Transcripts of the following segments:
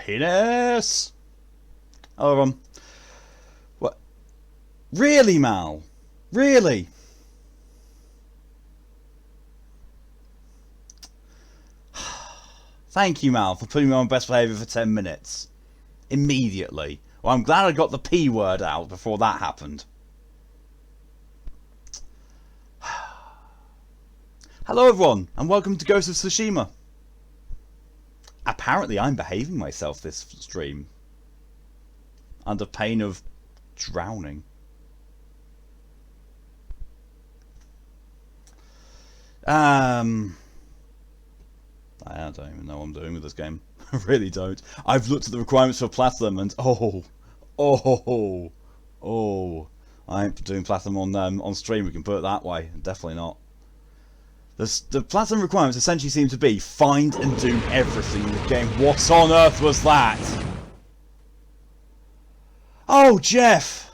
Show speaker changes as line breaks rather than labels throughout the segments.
Penis! Hello everyone. What? Really, Mal? Really? Thank you, Mal, for putting me on best behaviour for 10 minutes. Immediately. Well, I'm glad I got the P word out before that happened. Hello everyone, and welcome to Ghost of Tsushima. Apparently I'm behaving myself this stream. Under pain of drowning. I don't even know what I'm doing with this game. I really don't. I've looked at the requirements for Platinum and I ain't doing Platinum on stream, we can put it that way. Definitely not. The Platinum requirements essentially seem to be find and do everything in the game. What on earth was that? Oh, Jeff!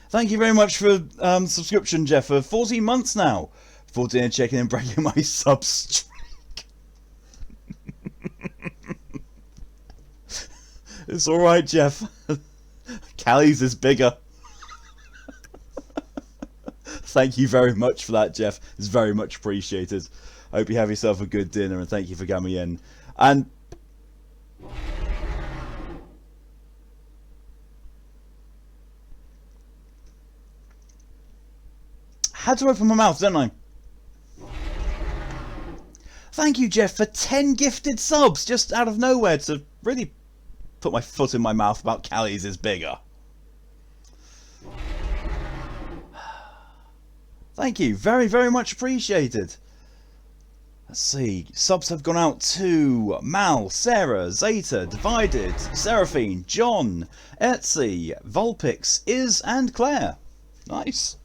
Thank you very much for subscription, Jeff, for 14 months now. 14 and checking and breaking my sub streak. It's alright, Jeff. Callie's is bigger. Thank you very much for that, Jeff. It's very much appreciated. I hope you have yourself a good dinner and thank you for coming in. And had to open my mouth, didn't I? Thank you, Jeff, for 10 gifted subs just out of nowhere to really put my foot in my mouth about Callie's is bigger. Thank you, very, very much appreciated. Let's see, subs have gone out to Mal, Sarah, Zeta, Divided, Seraphine, John, Etsy, Vulpix, Iz, and Claire. Nice.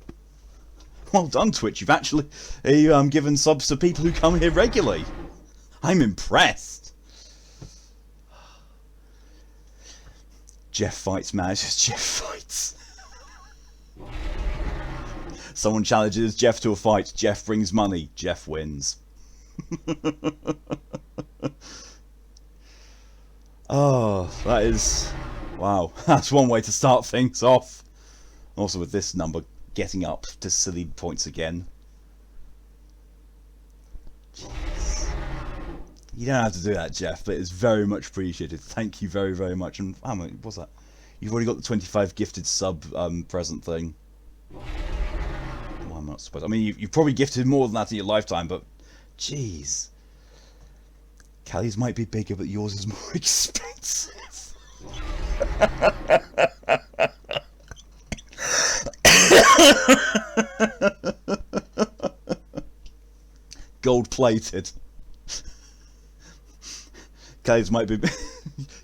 Well done, Twitch. You've actually given subs to people who come here regularly. I'm impressed. Jeff fights, man. It's just Jeff fights. Someone challenges Jeff to a fight. Jeff brings money. Jeff wins. Oh, that is... Wow. That's one way to start things off. Also with this number getting up to silly points again. Jeez. You don't have to do that, Jeff, but it's very much appreciated. Thank you very, very much. And how many, what's that? You've already got the 25 gifted sub present thing. Well, I'm not supposed. I mean, you've probably gifted more than that in your lifetime, but jeez. Callie's might be bigger, but yours is more expensive. Gold plated. Kay's might be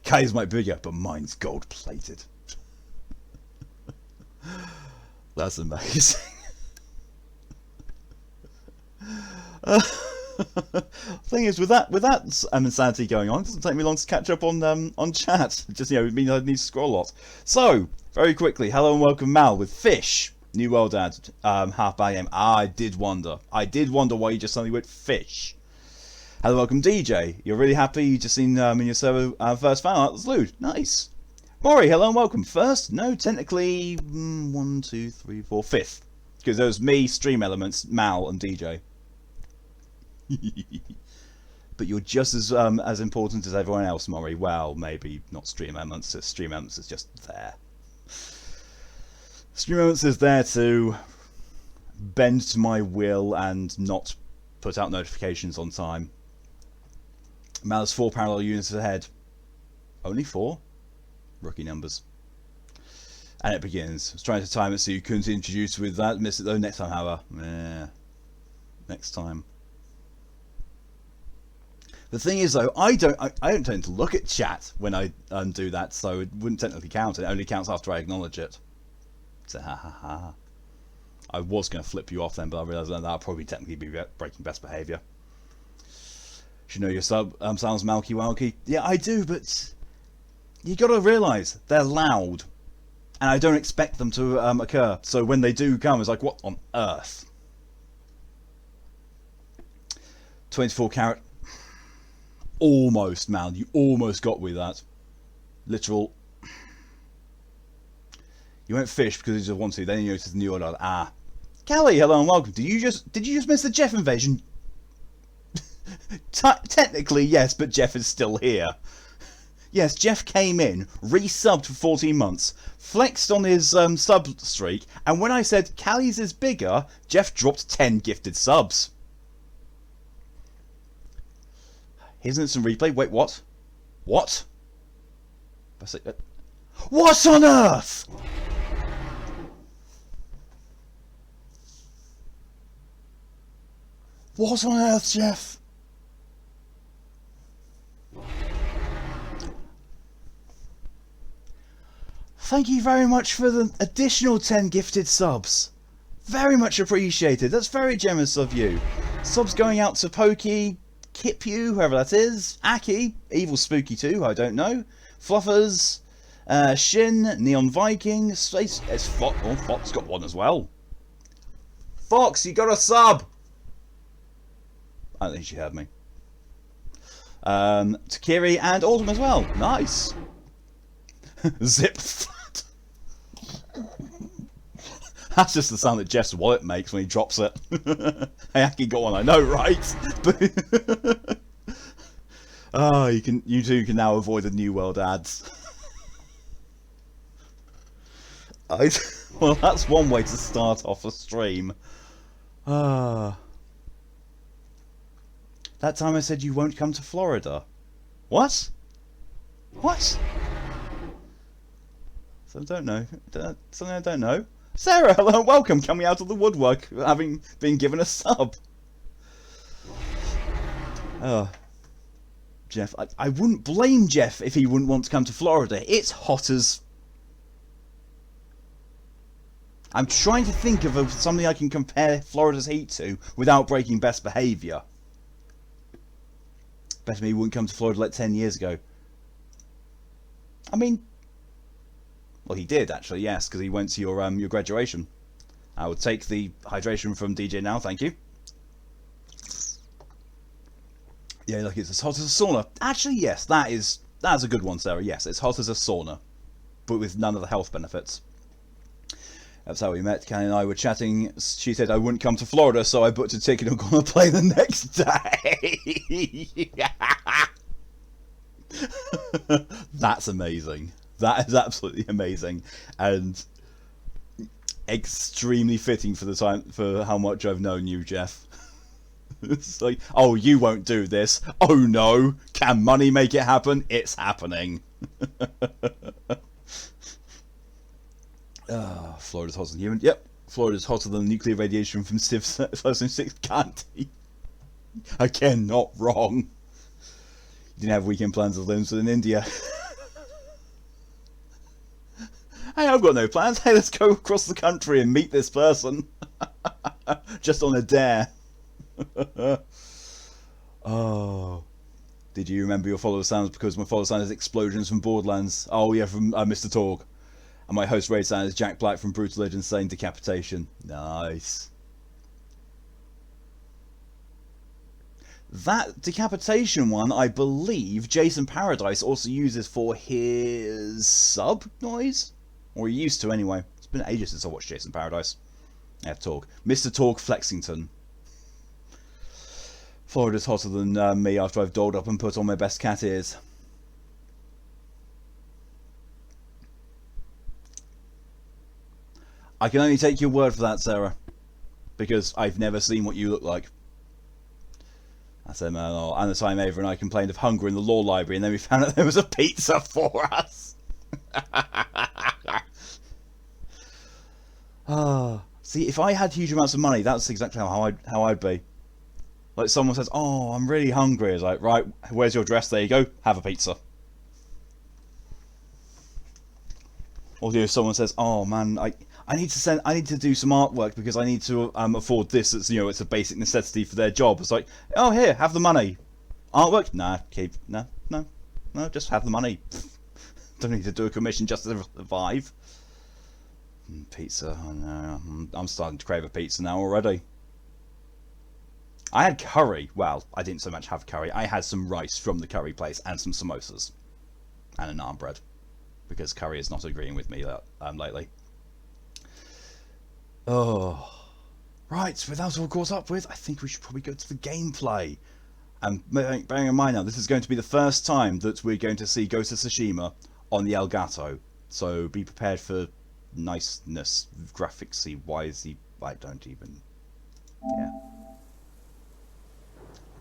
Kay's might be bigger, but mine's gold plated. That's amazing. Thing is, with that insanity going on, it doesn't take me long to catch up on chat. Just, you know, it means I need to scroll a lot. So very quickly, hello and welcome, Mal with Fish. New world ad, half by game. I did wonder why you just suddenly went Fish. Hello, welcome, DJ. You're really happy you just seen in your server first fan art. That's lewd. Nice. Maury, hello and welcome. First, no, technically 1, 2, 3, 4, fifth, because there was me, Stream Elements, Mal, and DJ. But you're just as important as everyone else, Maury. Well, maybe not Stream Elements. Stream Elements is just there. Stream Elements is there to bend to my will and not put out notifications on time. Mal is 4 parallel units ahead. Only 4? Rookie numbers. And it begins. I was trying to time it so you couldn't introduce with that. Miss it though next time, however. Yeah. Next time. The thing is though, I don't tend to look at chat when I do that, so it wouldn't technically count. It only counts after I acknowledge it. So ha ha ha. I was going to flip you off then, but I realised that that'll probably technically be breaking best behaviour. Should know your sub sounds malky walky. Yeah, I do, but you got to realise they're loud, and I don't expect them to occur. So when they do come, it's like, what on earth? 24 carat. Almost, man. You almost got with that. Literal. You went fish because you just want to. Then you noticed the new order. Ah. Callie, hello and welcome. Did you just miss the Jeff invasion? Technically, yes, but Jeff is still here. Yes, Jeff came in, resubbed for 14 months, flexed on his sub streak, and when I said Callie's is bigger, Jeff dropped 10 gifted subs. Here's an instant replay. Wait, what? What? What on earth? What on earth, Jeff? Thank you very much for the additional 10 gifted subs. Very much appreciated. That's very generous of you. Subs going out to Pokey, Kipu, whoever that is, Aki, Evil Spooky 2, I don't know, Fluffers, Shin, Neon Viking, Space. It's Fox. Oh, Fox got one as well. Fox, you got a sub. I don't think she heard me. Takiri and Autumn as well. Nice. Zip. That's just the sound that Jeff's wallet makes when he drops it. Hey, Aki got one, I know, right? But oh, you two can now avoid the New World ads. Well, that's one way to start off a stream. That time I said you won't come to Florida. What? What? So I don't know. Something I don't know. Sarah, hello and welcome. Coming out of the woodwork, having been given a sub. Oh, Jeff. I wouldn't blame Jeff if he wouldn't want to come to Florida. It's hot as... I'm trying to think of something I can compare Florida's heat to without breaking best behaviour. Bet me he wouldn't come to Florida like 10 years ago. I mean... Well, he did, actually, yes, because he went to your graduation. I would take the hydration from DJ now, thank you. Yeah, look, it's as hot as a sauna. Actually, yes, that's a good one, Sarah. Yes, it's hot as a sauna, but with none of the health benefits. That's how we met. Kenny and I were chatting. She said I wouldn't come to Florida, so I booked a ticket and gonna play the next day. That's amazing. That is absolutely amazing, and extremely fitting for the time, for how much I've known you, Jeff. It's like, oh, you won't do this. Oh no, can money make it happen? It's happening. Florida's hotter than human. Yep, Florida's hotter than nuclear radiation from Civ's 2006 candy. Again, not wrong. You didn't have weekend plans of limbs in India. Hey, I've got no plans. Hey, let's go across the country and meet this person. Just on a dare. Oh. Did you remember your follower sounds? Because my follower sound is explosions from Borderlands. Oh yeah, from Mr. Torg. And my host raid sound is Jack Black from Brutal Legends saying decapitation. Nice. That decapitation one, I believe, Jason Paradise also uses for his sub noise? Or he used to anyway. It's been ages since I watched Jason Paradise. Yeah, talk. Mr. Talk Flexington. Florida's hotter than me after I've dolled up and put on my best cat ears. I can only take your word for that, Sarah. Because I've never seen what you look like. I said, man, and the time Ava and I complained of hunger in the law library, and then we found out there was a pizza for us. See, if I had huge amounts of money, that's exactly how I'd be. Like someone says, "Oh, I'm really hungry." It's like, right, where's your dress? There you go. Have a pizza. Or if someone says, "Oh man, I need to do some artwork because I need to afford this." It's it's a basic necessity for their job. It's like, "Oh, here, have the money." Artwork? Nah, no, just have the money. Don't need to do a commission just to survive. Pizza, oh no, I'm starting to crave a pizza now already. I had curry. Well, I didn't so much have curry. I had some rice from the curry place and some samosas. And a naan bread. Because curry is not agreeing with me lately. Oh. Right, with that all caught up with, I think we should probably go to the gameplay. And bearing in mind now, this is going to be the first time that we're going to see Ghost of Tsushima on the Elgato. So be prepared for niceness, graphicsy, wisey. I don't even... Yeah.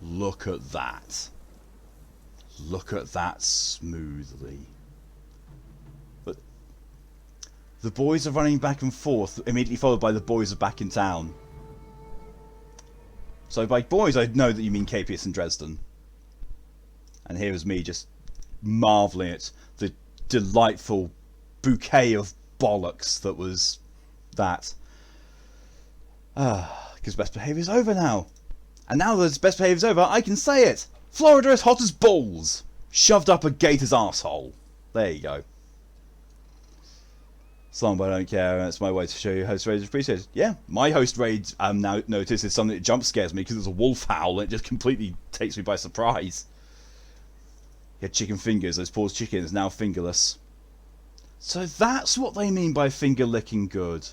Look at that. Look at that smoothly. But the boys are running back and forth, immediately followed by the boys are back in town. So by boys, I know that you mean Capius and Dresden. And here is me just marvelling at the delightful bouquet of bollocks that was that. Because best behaviour is over now. And now that best behaviour is over, I can say it. Florida is hot as balls. Shoved up a gator's arsehole. There you go. Slum, but I don't care. It's my way to show you host rage appreciated. Yeah, my host rage now notices something that jump scares me because it's a wolf howl and it just completely takes me by surprise. He had chicken fingers. Those paws chickens now fingerless. So that's what they mean by finger licking good.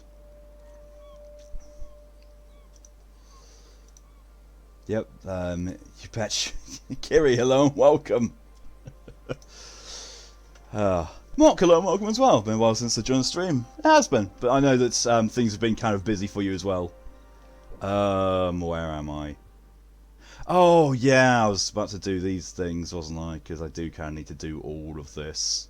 Yep. You bet. Kiri, hello and welcome. Mark, hello and welcome as well. Been a while since I joined the stream. It has been, but I know that things have been kind of busy for you as well. Where am I? Oh yeah, I was about to do these things, wasn't I? Because I do kind of need to do all of this.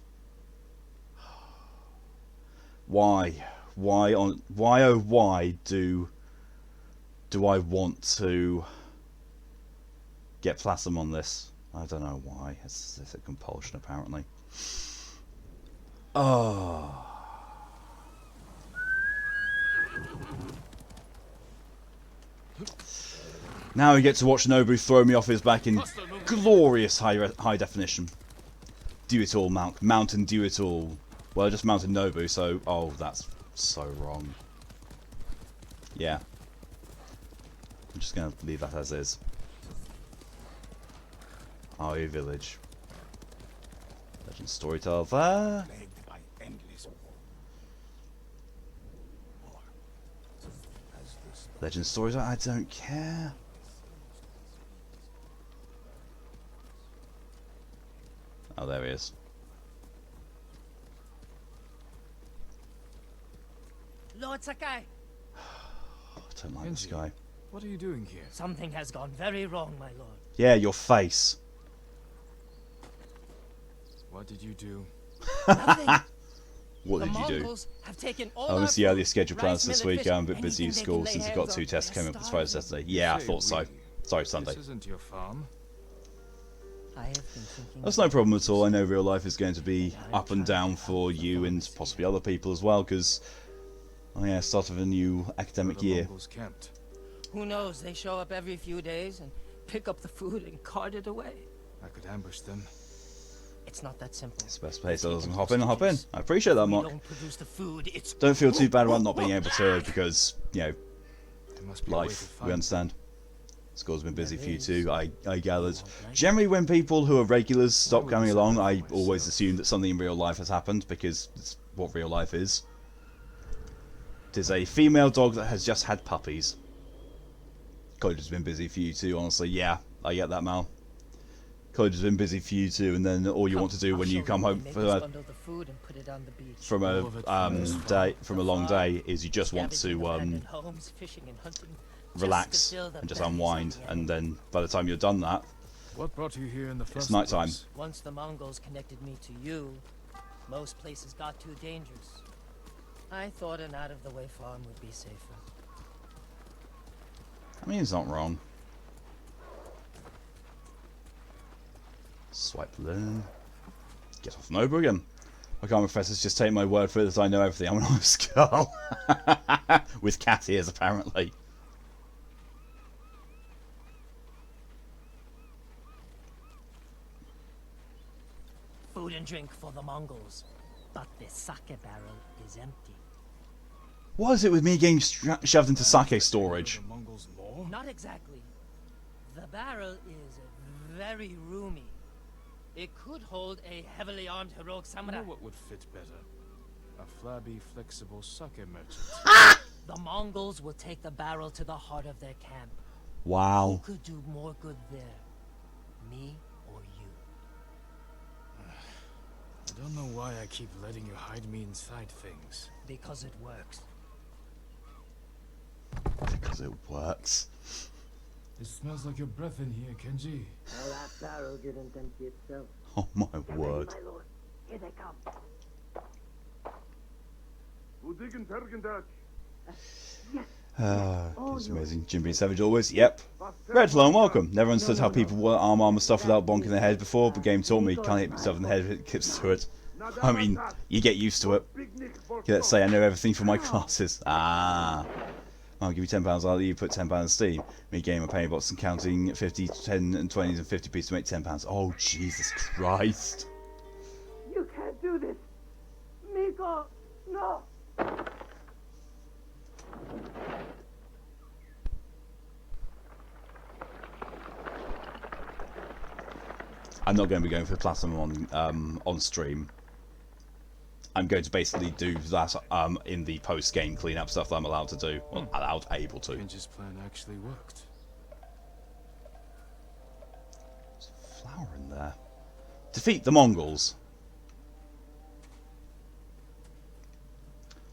Why? Why oh why do I want to get platinum on this? I don't know why. It's a compulsion apparently. Oh. Now we get to watch Nobu throw me off his back in glorious high definition. Do it all, Mountain, do it all. Well, I just mounted Nobu, so... Oh, that's so wrong. Yeah. I'm just going to leave that as is. RE Village. Legend Storyteller there. Legend Storyteller, I don't care. Oh, there he is.
Lord Sakai!
I don't like this guy.
What are you doing here?
Something has gone very wrong, my lord.
Yeah, your face.
What did you do?
Nothing.
What
The
did you do?
Mongols have taken all
I
our
missed the earlier
food,
scheduled plans
rice,
this
millet,
week.
fish,
I'm a bit busy
anything
at
they
school
can lay
since I've
hands
got
on.
2 tests
They're
coming up this Friday,
starving.
Saturday. Yeah, I
Say,
thought so.
really?
Sorry, Sunday.
This isn't your farm.
I have been thinking.
That's no problem at all. I know real life is going to be up and down for you and possibly other people as well, because, oh yeah, start of a new academic
Where the
year.
Mongols camped.
Who knows? They show up every few days and pick up the food and cart it away.
I could ambush them.
It's not that simple.
It's the best place, so hop in and hop in. I appreciate that,
We
Mark.
don't produce the food. It's
Don't feel too bad about not being able to, because, you know,
There must be a way to
life,
find
we understand. School's been busy
There
for you
is.
too, I gathered. Generally when people who are regulars stop coming along, I always assume that something in real life has happened, because it's what real life is. It is a female dog that has just had puppies. College has been busy for you too, honestly. Yeah, I get that, Mal. College has been busy for you too, and then all you want to do when you come home from a long day is you just want to relax and just unwind, and then by the time you're done that,
What brought you here in the first
it's night time.
place?
Once the Mongols connected me to you, most places got too dangerous. I thought an out-of-the-way farm would be safer.
I mean, it's not wrong. Swipe learn. Get off Nobu again. I can't, professors, just take my word for it that I know everything. I'm an honest girl. With cat ears, apparently.
Food and drink for the Mongols, but the sake barrel is empty.
What is it with me getting shoved into sake storage?
The Mongols more?
Not exactly. The barrel is very roomy. It could hold a heavily armed heroic
You
samurai.
know what would fit better? A flabby, flexible sake merchant.
The Mongols will take the barrel to the heart of their camp. Who
Wow.
could do more good there? Me or you?
I don't know why I keep letting you hide me inside things.
Because it works.
Because it works.
It smells like your breath in here, Kenji.
Well, that barrel didn't empty itself.
Oh my word.
My lord, here they come.
It's amazing. Jim being savage always. Yep. Redflow, welcome. Never understood how people were arm stuff without bonking their head before. The game taught me can't hit myself in the head if it gets to it. I mean, you get used to it. Let's say I know everything from my classes. Ah. I'll give you £10. I'll let you put £10 in Steam. Me game a penny box and counting 50, 10 and 20s and 50 pieces to make £10. Oh, Jesus Christ.
You can't do this. Miko, no.
I'm not going to be going for platinum on stream. I'm going to basically do that in the post-game cleanup stuff that I'm allowed to do, or able to.
Kenji's plan actually worked.
There's a flower in there. Defeat the Mongols.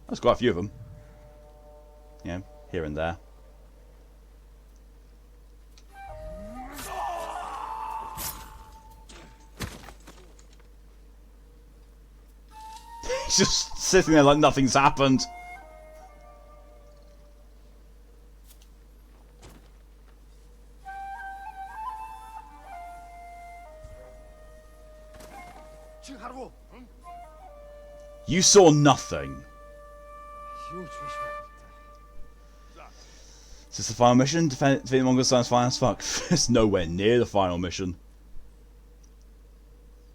There's quite a few of them. You know, here and there. He's just sitting there like nothing's happened. You saw nothing. Is this the final mission? Defeat the Mongols sounds fine as fuck. It's nowhere near the final mission.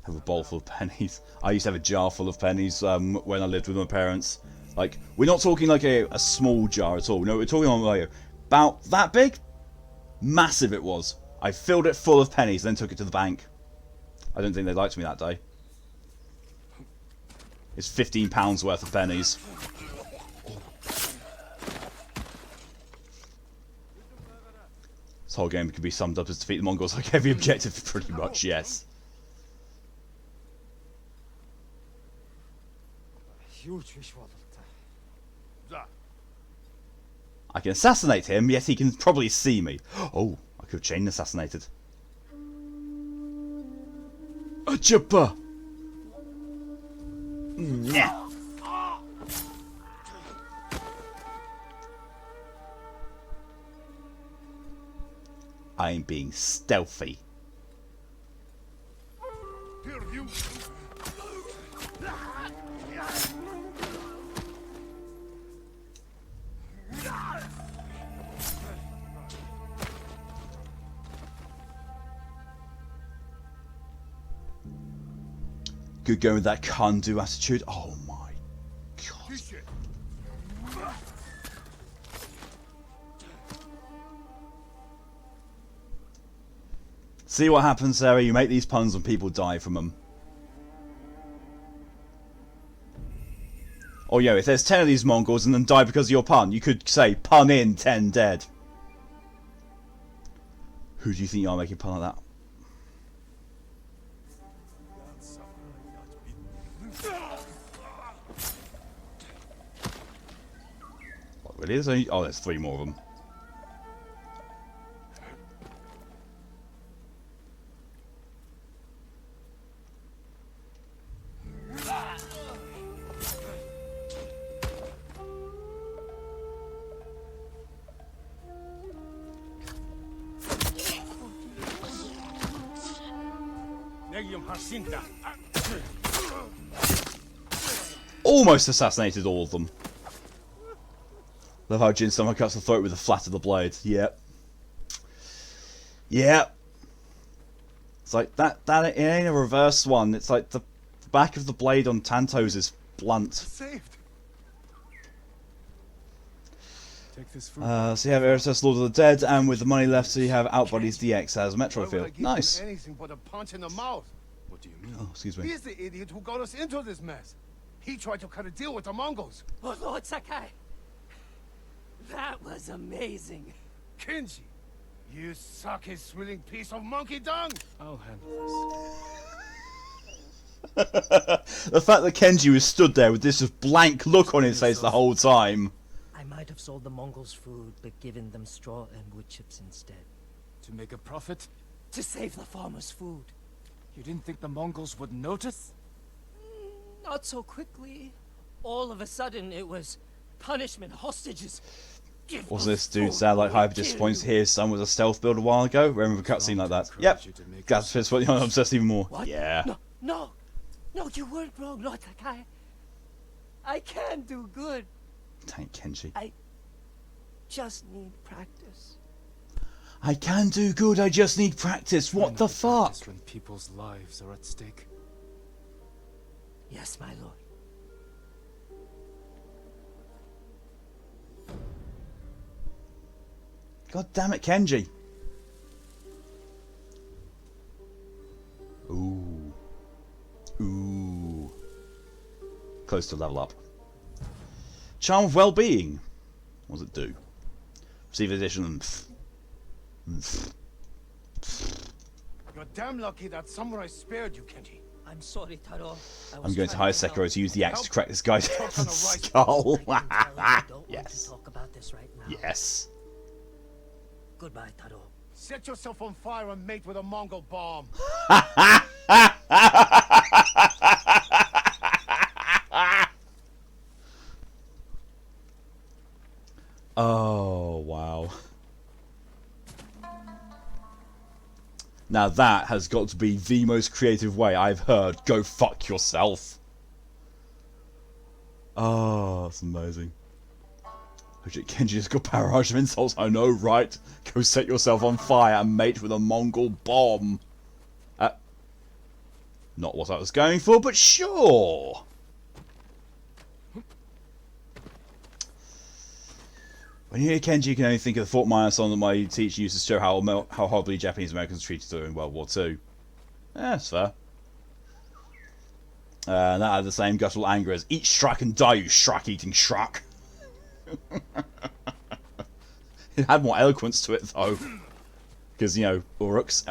Have a bowl full of pennies. I used to have a jar full of pennies when I lived with my parents. Like, we're not talking like a small jar at all. No, we're talking like about that big. Massive it was. I filled it full of pennies, then took it to the bank. I don't think they liked me that day. It's £15 worth of pennies. This whole game could be summed up as defeat the Mongols. Like every objective, pretty much, yes. I can assassinate him, yet he can probably see me. Oh, I could have chain assassinated. Achapa! Nah. I'm being stealthy. Good going with that can-do attitude. Oh my god. See what happens, Sarah? You make these puns and people die from them. Oh yeah, if there's 10 of these Mongols and then die because of your pun, you could say, pun in, 10 dead. Who do you think you are making a pun like that? What, really? There's only... Oh, there's 3 more of them. Almost assassinated all of them. Love how Jin somehow cuts the throat with the flat of the blade. Yep. Yep. It's like that it ain't a reverse one. It's like the back of the blade on Tantos is blunt.
Saved. Take this fruit.
So you have Eris's Lord of the Dead, and with the money left, so you have Outbodies DX as a Metro
Why would I
field.
give
Nice.
him anything but a punch in the mouth?
What do you mean?
Oh, excuse me.
He's the idiot who got us into this mess. He tried to cut a deal with the Mongols.
Oh, Lord Sakai. That was amazing.
Kenji, you sucky-swilling piece of monkey dung!
I'll handle
The fact that Kenji was stood there with this just blank look on his face the whole time.
I might have sold the Mongols food, but given them straw and wood chips instead.
this. To make a profit?
To save the farmers' food.
You didn't think the Mongols would notice?
Not so quickly. All of a sudden, it was punishment, hostages. Give
Was
us
this dude
food,
sad like
we'll
hyper
kill
disappointed
you.
his son was a stealth build a while ago? Remember a cutscene like that? Yep.
You to make
That's just what I'm obsessed even more.
What?
Yeah.
No, you weren't wrong, Lord Sakai. I can do good.
Dang Kenji.
I just need practice.
I can do good, I just need practice. What the fuck?
Practice when people's lives are at stake.
Yes, my lord.
God damn it, Kenji. Ooh. Ooh. Close to level up. Charm of Well-Being. What does it do? Receive addition.
You're damn lucky that samurai spared you, Kenji.
I'm sorry, Taro.
I'm going to hire Sekiro to use the axe to crack this guy's
Talk on a right.
skull.
I don't want
Yes.
to talk about this right now.
Yes.
Goodbye, Taro.
Set yourself on fire and mate with a Mongol bomb.
Oh, wow. Now that has got to be the most creative way I've heard. Go fuck yourself. Oh, that's amazing. Oh shit, Kenji just got barrage of insults. I know, right? Go set yourself on fire and mate with a Mongol bomb. Not what I was going for, but sure. When you hear Kenji, you can only think of the Fort Minor song that my teacher used to show how horribly Japanese Americans treated her in World War II. Yeah, that's fair. And that had the same guttural anger as "Eat Shrek and die, you Shrek-eating Shrek." It had more eloquence to it, though. Because, you know, Uruk's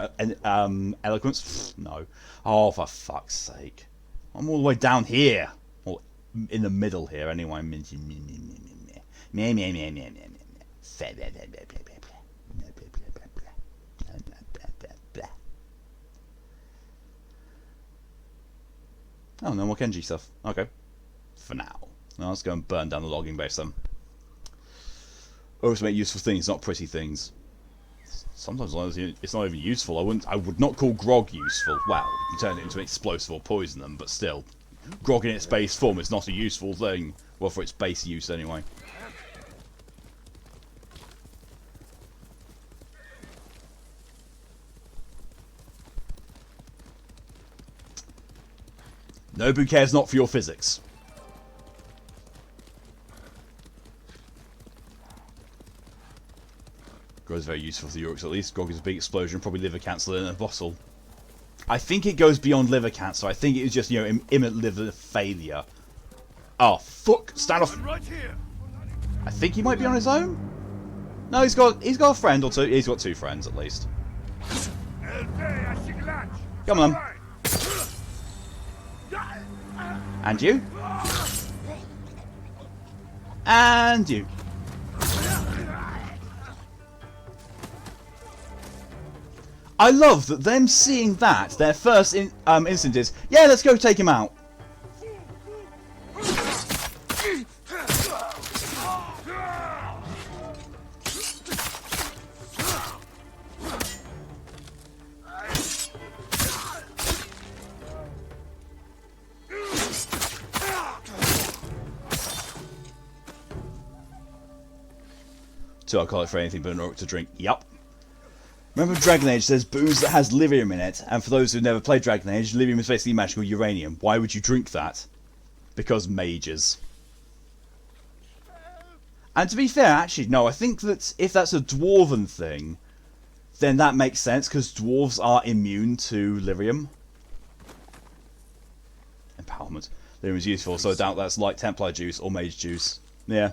eloquence? No. Oh, for fuck's sake. I'm all the way down here. Or in the middle here, anyway. Oh, no more Kenji stuff. Okay. For now. Now let's go and burn down the logging base then. Always make useful things, not pretty things. Sometimes it's not even useful. I would not call grog useful. Well, you turn it into an explosive or poison them, but still. Grog in its base form is not a useful thing. Well, for its base use anyway. Nobu cares not for your physics. Grog is very useful for the Uruks at least. Grog is a big explosion, probably liver cancer in a bottle. I think it goes beyond liver cancer. I think it is just, you know, imminent liver failure. Oh, fuck. Stand off.
Right here.
I think he might be on his own. No, he's got a friend or two. He's got two friends at least. Come on. And you. And you. I love that them seeing that, their first instinct is, yeah, let's go take him out. Too alcoholic for anything but an orc to drink. Yup. Remember Dragon Age, there's booze that has lyrium in it, and for those who've never played Dragon Age, lyrium is basically magical uranium. Why would you drink that? Because mages. And to be fair, actually, no, I think that if that's a dwarven thing, then that makes sense, because dwarves are immune to lyrium. Empowerment. Lyrium is useful, so I doubt that's like Templar juice or mage juice. Yeah.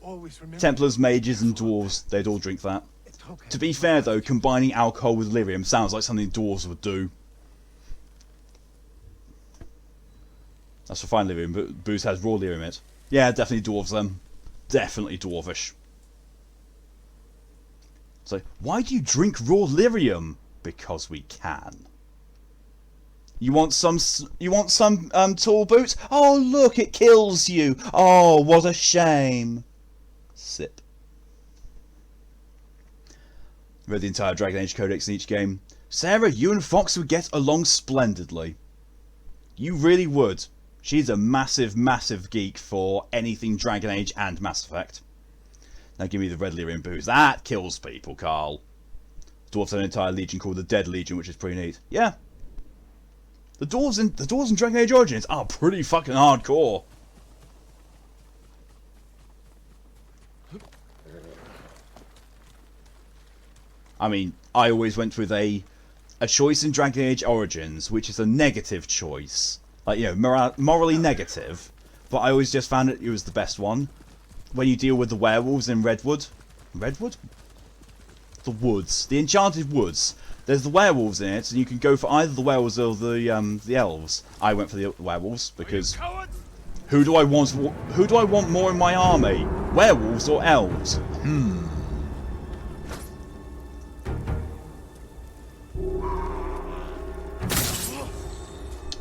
Always remember.
Templars, mages, and dwarves, they'd all drink that.
It's okay.
To be fair, though, combining alcohol with lyrium sounds like something dwarves would do. That's refined lyrium, but booze has raw lyrium in it. Yeah, definitely dwarves them. Definitely dwarvish. So, why do you drink raw lyrium? Because we can. You want some tall boots? Oh look, it kills you. Oh, what a shame. Sip. Read the entire Dragon Age Codex in each game. Sarah, you and Foxx would get along splendidly. You really would. She's a massive, massive geek for anything Dragon Age and Mass Effect. Now give me the red lyrium booze. That kills people, Carl. Dwarves have an entire legion called the Dead Legion, which is pretty neat. Yeah. The dwarves in Dragon Age Origins are pretty fucking hardcore. I mean, I always went with a choice in Dragon Age Origins, which is a negative choice. Like, you know, morally negative. But I always just found it was the best one. When you deal with the werewolves in Redwood. Redwood? The woods. The Enchanted Woods. There's the werewolves in it, and you can go for either the werewolves or the elves. I went for the werewolves because who do I want more in my army? Werewolves or elves?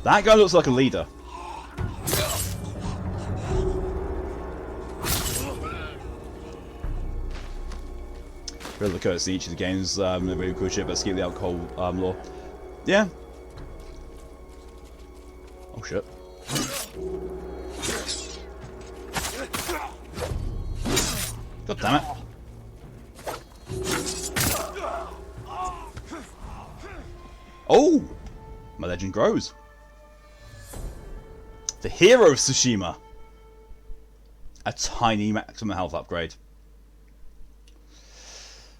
That guy looks like a leader. Really the courtesy each of the games, really cool shit, but skip the alcohol law. Yeah. Oh shit. God damn it. Oh! My legend grows. The hero of Tsushima. A tiny maximum health upgrade.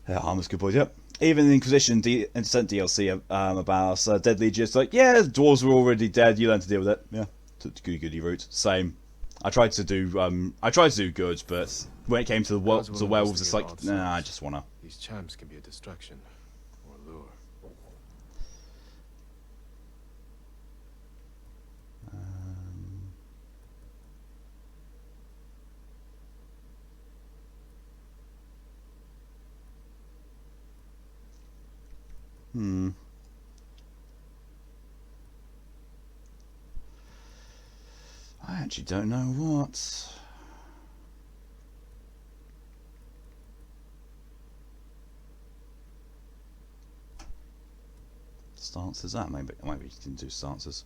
Yeah, armor's good boys, yep. Even the Inquisition sent DLC about Dead Legion. It's like, yeah, the dwarves were already dead. You learn to deal with it. Yeah, goody route. Same. I tried to do good, but when it came to the werewolves, it's like, nah, I just wanna.
These charms can be a distraction or lure.
I actually don't know what. Stances that maybe you can do stances.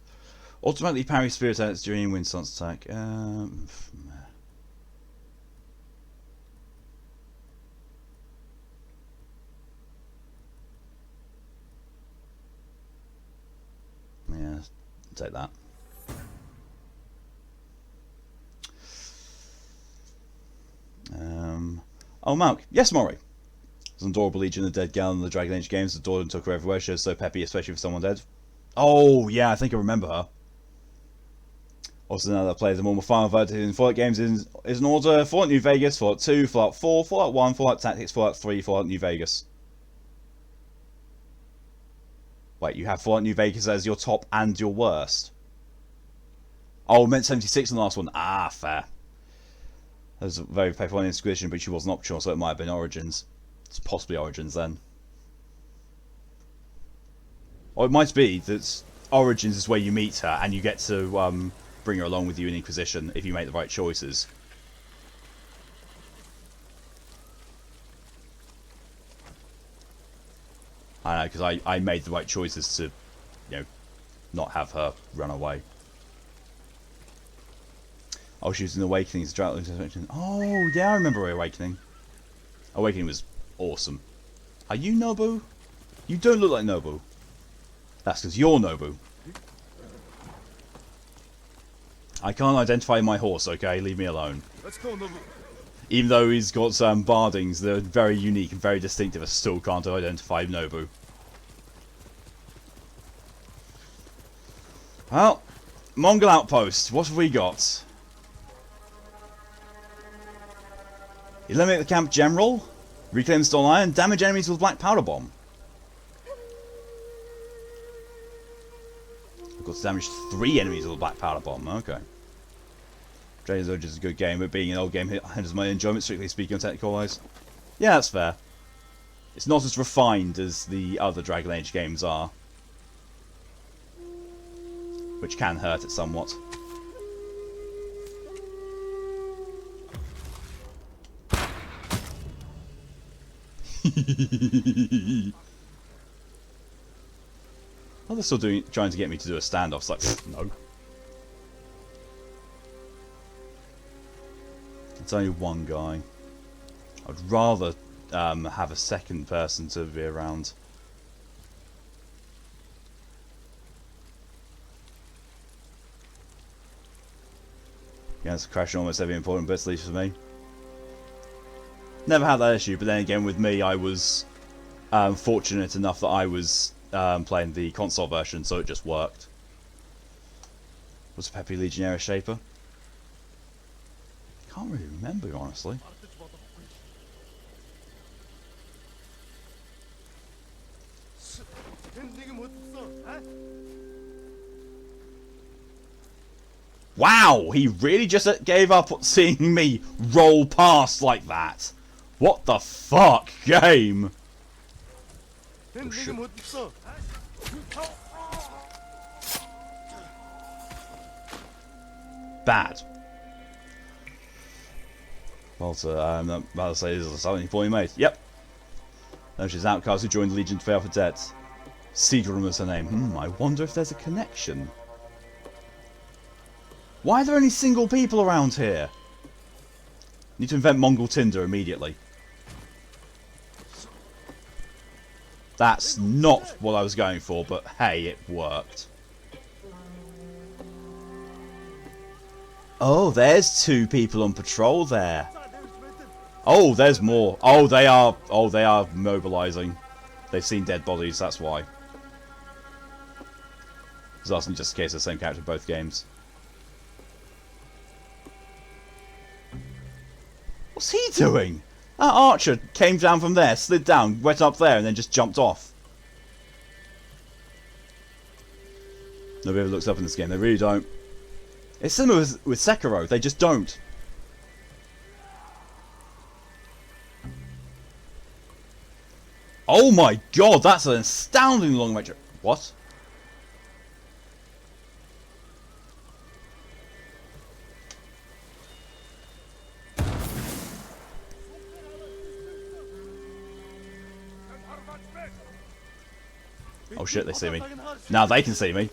Automatically parry spirit attacks during wind stance attack. Yeah, take that. Oh, Malk. Yes, Maury. There's an adorable Legion of the Dead gal in the Dragon Age games. Adored and took her everywhere. She was so peppy, especially for someone dead. Oh, yeah, I think I remember her. Also, now that I play the more final version in Fallout games is in order: Fallout New Vegas, Fallout 2, Fallout 4, Fallout 1, Fallout Tactics, Fallout 3, Fallout New Vegas. Wait, you have Fallout New Vegas as your top and your worst? Oh, meant 76 in the last one. Ah, fair. There's a very painful Inquisition, but she wasn't optional, so it might have been Origins. It's possibly Origins then. Or it might be that Origins is where you meet her, and you get to bring her along with you in Inquisition if you make the right choices. I know, because I made the right choices to, you know, not have her run away. Oh, she was in Awakening. Oh, yeah, I remember Awakening. Awakening was awesome. Are you Nobu? You don't look like Nobu. That's because you're Nobu. I can't identify my horse, okay? Leave me alone.
Let's go, Nobu.
Even though he's got some bardings that are very unique and very distinctive, I still can't identify Nobu. Well, Mongol outpost. What have we got? Eliminate the camp general. Reclaim the stolen iron. Damage enemies with black powder bomb. I've got to damage 3 enemies with a black powder bomb. Okay. Dragon's Urge is a good game, but being an old game hinders my enjoyment, strictly speaking on technical wise. Yeah, that's fair. It's not as refined as the other Dragon Age games are. Which can hurt it somewhat. Oh, they're still trying to get me to do a standoff. It's like, no. It's only one guy. I'd rather have a second person to be around. Yeah, it's crashing almost every important bit, at least for me. Never had that issue, but then again, with me, I was fortunate enough that I was playing the console version, so it just worked. Was Peppy Legionnaire Shaper? Can't really remember, honestly. Wow, he really just gave up seeing me roll past like that. What the fuck, game? Oh, shit. Bad. Walter, I'm about to say, is this something for you, mate? Yep. No, she's an outcast who joined the Legion to pay off her debts. Seagram is her name. I wonder if there's a connection. Why are there only single people around here? Need to invent Mongol Tinder immediately. That's not what I was going for, but hey, it worked. Oh, there's 2 people on patrol there. Oh, there's more. Oh, they are mobilizing. They've seen dead bodies, that's why. I was asking just in case the same character in both games. What's he doing? That archer came down from there, slid down, went up there, and then just jumped off. Nobody ever looks up in this game, they really don't. It's similar with Sekiro, they just don't. Oh my god, that's an astoundingly long range. What? Oh shit, they see me. Now they can see me.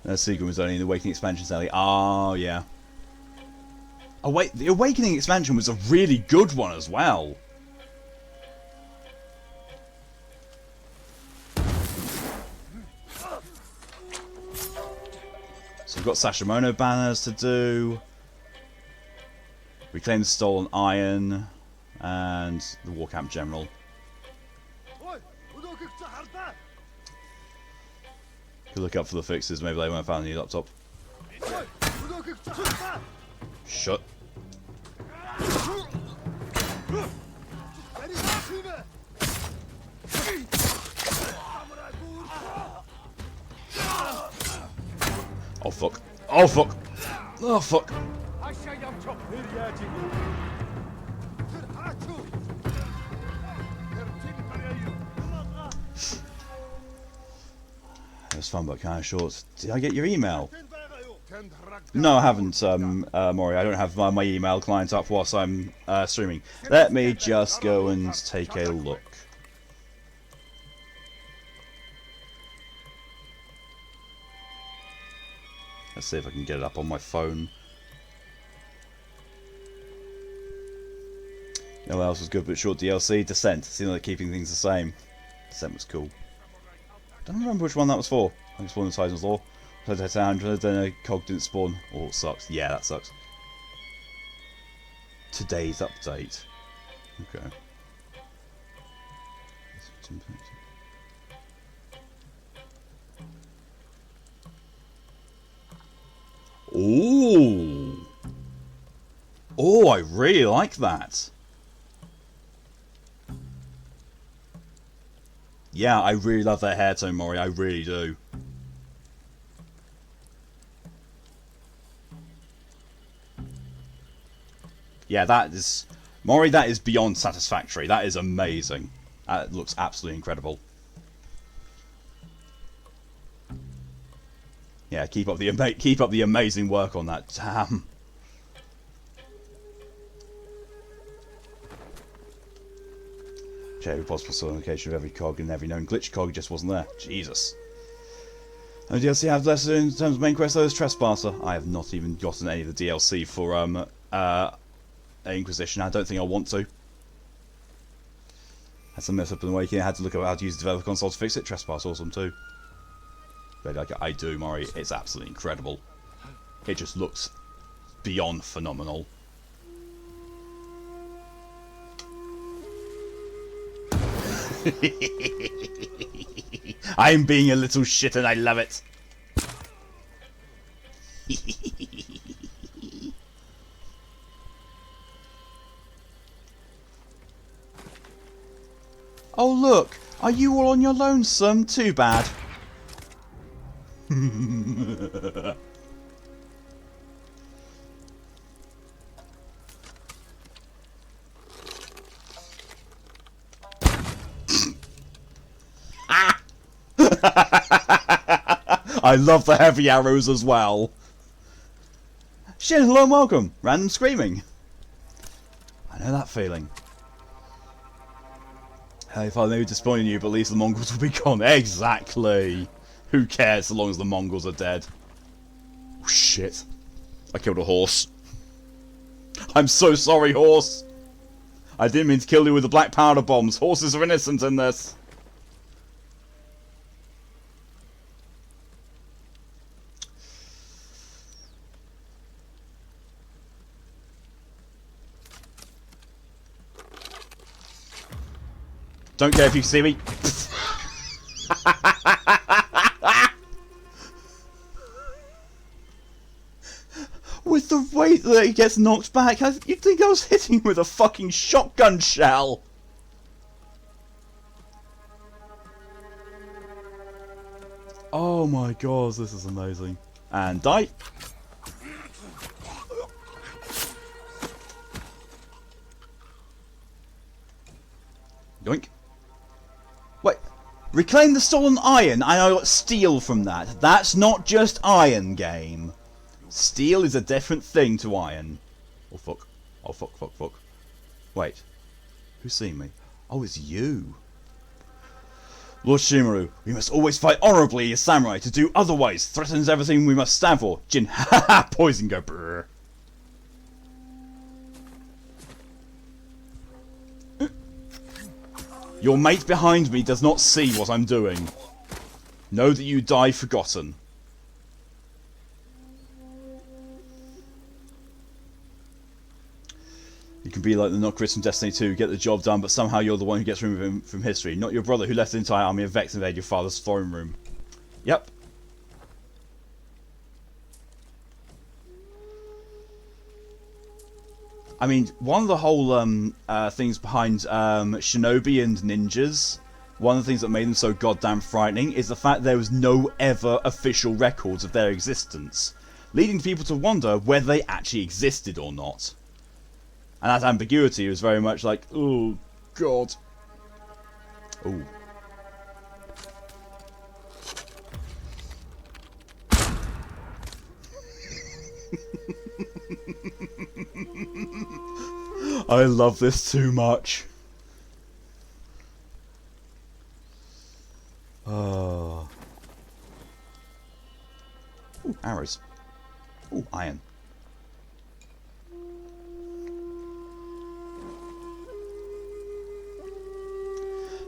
Seagram was only in the Awakening expansion, Sally. Oh, yeah. Oh, wait, the Awakening expansion was a really good one as well. So we've got Sashimono banners to do. Reclaim the stolen iron. And the War Camp General. Could look up for the fixes, maybe they won't find a new laptop. Shut. Oh fuck. Oh fuck. Oh fuck. It was fun but kind of short. Did I get your email? No, I haven't, Maury. I don't have my email client up whilst I'm streaming. Let me just go and take a look. Let's see if I can get it up on my phone. No one else was good, but short DLC. Descent. Seemed like keeping things the same. Descent was cool. Don't remember which one that was for. I think spawned in Titan's Law. Then a cog didn't spawn. Oh, it sucks. Yeah, that sucks. Today's update. Okay. Ooh. Oh, I really like that. Yeah, I really love that hair tone, Mori. I really do. Yeah, that is... Mori, that is beyond satisfactory. That is amazing. That looks absolutely incredible. Yeah, keep up the amazing work on that. Damn. Check every possible location of every cog and every known glitch cog just wasn't there. Jesus. And the DLC have less in terms of main quest though as Trespasser. I have not even gotten any of the DLC for Inquisition. I don't think I want to. Had some mess up in the waking. I had to look at how to use the developer console to fix it. Trespass awesome too. But like I do, Mori, it's absolutely incredible. It just looks beyond phenomenal. I'm being a little shit and I love it. Oh look, are you all on your lonesome? Too bad. I love the heavy arrows as well. Shit, hello and welcome. Random screaming. I know that feeling. If I may be disappointing you, but at least the Mongols will be gone. Exactly. Who cares so long as the Mongols are dead? Oh, shit. I killed a horse. I'm so sorry, horse. I didn't mean to kill you with the black powder bombs. Horses are innocent in this. Don't care if you see me. With the rate that he gets knocked back, you'd think I was hitting him with a fucking shotgun shell. Oh my god, this is amazing. And die. Yoink. Wait, reclaim the stolen iron and I got steel from that. That's not just iron, game. Steel is a different thing to iron. Oh fuck. Oh fuck, fuck, fuck. Wait. Who's seeing me? Oh, it's you. Lord Shimaru, we must always fight honourably as samurai. To do otherwise threatens everything we must stand for. Jin, haha, poison go brrr. Your mate behind me does not see what I'm doing. Know that you die forgotten. You can be like the Nocris from Destiny 2, get the job done, but somehow you're the one who gets removed from history. Not your brother who left the entire army of Vex invade your father's throne room. Yep. I mean, one of the whole things behind Shinobi and ninjas, one of the things that made them so goddamn frightening is the fact there was no ever official records of their existence, leading people to wonder whether they actually existed or not. And that ambiguity was very much like, oh, God. Oh. I love this too much. Oh. Ooh, arrows. Ooh, iron.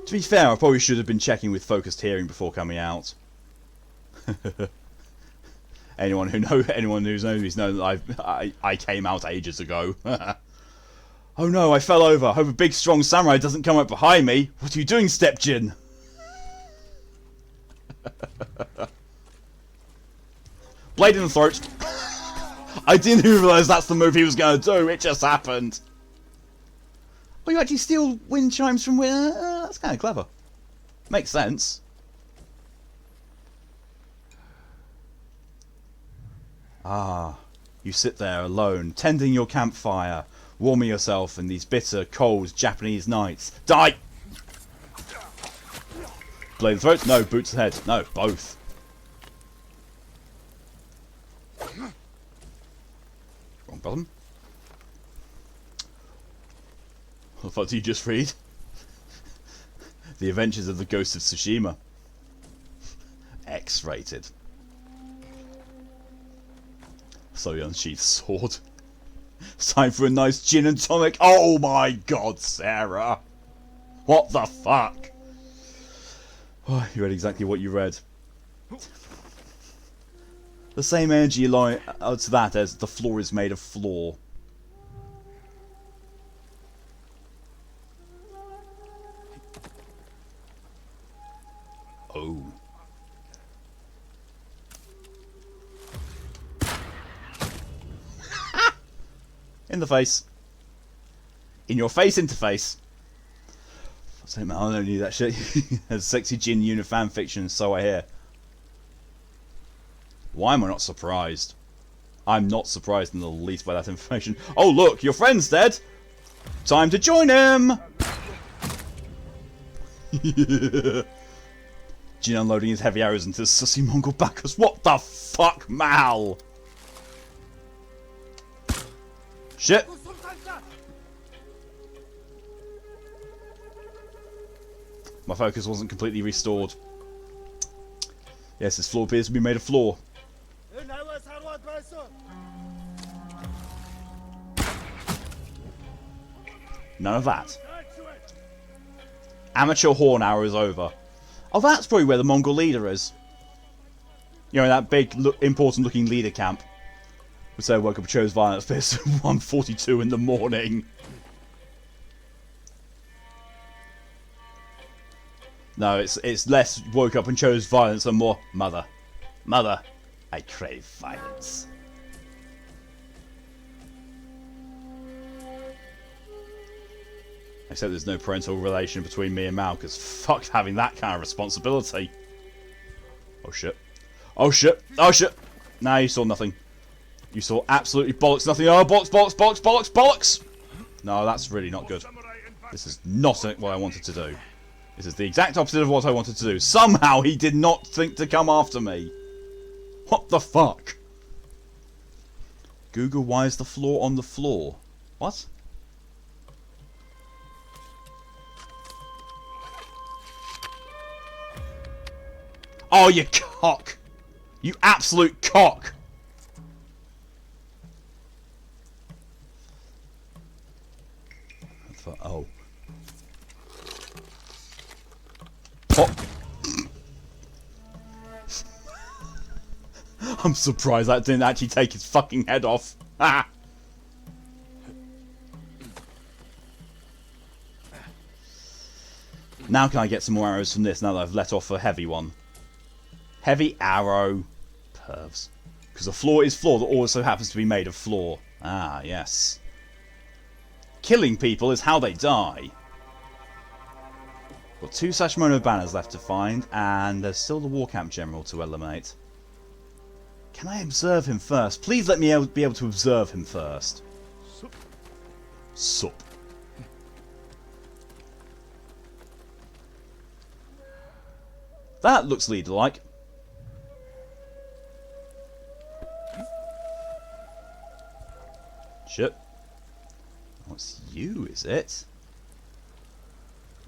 To be fair, I probably should have been checking with focused hearing before coming out. anyone who knows me knows that I came out ages ago. Oh no, I fell over. Hope a big strong samurai doesn't come up behind me. What are you doing, Stepjin? Blade in the throat. I didn't even realise that's the move he was going to do. It just happened. Oh, you actually steal wind chimes from wind? That's kind of clever. Makes sense. Ah, you sit there alone, tending your campfire, warming yourself in these bitter, cold Japanese nights. Die! Blade in the throat? No. Boots to the head? No. Both. Wrong button. What the fuck did you just read? The Adventures of the Ghost of Tsushima. X-rated. So he unsheathed sword. It's time for a nice gin and tonic. Oh my god, Sarah! What the fuck? Oh, you read exactly what you read. The same energy line to that as the floor is made of floor. Oh. In the face. In your face, interface. I don't need that shit. There's sexy Jin Yuna fanfiction, so I hear. Why am I not surprised? I'm not surprised in the least by that information. Oh look, your friend's dead! Time to join him! Jin unloading his heavy arrows into sussy Mongol backers. What the fuck, Mal? Shit! My focus wasn't completely restored. Yes, this floor appears to be made of floor. None of that. Amateur horn hour is over. Oh, that's probably where the Mongol leader is. You know, that big, important looking leader camp. Would say I woke up and chose violence, but it's 1:42 in the morning. No, it's less woke up and chose violence and more mother. Mother, I crave violence. Except there's no parental relation between me and Mal, because fuck having that kind of responsibility. Oh shit. Oh shit. Oh shit. Nah, you saw nothing. You saw absolutely bollocks nothing. Oh, bollocks, bollocks, bollocks, bollocks, bollocks! No, that's really not good. This is not what I wanted to do. This is the exact opposite of what I wanted to do. Somehow he did not think to come after me. What the fuck? Google, why is the floor on the floor? What? Oh, you cock! You absolute cock! Oh. Oh. I'm surprised that didn't actually take his fucking head off. Ah. Now can I get some more arrows from this now that I've let off a heavy one? Heavy arrow. Pervs. Because the floor is floor that also happens to be made of floor. Ah, yes. Killing people is how they die. Got 2 Sashimono banners left to find, and there's still the war camp general to eliminate. Can I observe him first? Please let me be able to observe him first. Sup. That looks leader-like. Shit. What's you, is it?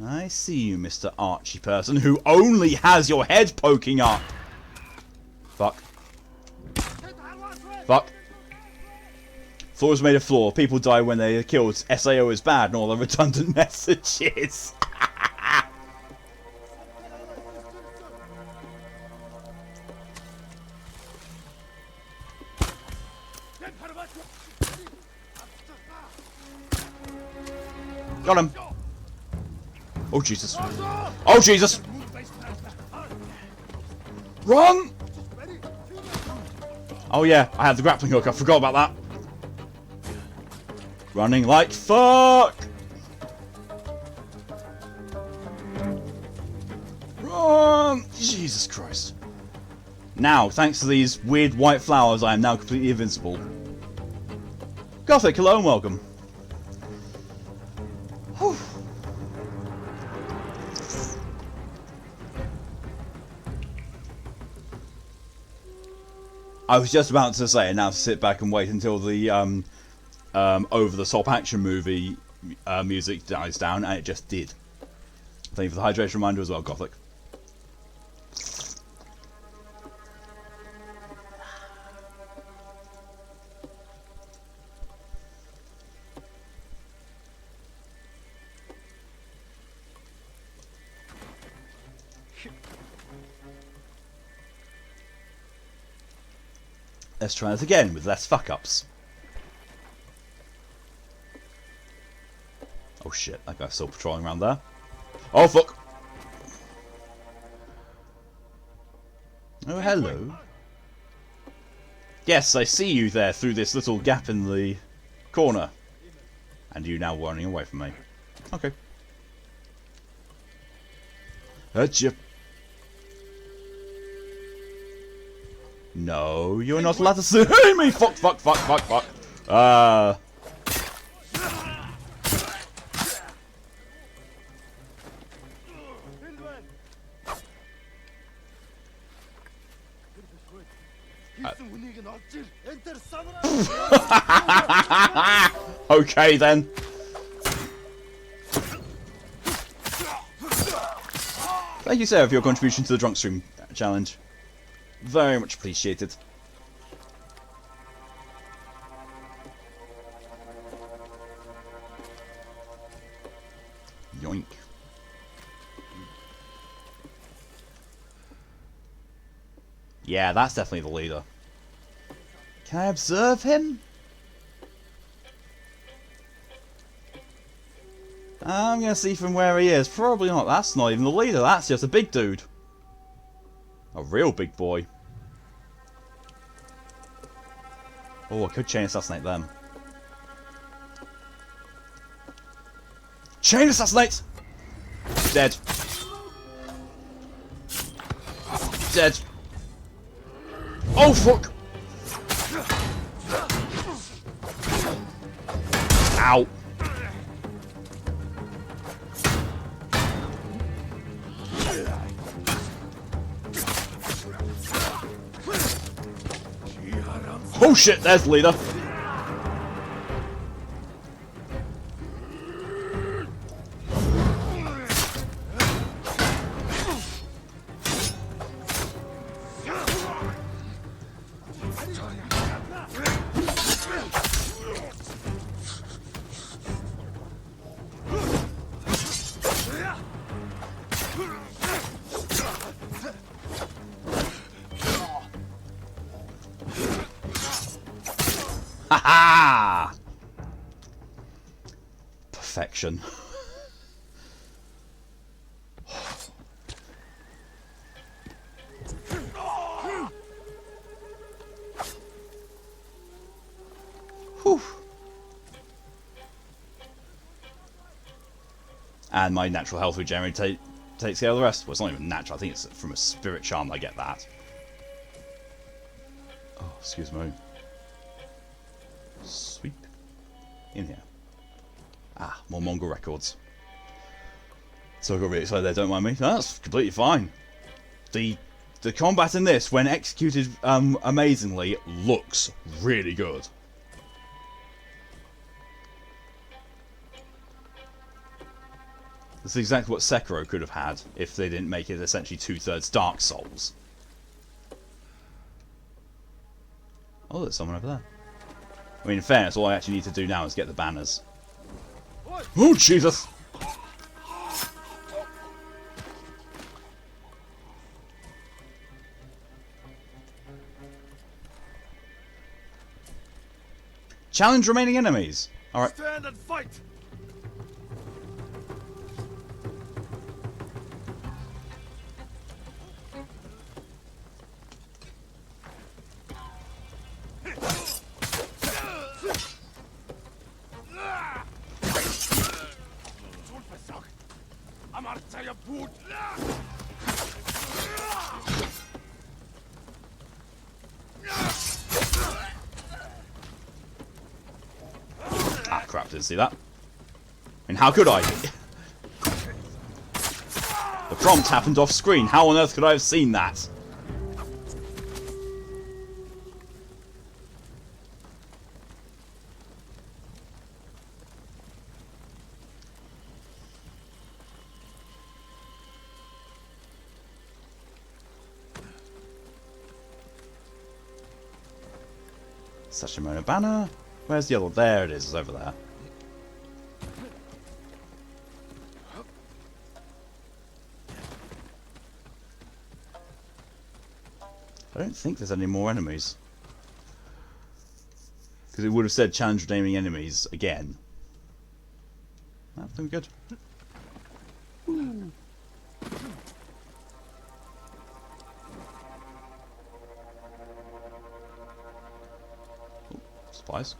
I see you, Mr. Archie person, who only has your head poking up. Fuck. Fuck. Floor is made of floor. People die when they are killed. SAO is bad and all the redundant messages. Got him. Oh, Jesus. Oh, Jesus. Run! Oh, yeah. I had the grappling hook. I forgot about that. Running like fuck. Run! Jesus Christ. Now, thanks to these weird white flowers, I am now completely invincible. Gothic, hello and welcome. Whew. I was just about to say, now sit back and wait until the over-the-top action movie music dies down, and it just did. Thank you for the hydration reminder as well, Gothic. Let's try this again with less fuck-ups. Oh shit, that guy's still patrolling around there. Oh fuck! Oh hello. Yes, I see you there through this little gap in the corner. And you now running away from me. Okay. Achoo. No, you're not allowed to see me! Fuck, fuck, fuck, fuck, fuck. Okay then. Thank you, Sarah, for your contribution to the Drunk Stream challenge. Very much appreciated. Yoink. Yeah, that's definitely the leader. Can I observe him? I'm gonna see from where he is. Probably not. That's not even the leader. That's just a big dude. A real big boy. Oh, I could chain assassinate them. Chain assassinate! Dead. Dead. Oh, fuck! Ow. Oh shit, there's the leader. Ha! Perfection. Whew. And my natural health regenerate takes care of the rest. Well, it's not even natural. I think it's from a spirit charm I get that. Oh, excuse me. Sweep. In here. Ah, more Mongol records. So I got really excited there, don't mind me. That's completely fine. The combat in this, when executed amazingly, looks really good. This is exactly what Sekiro could have had if they didn't make it essentially 2/3 Dark Souls. Oh, there's someone over there. I mean, in fairness, all I actually need to do now is get the banners. Oh, Jesus! Challenge remaining enemies. All right.
Stand and fight.
Ah, crap, didn't see that. And how could I? The prompt happened off screen. How on earth could I have seen that? Sashimono banner. Where's the other? There it is. It's over there. I don't think there's any more enemies. Because it would have said challenge renaming enemies again. I think we're good. Ooh. Supplies.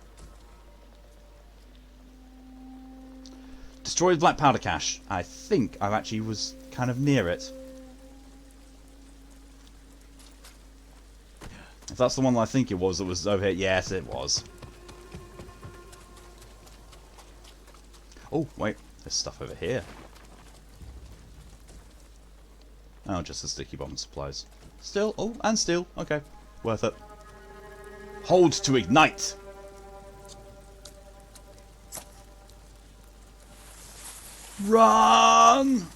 Destroy the black powder cache. I think I actually was kind of near it. If that's the one that I think it was that was over here, yes it was. Oh, wait, there's stuff over here. Oh, just the sticky bomb supplies. Still, oh, and steel, okay, worth it. Hold to ignite! Run!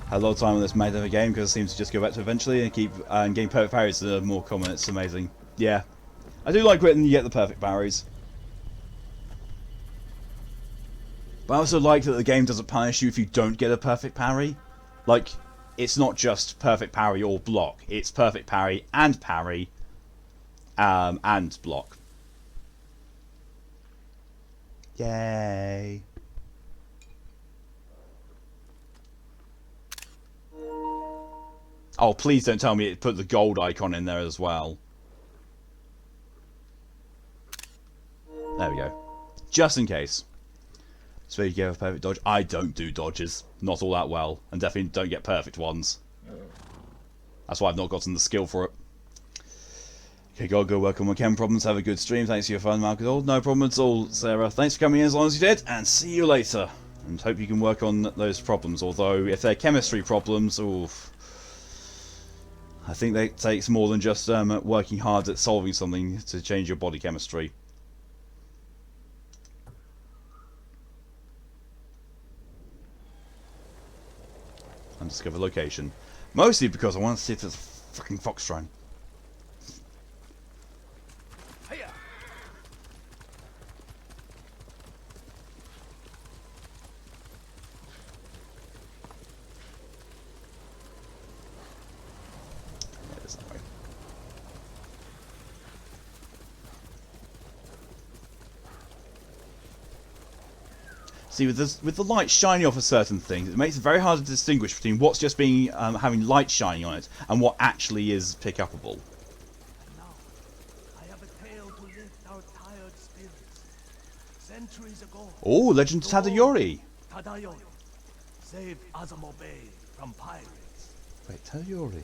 Had a lot of time on this made of a game because it seems to just go back to eventually and keep getting perfect parries that are more common. It's amazing. Yeah, I do like when you get the perfect parries, but I also like that the game doesn't punish you if you don't get a perfect parry. Like, it's not just perfect parry or block; it's perfect parry, and block. Yay! Oh, please don't tell me it put the gold icon in there as well. There we go. Just in case. So you gave a perfect dodge. I don't do dodges. Not all that well. And definitely don't get perfect ones. That's why I've not gotten the skill for it. Okay, go welcome on Chem Problems. Have a good stream. Thanks for your fun, Mark. No problem at all, Sarah. Thanks for coming in as long as you did. And see you later. And hope you can work on those problems. Although, if they're chemistry problems, oof. I think that takes more than just working hard at solving something to change your body chemistry. Undiscovered location. Mostly because I want to see if there's a fucking Foxx shrine. See, with the light shining off of certain things, it makes it very hard to distinguish between what's just being having light shining on it and what actually is pick-upable.
Now, I have a tale to lift our tired spirits. Centuries ago,
Oh, Legend of Tadayori.
Tadayori saved Azamo Bay from pirates.
Wait, Tadayori.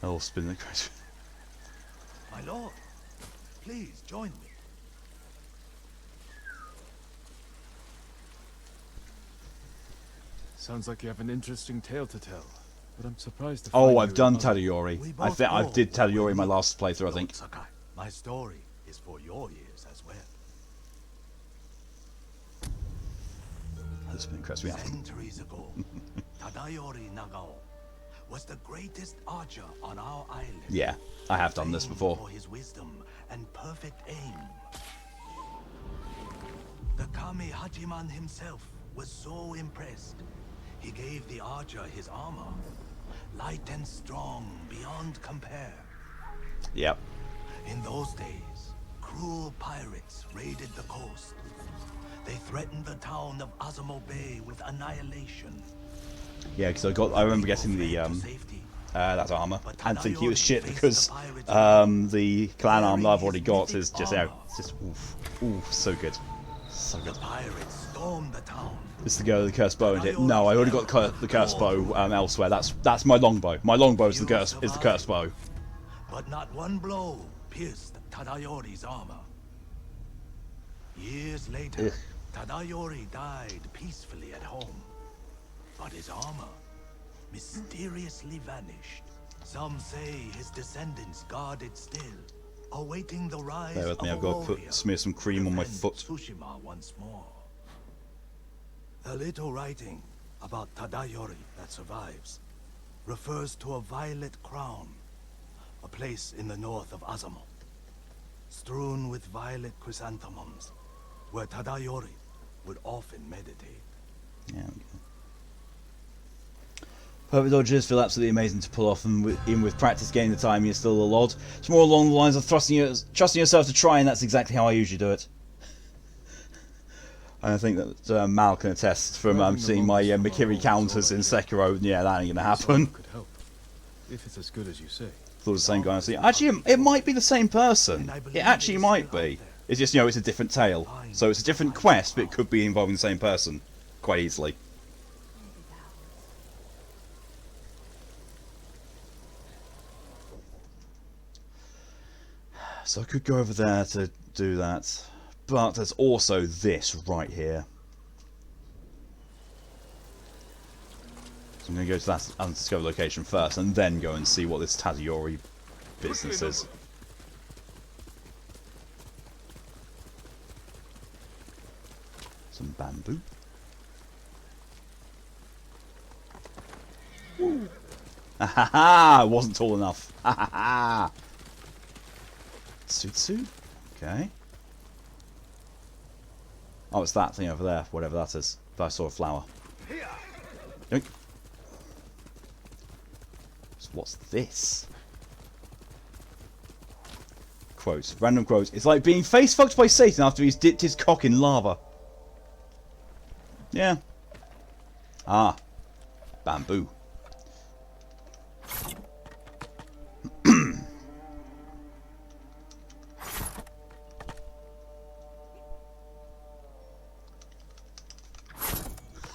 Oh, spin the question.
My lord, please join me.
Sounds like you have an interesting tale to tell, but I'm surprised to
Oh,
find
I've
you
done
in-
Tadayori. I think I did Tadayori in my last playthrough, I think.
Sakai, my story is for your ears as well.
That's been impressed me.
Centuries ago, Tadayori Nagao was the greatest archer on our island.
Yeah, I have done this
Famed
before.
for his wisdom and perfect aim. The Kami Hachiman himself was so impressed, he gave the archer his armor, light and strong beyond compare.
Yep.
In those days, cruel pirates raided the coast. They threatened the town of Azamo Bay with annihilation.
Yeah, because I remember getting the
Fled to safety
That's armor.
But
And think he was
Tadayori
shit
faced
because
the pirate's army,
the clan armor that I've already
his
got
mythic
is just
armor.
it's just oof, so good, so
The
good.
pirates stormed the town.
It's the girl with the cursed bow in it. No, I already got the cursed bow elsewhere. That's my longbow. My longbow is the cursed bow.
But not one blow pierced Tadayori's armor. Years later,
Ugh.
Tadayori died peacefully at home. But his armor mysteriously vanished. Some say his descendants guard it still, awaiting the rise
Bear with me,
of
I've
a
got to
warrior
smear some cream on my
defend
foot.
Tsushima once more. The little writing about Tadayori that survives refers to a violet crown, a place in the north of Azamo, strewn with violet chrysanthemums, where Tadayori would often meditate.
Yeah. Okay. Perfect dodges feel absolutely amazing to pull off, and even with practice gaining the time, you're still a lot. It's more along the lines of trusting yourself to try, and that's exactly how I usually do it. And I think that Mal can attest from seeing my Mikiri counters in Sekiro. Yeah, that ain't gonna happen.
Could help. If it's as good as you say.
Thought it was the same guy. I see. Actually, it might be the same person. It actually might be. It's just, you know, it's a different tale. So it's a different quest, but it could be involving the same person quite easily. So I could go over there to do that, but there's also this right here. So I'm going to go to that undiscovered location first, and then go and see what this Tadayori business is. Some bamboo. Ha ha ha! Wasn't tall enough. Ha ha ha! Sutsu? Okay. Oh, it's that thing over there, whatever that is. If I saw a flower. Yoink. So what's this? Quote. Random quote. It's like being face fucked by Satan after he's dipped his cock in lava. Yeah. Ah. Bamboo.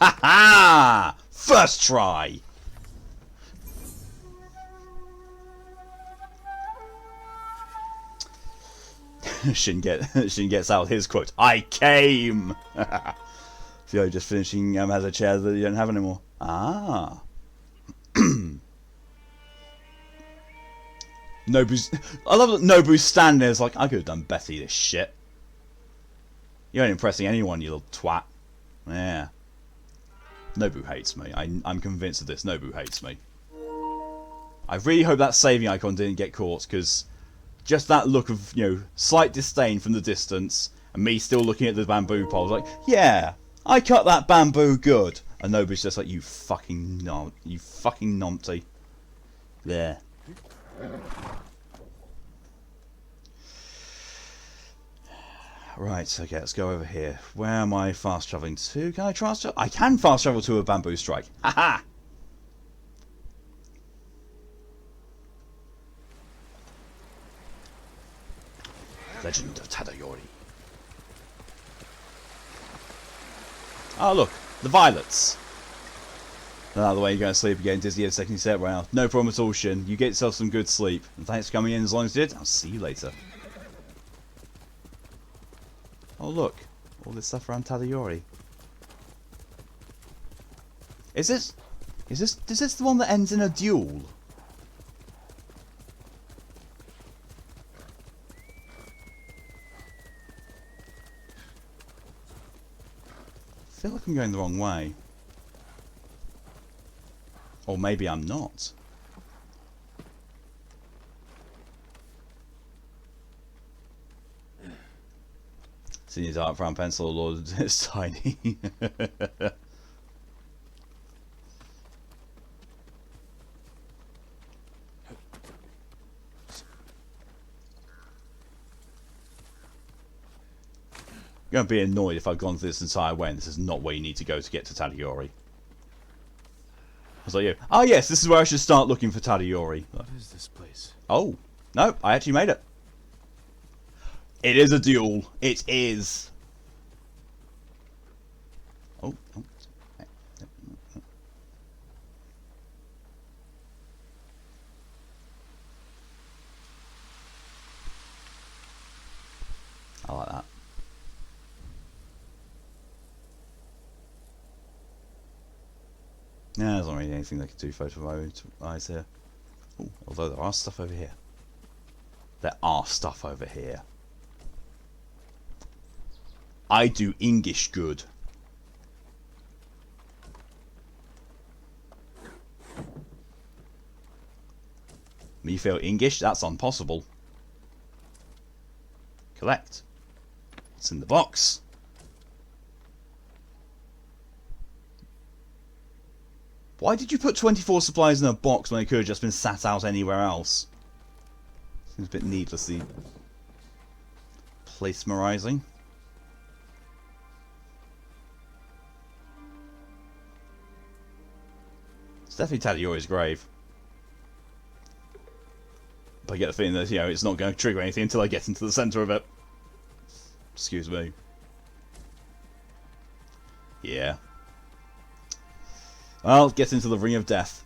Ha ha! First try! Shin gets out his quote. I came! Theo just finishing has a chair that you don't have anymore. Ah. Nobu's... I love that Nobu's standing there. It's like, I could have done better this shit. You ain't impressing anyone, you little twat. Yeah. Nobu hates me. I'm convinced of this. Nobu hates me. I really hope that saving icon didn't get caught, because just that look of, you know, slight disdain from the distance, and me still looking at the bamboo pole, like, yeah, I cut that bamboo good. And Nobu's just like, you fucking numpty. There. Right, okay, let's go over here. Where am I fast travelling to? Can I fast travel? I can fast travel to a bamboo strike. Haha! Legend of Tadayori. Oh, look, the violets. Out of the way, you're going to sleep again. Disney has second set round. No problem at all, Shin. You get yourself some good sleep. And thanks for coming in as long as you did. I'll see you later. Oh look, all this stuff around Tadayori. Is this the one that ends in a duel? I feel like I'm going the wrong way. Or maybe I'm not. Seeing his art brown pencil, Lord, it's tiny. I'm going to be annoyed if I've gone through this entire way and this is not where you need to go to get to Tadayori. Was that you? Oh yes, this is where I should start looking for Tadayori.
What is this place?
Oh, no, I actually made it. It is a duel. It is. Oh. I like that. Yeah, there's not really anything they could do photo-wise here. Ooh, although there are stuff over here. There are stuff over here. I do English good. Me feel English? That's impossible. Collect. What's in the box? Why did you put 24 supplies in a box when it could have just been sat out anywhere else? Seems a bit needlessly placemerizing. It's definitely Tadayori's grave. But I get the feeling that, you know, it's not going to trigger anything until I get into the centre of it. Excuse me. Yeah. Well, get into the ring of death.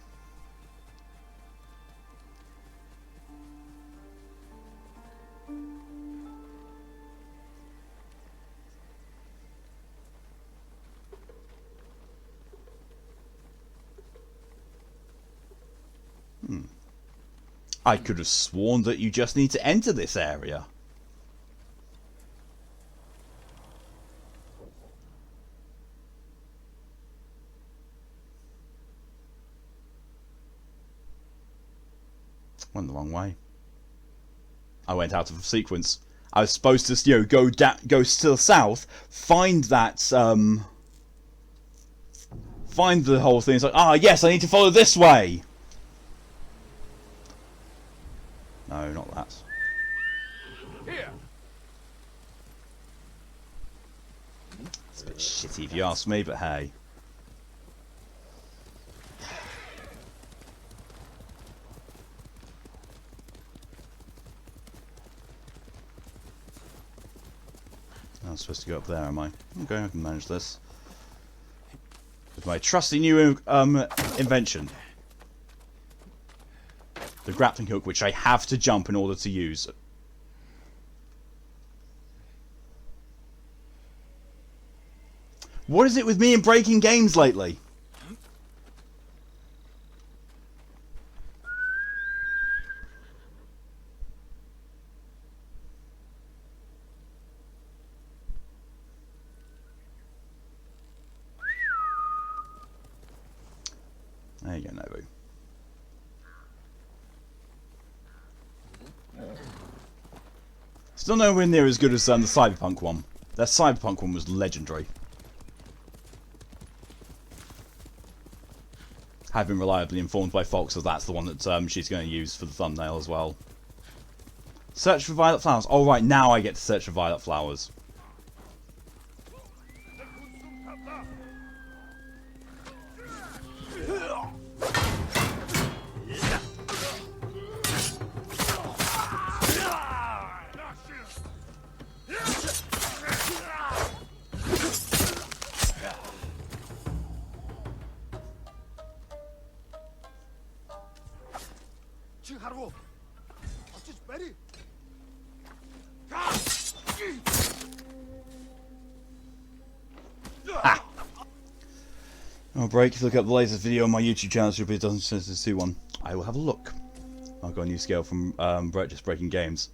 I could have sworn that you just need to enter this area. Went the wrong way. I went out of sequence. I was supposed to, you know, go to the south, find that, find the whole thing. It's like, ah, yes, I need to follow this way. No, not that.
Here.
It's a bit shitty if you ask me, but hey. I'm supposed to go up there, am I? Okay, I can manage this. With my trusty new invention. The grappling hook, which I have to jump in order to use. What is it with me and breaking games lately? There you go, Nobu. Still nowhere near as good as the Cyberpunk one. That Cyberpunk one was legendary. Have been reliably informed by Foxx that that's the one that she's going to use for the thumbnail as well. Search for violet flowers. Oh right, now I get to search for violet flowers. Ah! Oh, break. If you look up the latest video on my YouTube channel, it should be a Dungeons & Dragons 2 one. I will have a look. I've got a new scale from Brett just breaking games.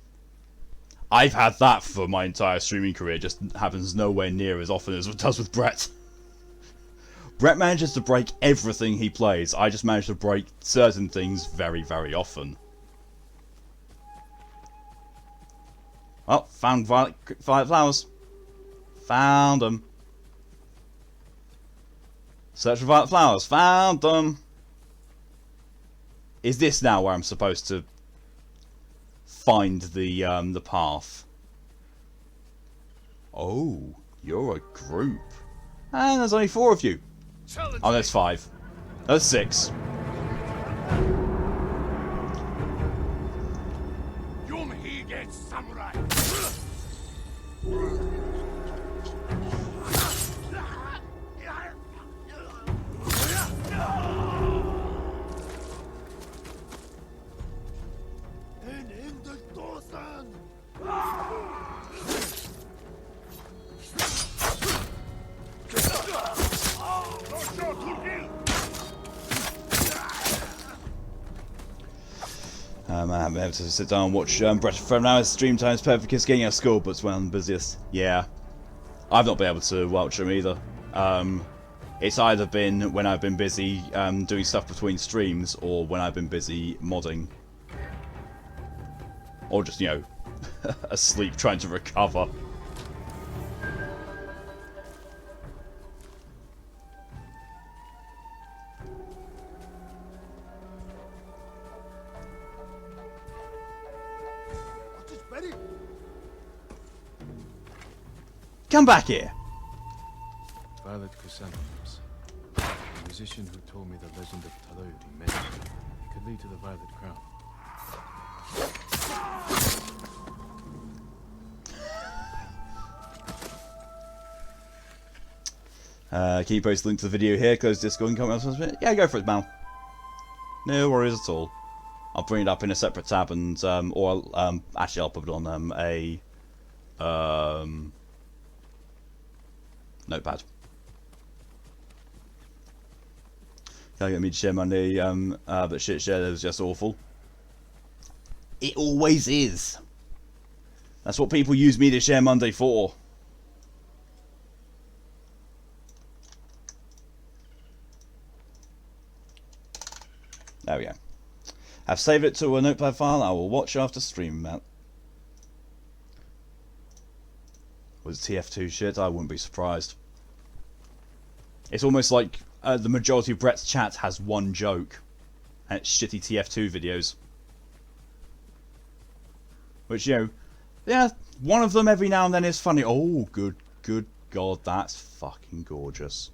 I've had that for my entire streaming career. Just happens nowhere near as often as it does with Brett. Brett manages to break everything he plays. I just manage to break certain things very, very often. Well, found violet flowers. Found them. Search for violet flowers. Found them. Is this now where I'm supposed to find the path? Oh, you're a group. And there's only 4 of you. Oh, there's 5. That's 6.
Samurai.
I haven't been able to sit down and watch Breath for an hour. Stream time's perfect because getting out of school, but it's when I'm busiest. Yeah. I've not been able to watch them either. It's either been when I've been busy doing stuff between streams, or when I've been busy modding. Or just, you know, asleep trying to recover. Come back here!
Violet chrysanthemums. The musician who told me the legend of Tadayori mentioned it could lead to the Violet Crown.
Can you post a link to the video here? Close Discord and comment on it. Yeah, go for it, Mal. No worries at all. I'll bring it up in a separate tab and actually I'll put it on a notepad. Can't get me to share Monday, but shit share was just awful. It always is. That's what people use me to share Monday for. There we go. I've saved it to a notepad file. I will watch after stream, Matt. Was TF2 shit? I wouldn't be surprised. It's almost like the majority of Brett's chat has one joke, and it's shitty TF2 videos. Which, you know, yeah, one of them every now and then is funny. Oh, good God, that's fucking gorgeous.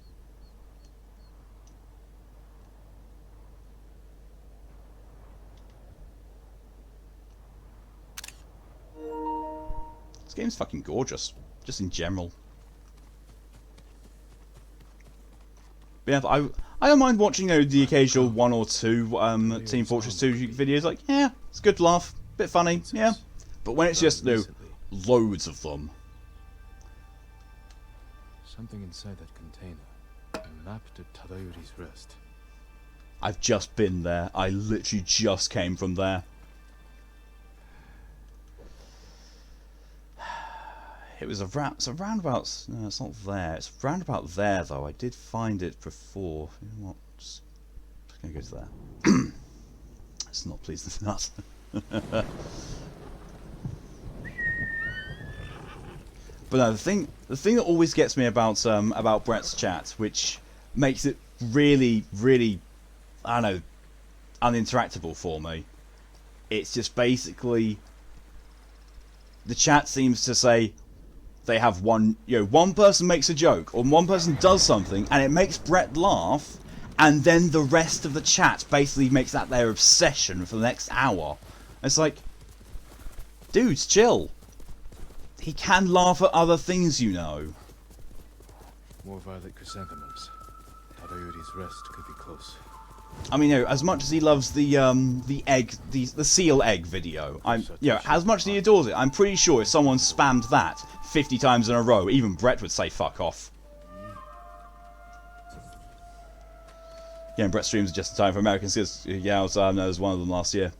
This game's fucking gorgeous, just in general. But yeah, I don't mind watching, you know, the occasional one or two Team Fortress 2 videos. Like, yeah, it's a good laugh, bit funny, yeah. But when it's just, you know, loads of them.
Something inside that container. A map to Tadayori's Rest.
I've just been there. I literally just came from there. It was around about. No, it's not there. It's round about there, though. I did find it before. You know what? Just gonna go to there. It's not pleased with that. But no, the thing that always gets me about Brett's chat, which makes it really, I don't know, uninteractable for me. It's just basically the chat seems to say they have one person makes a joke or one person does something and it makes Brett laugh, and then the rest of the chat basically makes that their obsession for the next hour. It's like, dudes, chill. He can laugh at other things, you know.
More violet chrysanthemums. Tadayori's Rest could be close.
I mean, you know, as much as he loves the seal egg video, as much as he adores it, I'm pretty sure if someone spammed that 50 times in a row, even Brett would say fuck off. Yeah, and Brett streams just in time for Americans. Yeah, I was one of them last year.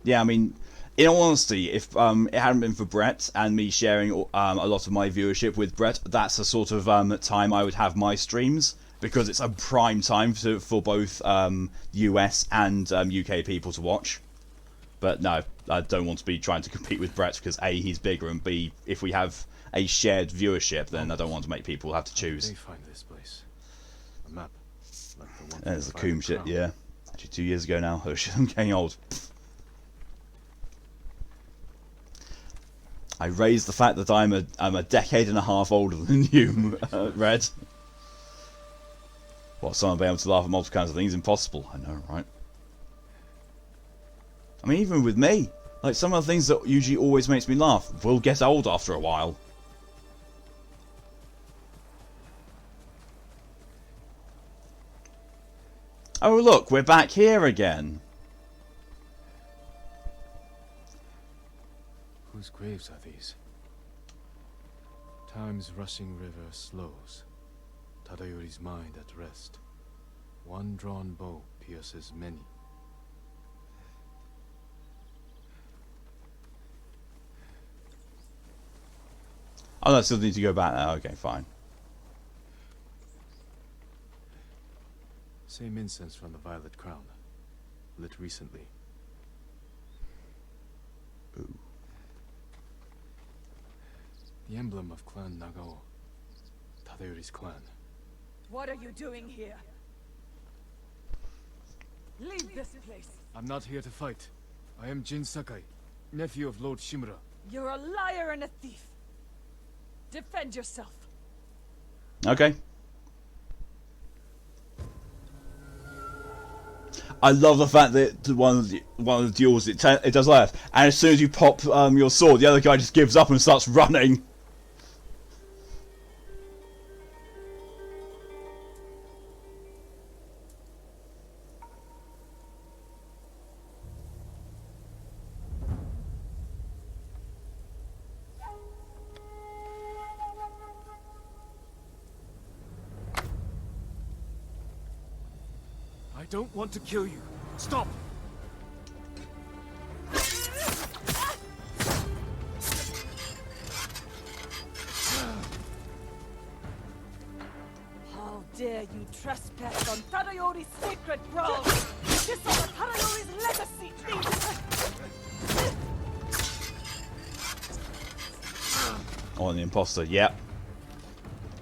Yeah, I mean, in all honesty, if it hadn't been for Brett and me sharing a lot of my viewership with Brett, that's the sort of time I would have my streams, because it's a prime time for both US and UK people to watch. But no, I don't want to be trying to compete with Brett, because A, he's bigger, and B, if we have a shared viewership, then I don't want to make people have to choose.
They find this place. A map. Like the one
There's the Coombe shit, yeah. Actually, 2 years ago now. Oh shit, I'm getting old. I raised the fact that I'm a decade and a half older than you, Red. What, Well, someone being able to laugh at multiple kinds of things is impossible. I know, right? I mean, even with me, like some of the things that usually always makes me laugh will get old after a while. Oh look, we're back here again.
Whose graves are these? Time's rushing river slows. Tadayori's mind at rest. One drawn bow pierces many.
Oh, no, I still need to go back now. Okay, fine.
Same incense from the Violet Crown. Lit recently.
Ooh.
The emblem of Clan Nagao. Tadayori's clan.
What are you doing here? Leave this place.
I'm not here to fight. I am Jin Sakai, nephew of Lord Shimura.
You're a liar and a thief. Defend yourself.
Okay. I love the fact that one of the duels it does left, and as soon as you pop your sword, the other guy just gives up and starts running.
I don't want to kill you. Stop!
How dare you trespass on Tadayori's sacred ground! Dishonor Tadayori's legacy!
Oh, the imposter, yep.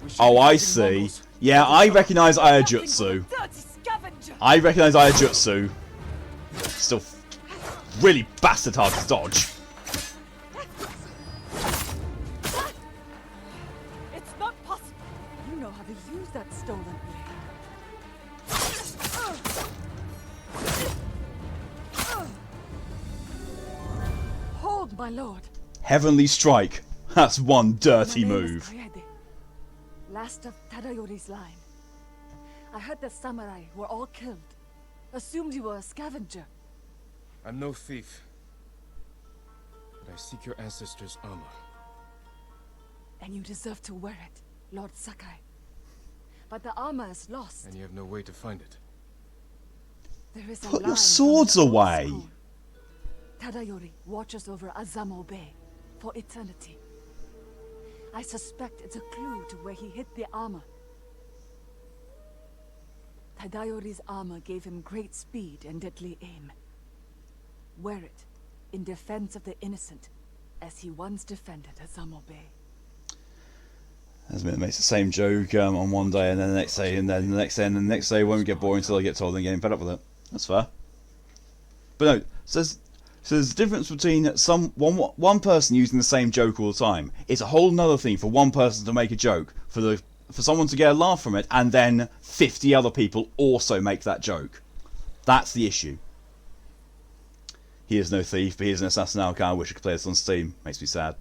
We should
Oh,
be
I
fighting
see.
Mongols.
Yeah, I recognise Ayajutsu.
Dirty scavenger!
I recognise Ayajutsu. Still really bastard hard to dodge.
It's not possible! You know how to use that stolen blade. Hold, my lord.
Heavenly Strike. That's one dirty
My name is
move.
Koyede, last of Tadayori's line. I heard the samurai were all killed. Assumed you were a scavenger.
I'm no thief. But I seek your ancestors' armor.
And you deserve to wear it, Lord Sakai. But the armor is lost.
And you have no way to find it.
There is a
Put your
line
swords
from the old
away.
school. Tadayori watches over Azamo Bay for eternity. I suspect it's a clue to where he hid the armor. Tadayori's armor gave him great speed and deadly aim. Wear it in defense of the innocent, as he once defended Azamo Bay.
As it makes the same joke on one day and then the next day and then the next day and then the next day won't get boring until I get told and getting fed up with it. That's fair. But no, so there's a difference between one person using the same joke all the time. It's a whole nother thing for one person to make a joke, for someone to get a laugh from it, and then 50 other people also make that joke. That's the issue. He is no thief, but he is an assassin now. I wish I could play this on Steam. Makes me sad.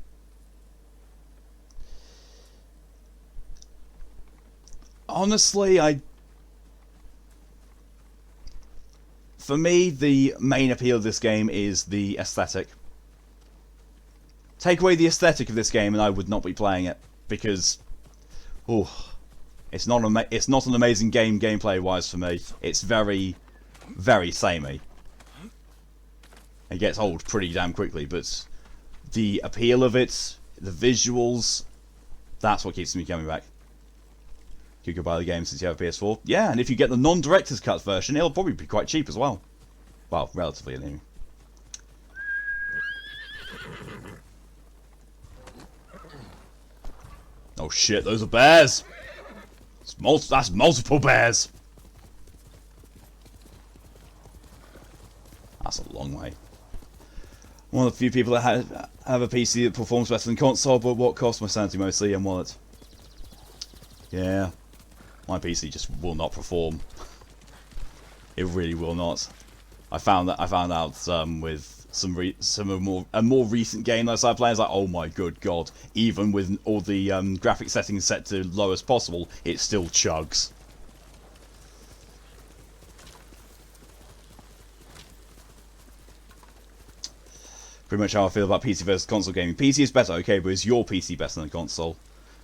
Honestly, for me, the main appeal of this game is the aesthetic. Take away the aesthetic of this game and I would not be playing it, because it's not an amazing game gameplay wise for me. It's very, very samey. It gets old pretty damn quickly, but the appeal of it, the visuals, that's what keeps me coming back. You could buy the game since you have a PS4. Yeah, and if you get the non-director's cut version, it'll probably be quite cheap as well. Well, relatively anyway. Oh shit, those are bears! That's multiple bears! That's a long way. One of the few people that have a PC that performs better than console, but what costs my sanity mostly and wallet. Yeah. My PC just will not perform. It really will not. I found out with a more recent game that I started playing. It's like, oh my good god! Even with all the graphic settings set to low as possible, it still chugs. Pretty much how I feel about PC versus console gaming. PC is better, okay, but is your PC better than a console?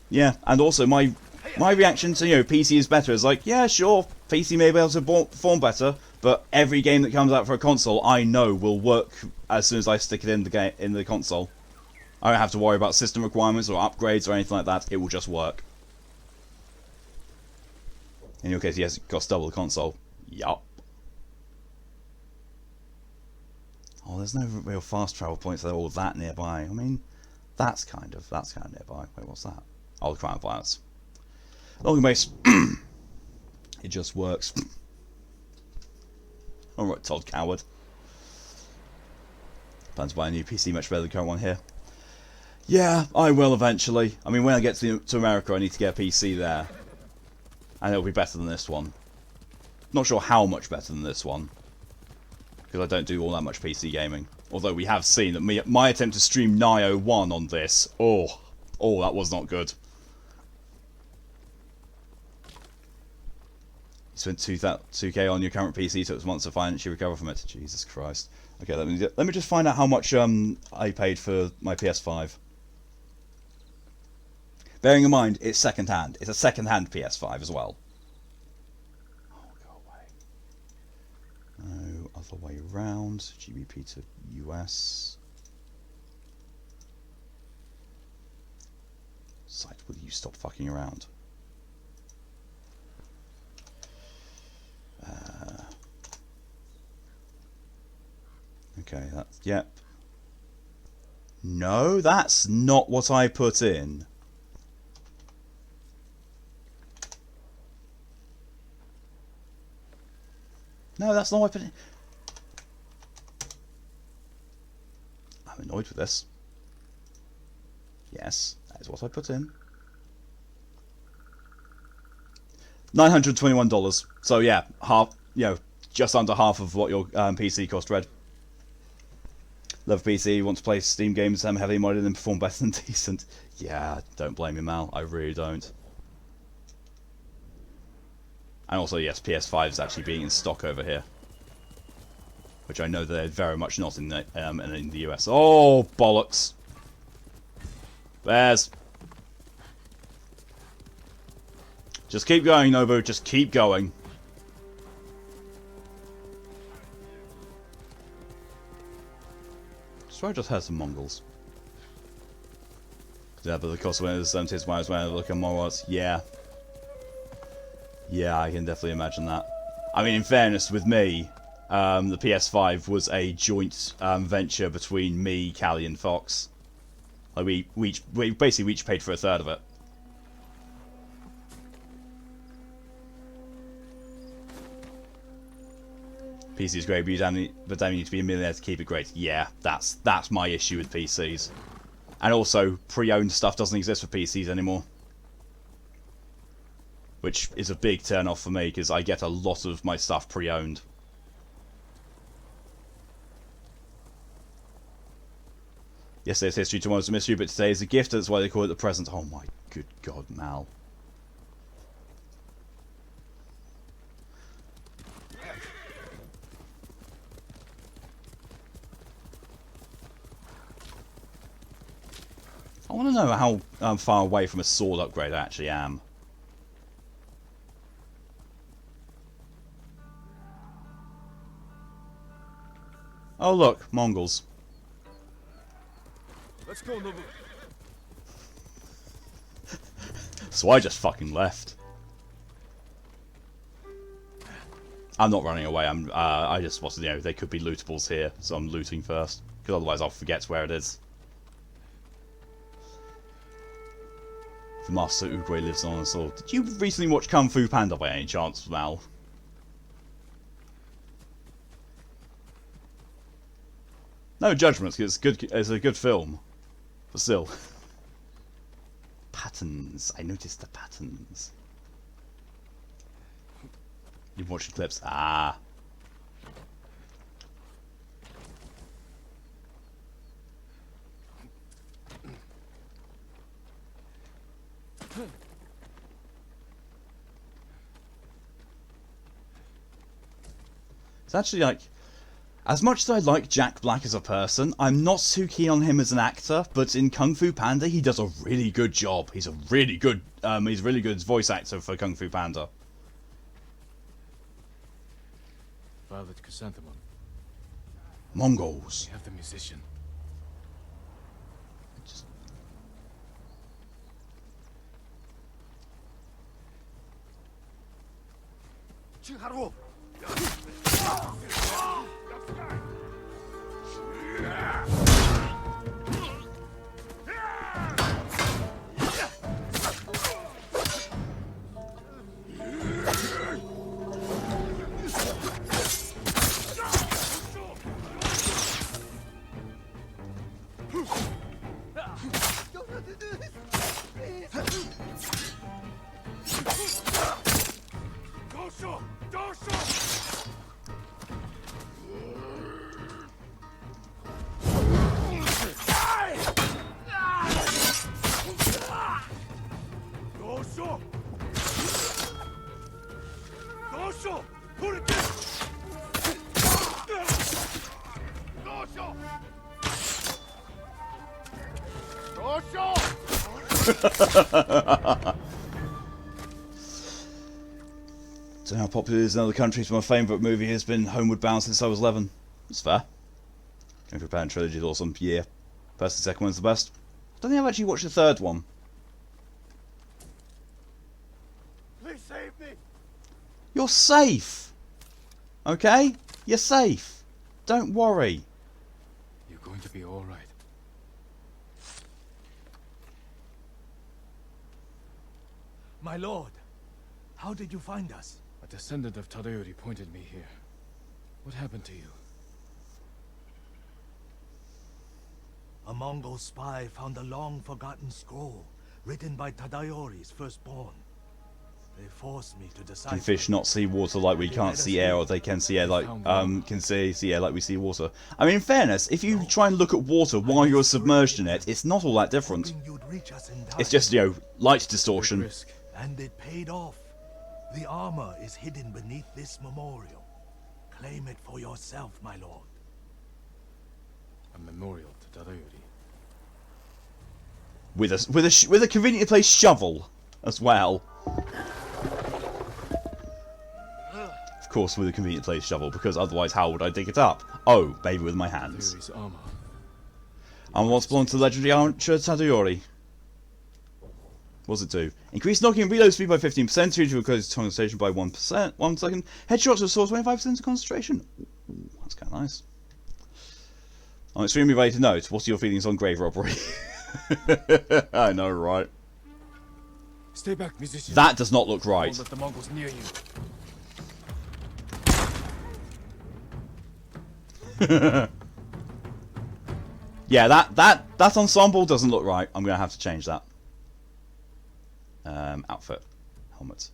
Yeah, and also my reaction to, PC is better is like, yeah, sure, PC may be able to perform better, but every game that comes out for a console, I know will work as soon as I stick it in the console. I don't have to worry about system requirements or upgrades or anything like that. It will just work. In your case, yes, it costs double the console. Yup. Oh, there's no real fast travel points that are all that nearby. I mean, that's kind of nearby. Wait, what's that? Oh, the Crown of Violence. Long base. It just works. Alright, Todd Coward. Plan to buy a new PC much better than the current one here. Yeah, I will eventually. I mean, when I get to America, I need to get a PC there. And it'll be better than this one. Not sure how much better than this one. Because I don't do all that much PC gaming. Although we have seen that my attempt to stream Nioh 1 on this, oh, that was not good. You spent 2k on your current PC, so it's months to financially recover from it. Jesus Christ. Okay, let me just find out how much I paid for my PS5. Bearing in mind, it's second-hand. It's a second-hand PS5 as well. Oh, go away. No, other way around. GBP to US. Site, will you stop fucking around? Okay, that's... Yep. No, that's not what I put in. No, that's not what I put in. I'm annoyed with this. Yes, that is what I put in. $921. So yeah, half. Just under half of what your PC cost, Red. Love PC, want to play Steam games, heavily modded and perform better than decent. Yeah, don't blame me, Mal. I really don't. And also, yes, PS5 is actually being in stock over here, which I know they're very much not in the US. Oh bollocks! Bears. Just keep going, Nobu. Just keep going. I just heard some Mongols. Yeah, but the cost of it is 70s when I was when I look at Mongols. Yeah. Yeah, I can definitely imagine that. I mean, in fairness, with me, the PS5 was a joint venture between me, Callie, and Foxx. Like we basically each paid for a third of it. PC is great, but don't you need to be a millionaire to keep it great? Yeah, that's my issue with PCs. And also, pre-owned stuff doesn't exist for PCs anymore. Which is a big turn-off for me, because I get a lot of my stuff pre-owned. Yesterday's history, tomorrow's a mystery, but today is a gift, that's why they call it the present. Oh my good god, Mal. I want to know how far away from a sword upgrade I actually am. Oh look, Mongols.
Let's go, Nobu.
So I just fucking left. I'm not running away. I just wanted, they could be lootables here, so I'm looting first, because otherwise I'll forget where it is. The Master Oogway lives on us all. Did you recently watch Kung Fu Panda by any chance, Mal? No judgments, because it's a good film. But still. Patterns. I noticed the patterns. You've watched the clips. Ah. It's actually like, as much as I like Jack Black as a person, I'm not too keen on him as an actor. But in Kung Fu Panda, he does a really good job. He's a really good voice actor for Kung Fu Panda.
Violet Chrysanthemum.
Mongols.
We have the musician.
Just... Don't know how popular it is in other countries, but my favourite movie has been Homeward Bound since I was 11. It's fair. Kung Fu Panda trilogy is awesome. Yeah. First and second one's the best. Don't think I've actually watched the third one.
Please save me!
You're safe! Okay? You're safe. Don't worry.
You're going to be all right.
My lord, how did you find us?
A descendant of Tadayori pointed me here. What happened to you?
A Mongol spy found a long-forgotten scroll written by Tadayori's firstborn. They forced me to decide.
Can fish not see water like we can't see air, or they can see air like can see air like we see water? I mean, in fairness, if you try and look at water while you're submerged in it, it's not all that different. It's just, you know, light distortion.
Risk.
And it paid off. The armor is hidden beneath this memorial. Claim it for yourself, my lord.
A memorial to Tadayori.
With a conveniently placed shovel as well. Of course, with a conveniently placed shovel, because otherwise, how would I dig it up? Oh, maybe with my hands.
Tadayori's armor.
And what's belonged to the legendary archer Tadayori? What does it do? Increase knocking and reload speed by 15%, reduce recursive concentration by 1%, 1 second. Headshots restore 25% of concentration. Ooh, that's kind of nice. I'm extremely ready to note. What are your feelings on grave robbery? I know, right?
Stay back, musician.
That does not look right.
Don't let the Mongols near you.
Yeah, that ensemble doesn't look right. I'm gonna have to change that. Outfit, helmet.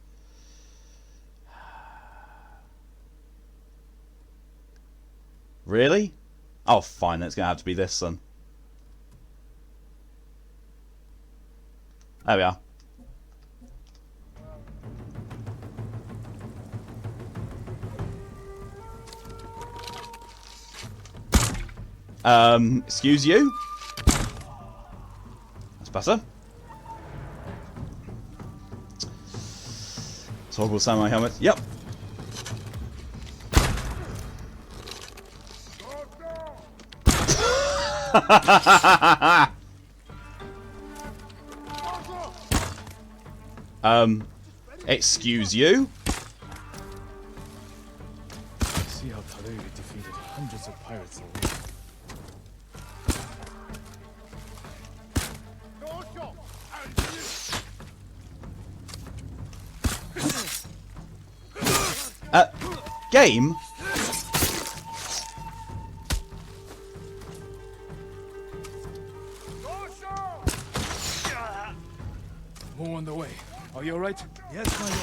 Really? Oh, fine. That's gonna have to be this then. There we are. Excuse you? That's better. Toggle samurai helmet. Yep. Excuse you?
See how Tadayori defeated hundreds of pirates already.
Game?
More on the way. Are you alright?
Yes, my lord.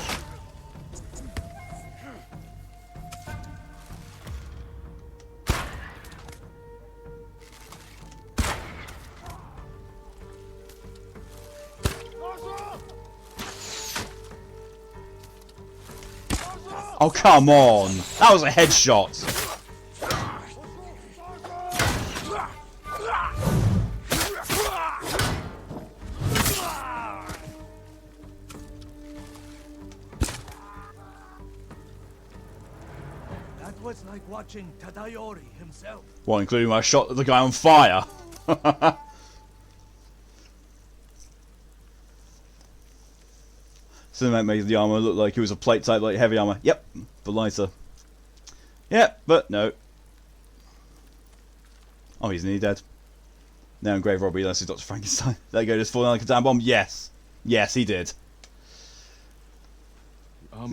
Oh, come on. That was a headshot.
That was like watching Tadayori himself.
Well, including when I shot the guy on fire. Cinematic made the armor look like it was a plate type like heavy armor. Yep, but lighter. Yep, but no. Oh, he's nearly dead. Now in grave robbery, that's Dr. Frankenstein. There you go, just falling like a damn bomb. Yes. Yes, he did.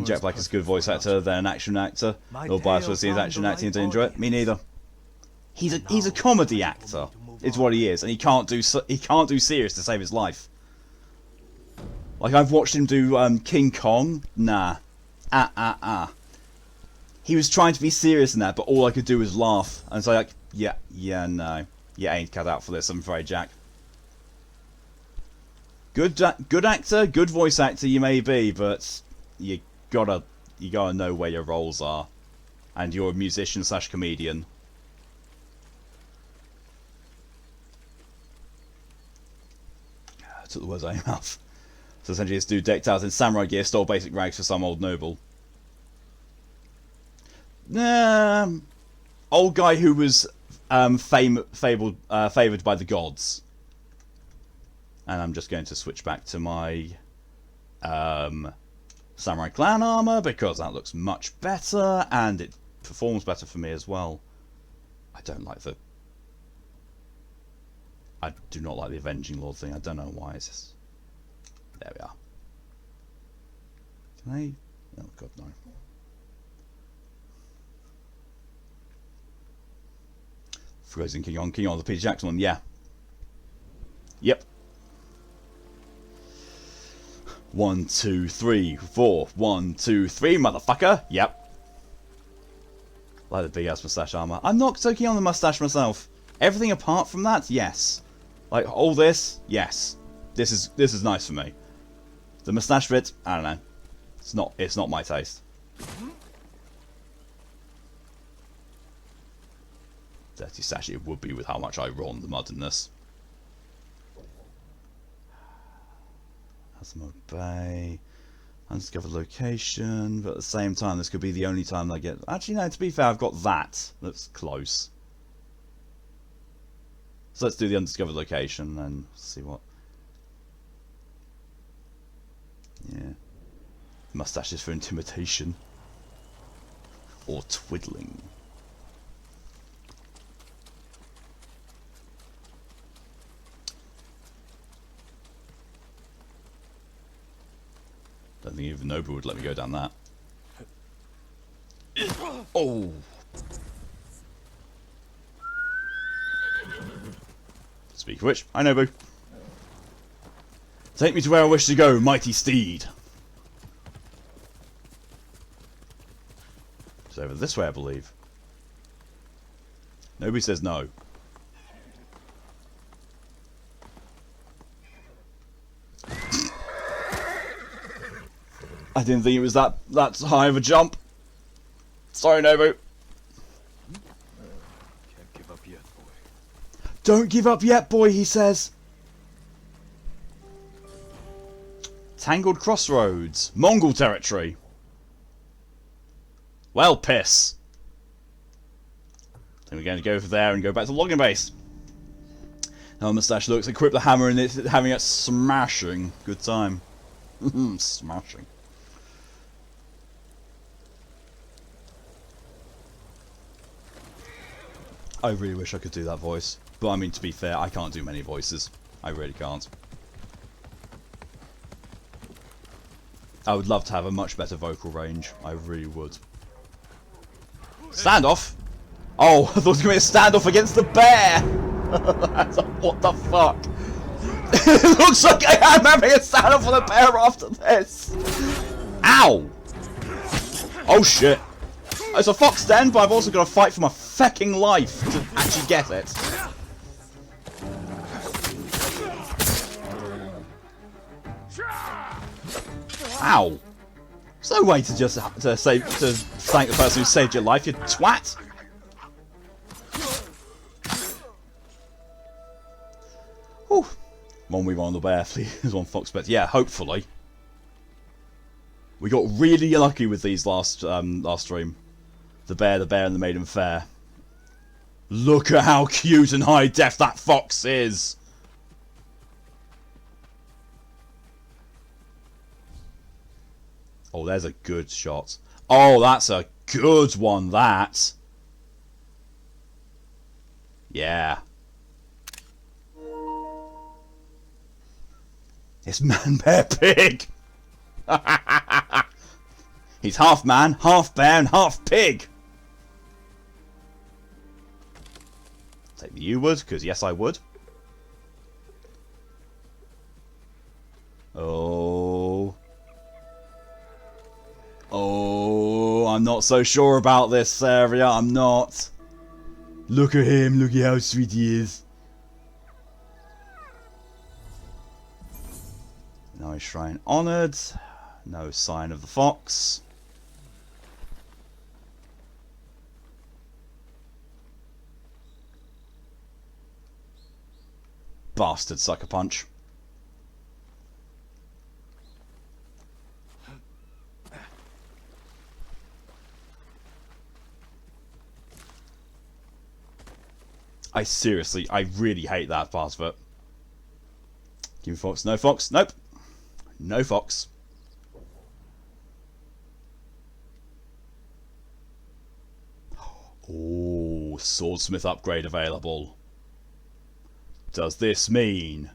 Jack Black is a good voice actor than an action actor. No bias for seeing his action acting and to enjoy it. Me neither. He's a comedy actor. Is what he is, and he can't do serious to save his life. Like I've watched him do King Kong. Nah. He was trying to be serious in that, but all I could do was laugh and say like, yeah, no, you ain't cut out for this. I'm afraid, Jack. Good actor, good voice actor you may be, but you gotta know where your roles are, and you're a musician / comedian. I took the words out of your mouth. So essentially, this dude decked out in samurai gear stole basic rags for some old noble. Old guy who was favoured by the gods. And I'm just going to switch back to my Samurai Clan armor because that looks much better and it performs better for me as well. I do not like the Avenging Lord thing. I don't know why. It's just... There we are. Can I? Oh god, no. Frozen King on the Peter Jackson one, yeah. Yep. 1, 2, 3, 4. 1, 2, 3, motherfucker. Yep. Like the big ass mustache armor. I'm not so keen on the mustache myself. Everything apart from that, yes. Like all this, yes. This is nice for me. The mustache bit, I don't know. It's not my taste. Dirty sash it would be with how much I roll on the mud in this. Asimo Bay. Undiscovered location, but at the same time this could be the only time I get... Actually no, to be fair, I've got that. That's close. So let's do the undiscovered location and see what... Yeah. Mustaches for intimidation. Or twiddling. Don't think even Nobu would let me go down that. Oh! Speak of which, hi Nobu. Take me to where I wish to go, mighty steed. It's over this way, I believe. Nobody says no. I didn't think it was that high of a jump. Sorry, Nobu.
Can't give up yet, boy.
Don't give up yet, boy, he says. Tangled Crossroads. Mongol territory. Well, piss. Then we're going to go over there and go back to the logging base. How the moustache looks. Equip the hammer and it's having a smashing good time. Smashing. I really wish I could do that voice. But I mean, to be fair, I can't do many voices. I really can't. I would love to have a much better vocal range. I really would. Standoff? Oh, I thought it was going to be a standoff against the bear! What the fuck? It looks like I am having a standoff with a bear after this! Ow! Oh shit. It's a fox den, but I've also got to fight for my fucking life to actually get it. Ow! There's no way to just to thank the person who saved your life, you twat. Whew. One we on the bear, please. One Fox bet. Yeah, hopefully. We got really lucky with these last stream. The bear, and the maiden fair. Look at how cute and high def that fox is. Oh, there's a good shot. Oh, that's a good one, that. Yeah. It's man, bear, pig. He's half man, half bear, and half pig. Take the you would, because yes, I would. Oh. Oh, I'm not so sure about this area. I'm not. Look at him. Look at how sweet he is. No shrine honoured. No sign of the fox. Bastard sucker punch. I really hate that part of it. Give me fox. No fox. Nope. No fox. Oh, swordsmith upgrade available. Does this mean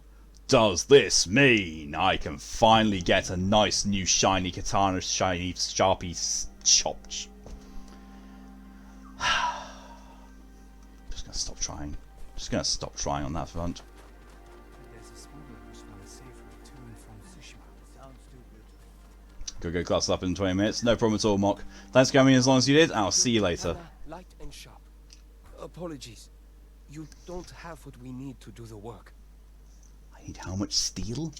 I can finally get a nice new shiny katana, shiny sharpie chop? Just gonna stop trying. Just gonna stop trying on that front.
There's a smuggler who's found a safe route to and from Tsushima. Sounds too good.
Go class up in 20 minutes. No problem at all, Mock. Thanks for coming as long as you did. I'll see you later.
Light and sharp. Apologies. You don't have what we need to do the work.
I need how much steel?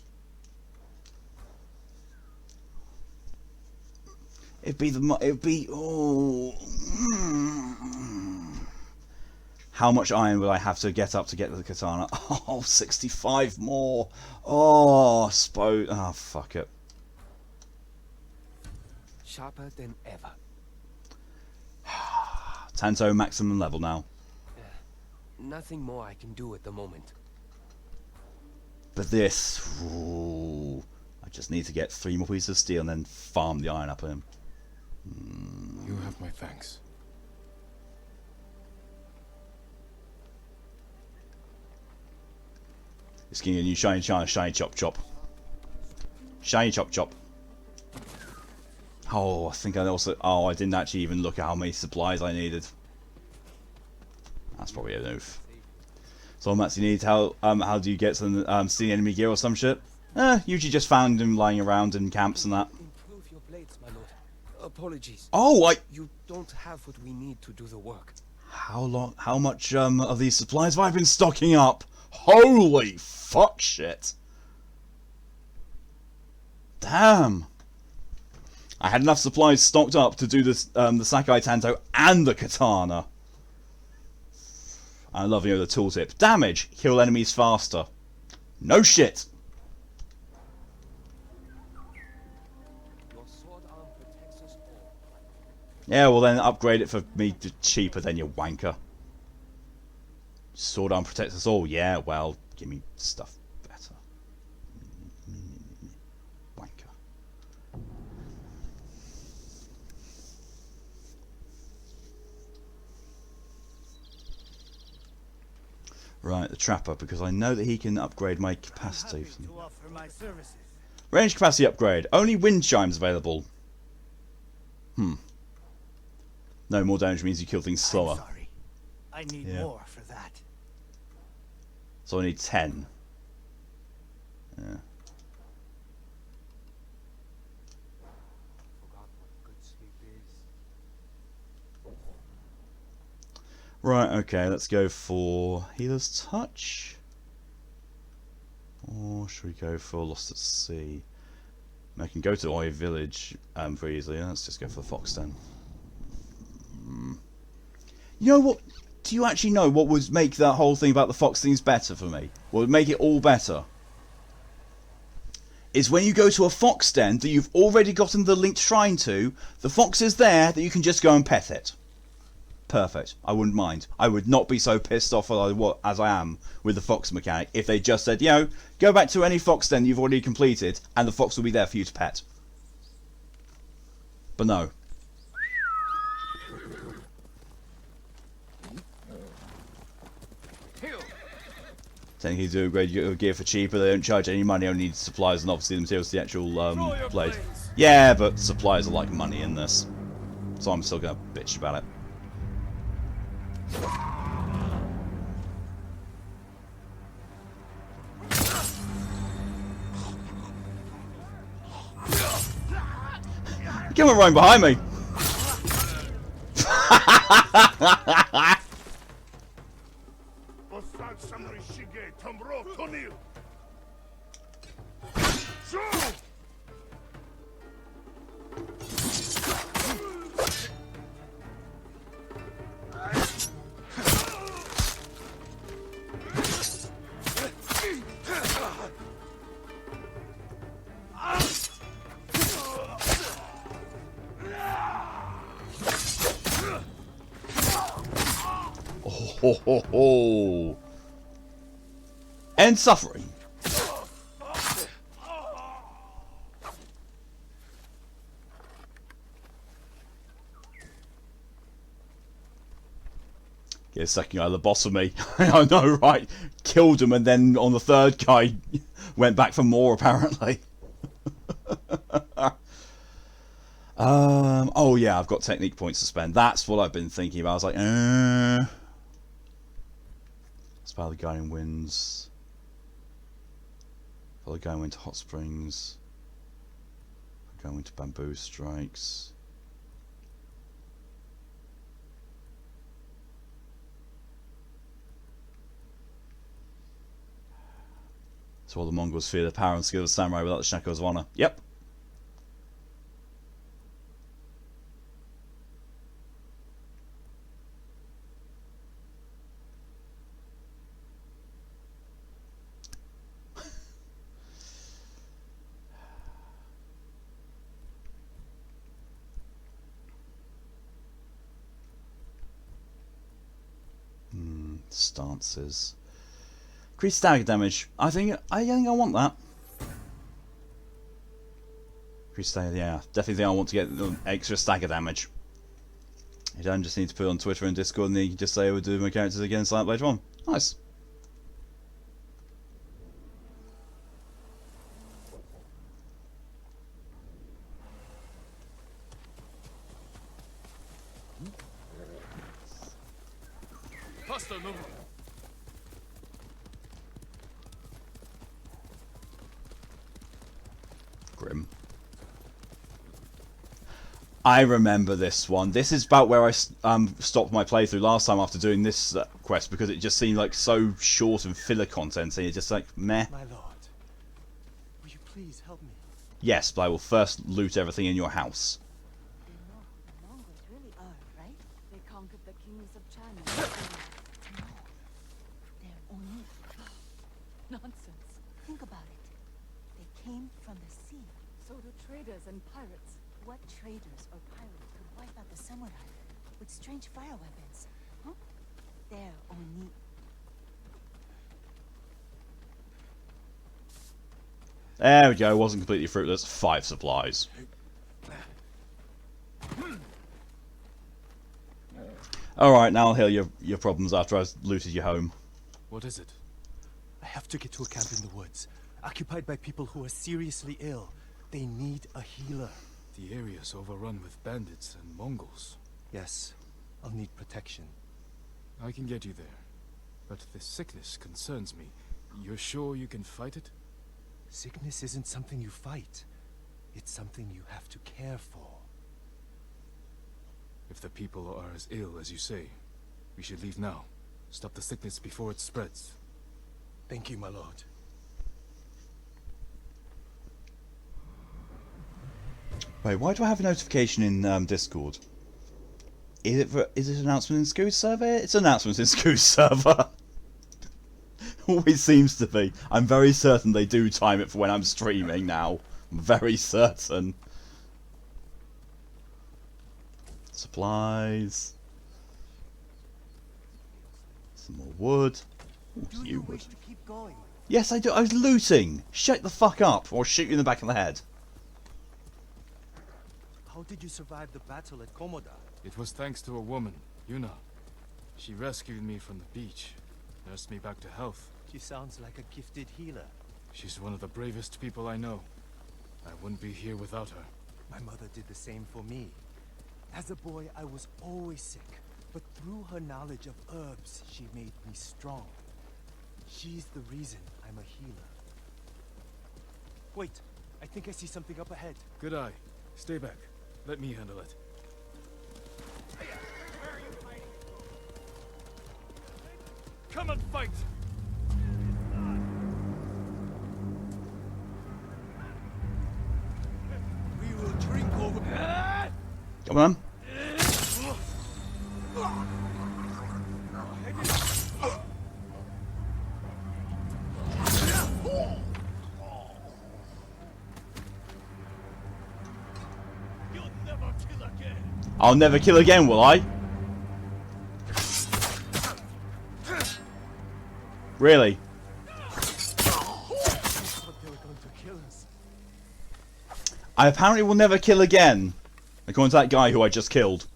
How much iron would I have to get up to get the katana? Oh, 65 more. Oh, fuck it.
Sharper than ever.
Tanto maximum level now.
Nothing more I can do at the moment.
But this... Ooh, I just need to get 3 more pieces of steel and then farm the iron up him.
You have my thanks.
It's getting a new shiny chop chop. Shiny chop chop. Oh, I think I also... Oh, I didn't actually even look at how many supplies I needed. That's probably a noof. So Mats, you need how do you get some stealing enemy gear or some shit? Usually just found him lying around in camps and that.
Improve your blades, my lord. Apologies.
Oh,
You don't have what we need to do the work.
How much of these supplies have I been stocking up? Holy fuck shit. Damn. I had enough supplies stocked up to do this, the Sakai Tanto and the Katana. I love the tooltip. Damage. Kill enemies faster. No shit.
Your sword arm protects us all.
Yeah, well then upgrade it for me cheaper than your wanker. Sword arm protects us all. Yeah, well, give me stuff better. Wanker. Right, the trapper, because I know that he can upgrade my capacity.
To offer my services.
Range capacity upgrade. Only wind chimes available. No, more damage means you kill things slower.
Sorry. I need
Yeah.
more for that.
So I need 10. Yeah.
Forgot what good sleep is.
Right, okay, let's go for Healer's Touch. Or should we go for Lost at Sea? I can go to Oi Village pretty easily. Let's just go for the Fox then. You know what? Do you actually know what would make that whole thing about the Fox things better for me? What would make it all better? Is when you go to a fox den that you've already gotten the linked shrine to, the fox is there that you can just go and pet it. Perfect. I wouldn't mind. I would not be so pissed off as I am with the fox mechanic if they just said, you know, go back to any fox den you've already completed and the fox will be there for you to pet. But no. Technically, you do upgrade your gear for cheaper. They don't charge any money. Only need supplies and obviously the materials to the actual blade. Yeah, but supplies are like money in this, so I'm still gonna bitch about it. Come on, right behind me. Ho ho ho! End suffering. Get a second guy, the boss of me. I know, right? Killed him, and then on the third guy, went back for more. Apparently. Oh yeah, I've got technique points to spend. That's what I've been thinking about. I was like, Spell the Guiding Winds. Follow the Guiding Wind to Hot Springs. Going to Bamboo Strikes. So all the Mongols fear the power and skill of the samurai without the shackles of honor. Yep. Stances. Increase stagger damage. I think I want that. Increase stagger, yeah. Definitely think I want to get extra stagger damage. You don't just need to put it on Twitter and Discord and then you can just say I would do my characters against that later on. Nice. Grim. I remember this one. This is about where I stopped my playthrough last time after doing this quest because it just seemed like so short and filler content. So you're just like, meh.
My lord, will you please help me?
Yes, but I will first loot everything in your house.
You know who the Mongols really are, right? They conquered the kings of China.
No, they're Oni.
Nonsense.
Think about it. They came from the sea.
So do traders and pirates.
What traders or pirates could wipe out the samurai with strange fire weapons? Huh? They're Oni.
There we go. Wasn't completely fruitless. 5 supplies. Alright, now I'll heal your problems after I've looted your home.
What is it?
I have to get to a camp in the woods, occupied by people who are seriously ill. They need a healer.
The area's overrun with bandits and Mongols.
Yes, I'll need protection.
I can get you there. But this sickness concerns me. You're sure you can fight it?
Sickness isn't something you fight. It's something you have to care for.
If the people are as ill as you say, we should leave now. Stop the sickness before it spreads.
Thank you, my lord.
Wait, why do I have a notification in Discord? Is it an announcement in Scoo's server? It's an announcement in Scoo's server. Always seems to be. I'm very certain they do time it for when I'm streaming now. I'm very certain. Supplies. Some more wood. Ooh, you wood.
To keep going?
Yes, I do. I was looting. Shut the fuck up, or I'll shoot you in the back of the head.
How did you survive the battle at Komoda?
It was thanks to a woman, Yuna. She rescued me from the beach, nursed me back to health.
She sounds like a gifted healer.
She's one of the bravest people I know. I wouldn't be here without her.
My mother did the same for me. As a boy, I was always sick, but through her knowledge of herbs, she made me strong. She's the reason I'm a healer. Wait, I think I see something up ahead.
Good eye. Stay back. Let me handle it. Come and fight!
We will drink over...
Come on. I'll never kill again, will I? Really? I apparently will never kill again, according to that guy who I just killed.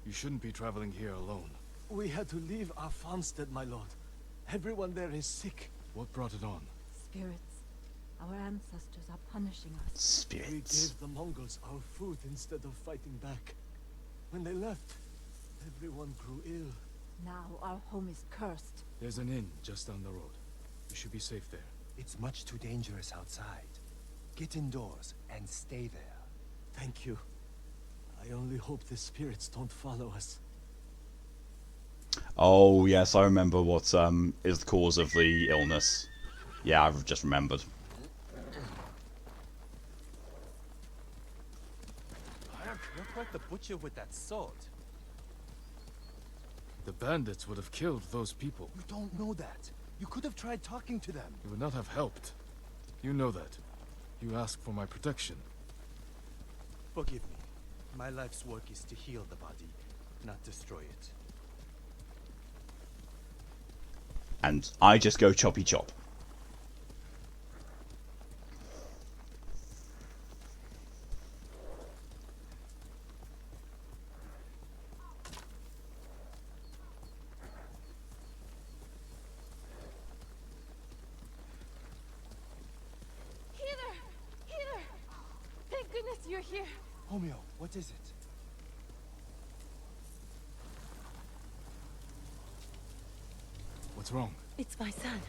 You shouldn't be traveling here alone.
We had to leave our farmstead, my lord. Everyone there is sick.
What brought it on?
Spirits. Our ancestors are punishing us.
We
Spirits.
gave the Mongols our food instead of fighting back. When they left, everyone grew ill.
Now our home is cursed.
There's an inn just down the road. You should be safe there.
It's much too dangerous outside. Get indoors and stay there. Thank you. I only hope the spirits don't follow us.
Oh yes, I remember what is the cause of the illness. Yeah, I've just remembered.
You're quite the butcher with that sword.
The bandits would have killed those people.
You don't know that. You could have tried talking to them.
It would not have helped. You know that. You asked for my protection.
Forgive me. My life's work is to heal the body, not destroy it.
And I just go choppy chop.
Healer! Healer! Thank goodness you're here.
Homeo, what is it?
What's wrong?
It's my son.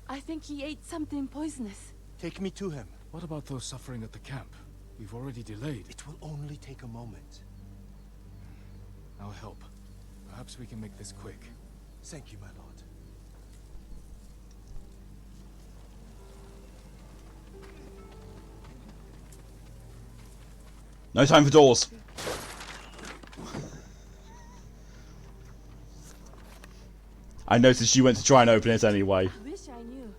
I think he ate something poisonous.
Take me to him.
What about those suffering at the camp? We've already delayed.
It will only take a moment.
I'll help. Perhaps we can make this quick.
Thank you, my lord.
No time for doors. I noticed you went to try and open it anyway.
I wish I knew.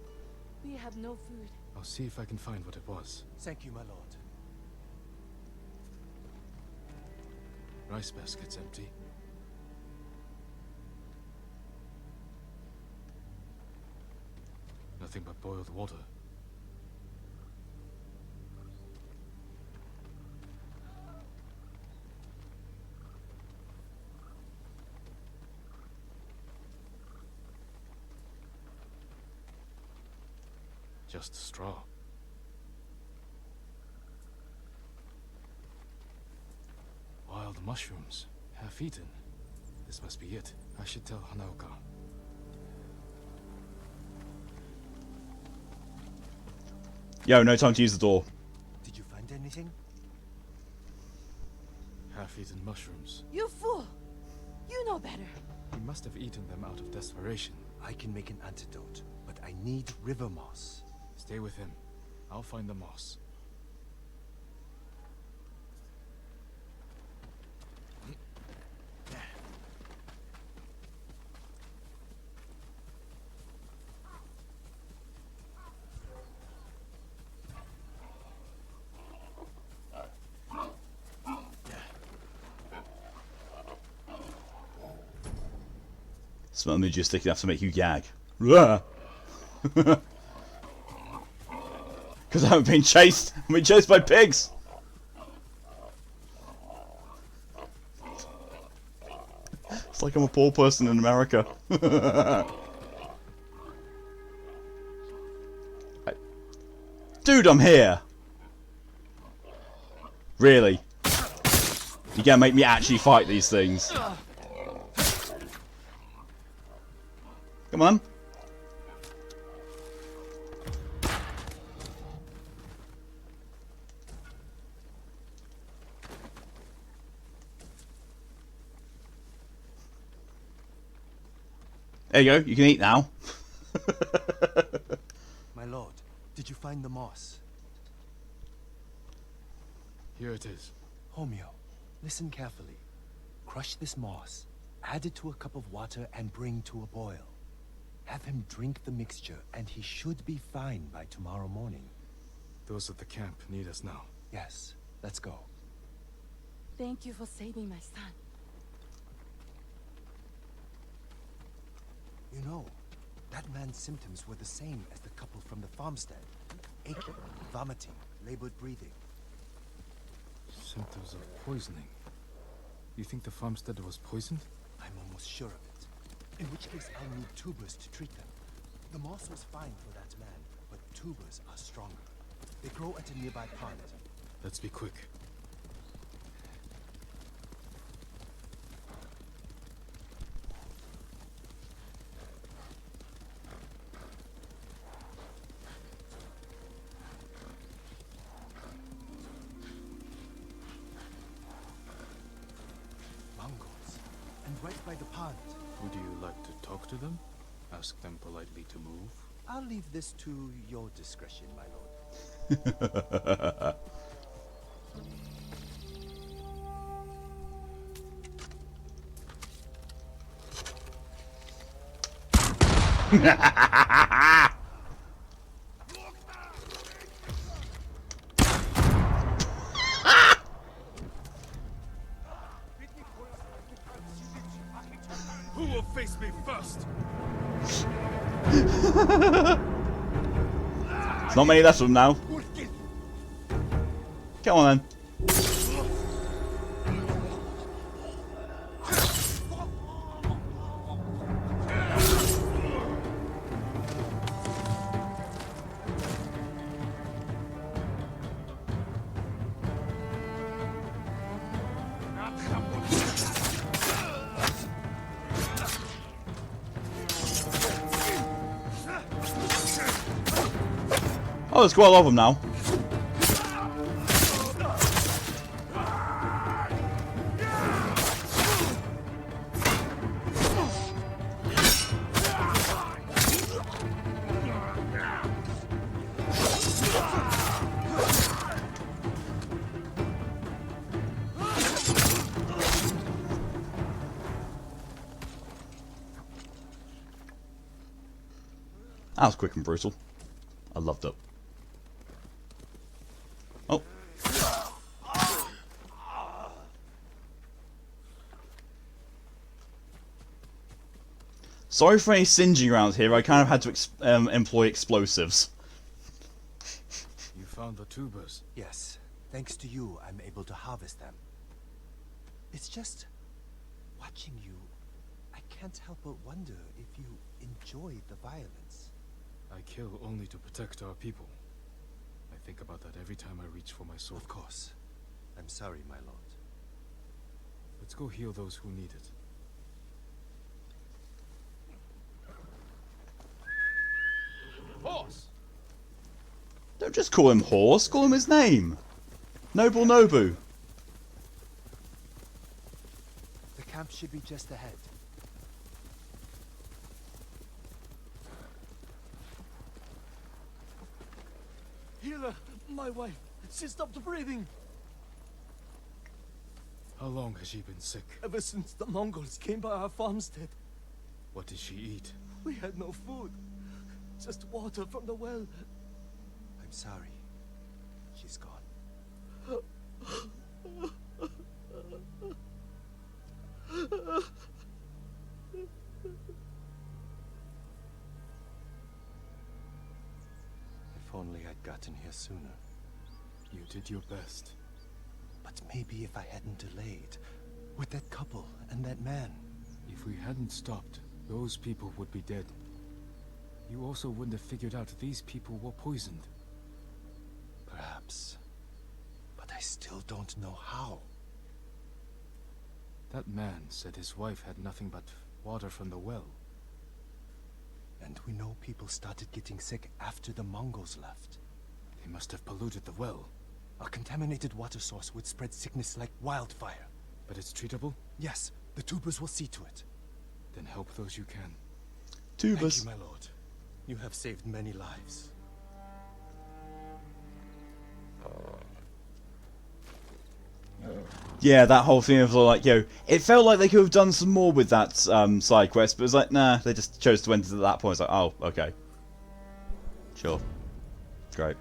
We have no food.
I'll see if I can find what it was.
Thank you, my lord.
Rice basket's empty. Nothing but boiled water. Just straw. Wild mushrooms, half eaten. This must be it. I should tell Hanaoka.
Yo, no time to use the door.
Did you find anything?
Half-eaten mushrooms.
You fool! You know better.
He must have eaten them out of desperation.
I can make an antidote, but I need river moss.
Stay with him. I'll find the moss.
Smell majestic enough to make you gag. Because I haven't been chased. I've been chased by pigs. It's like I'm a poor person in America. Dude, I'm here. Really? You gonna make me actually fight these things? Come on. There you go, you can eat now.
My lord, did you find the moss?
Here it is.
Homeo, listen carefully. Crush this moss, add it to a cup of water and bring to a boil. Have him drink the mixture and he should be fine by tomorrow morning.
Those at the camp need us now.
Yes, let's go.
Thank you for saving my son.
You know, that man's symptoms were the same as the couple from the farmstead. Aching, vomiting, labored breathing.
Symptoms of poisoning. You think the farmstead was poisoned?
I'm almost sure of it. In which case I'll need tubers to treat them. The moss was fine for that man, but tubers are stronger. They grow at a nearby pond.
Let's be quick.
Mongols. And right by the pond.
Would you like to talk to them? Ask them politely to move?
I'll leave this to your discretion, my lord.
Who will face me first?
There's not many left of them now. Come on then. Oh, there's quite a lot of them now. That was quick and brutal. I loved it. Oh. Sorry for any singeing around here. I kind of had to employ explosives.
You found the tubers.
Yes, thanks to you, I'm able to harvest them. It's just watching you, I can't help but wonder if you enjoy the violence.
I kill only to protect our people. I think about that every time I reach for my sword.
Of course. I'm sorry, my lord.
Let's go heal those who need it. Horse!
Don't just call him Horse, call him his name. Noble Nobu.
The camp should be just ahead. My wife, she stopped breathing.
How long has she been sick?
Ever since the Mongols came by our farmstead.
What did she eat?
We had no food. Just water from the well.
I'm sorry. She's gone. If only I'd gotten here sooner.
You did your best.
But maybe if I hadn't delayed, with that couple and that man.
If we hadn't stopped, those people would be dead. You also wouldn't have figured out these people were poisoned.
Perhaps. But I still don't know how.
That man said his wife had nothing but water from the well.
And we know people started getting sick after the Mongols left.
They must have polluted the well.
A contaminated water source would spread sickness like wildfire.
But it's treatable?
Yes, the tubers will see to it.
Then help those you can.
Tubers.
Thank you, my lord. You have saved many lives.
Yeah, that whole thing of like, it felt like they could have done some more with that side quest, but it was like, nah, they just chose to end it at that point. It's like, oh, okay. Sure. Great.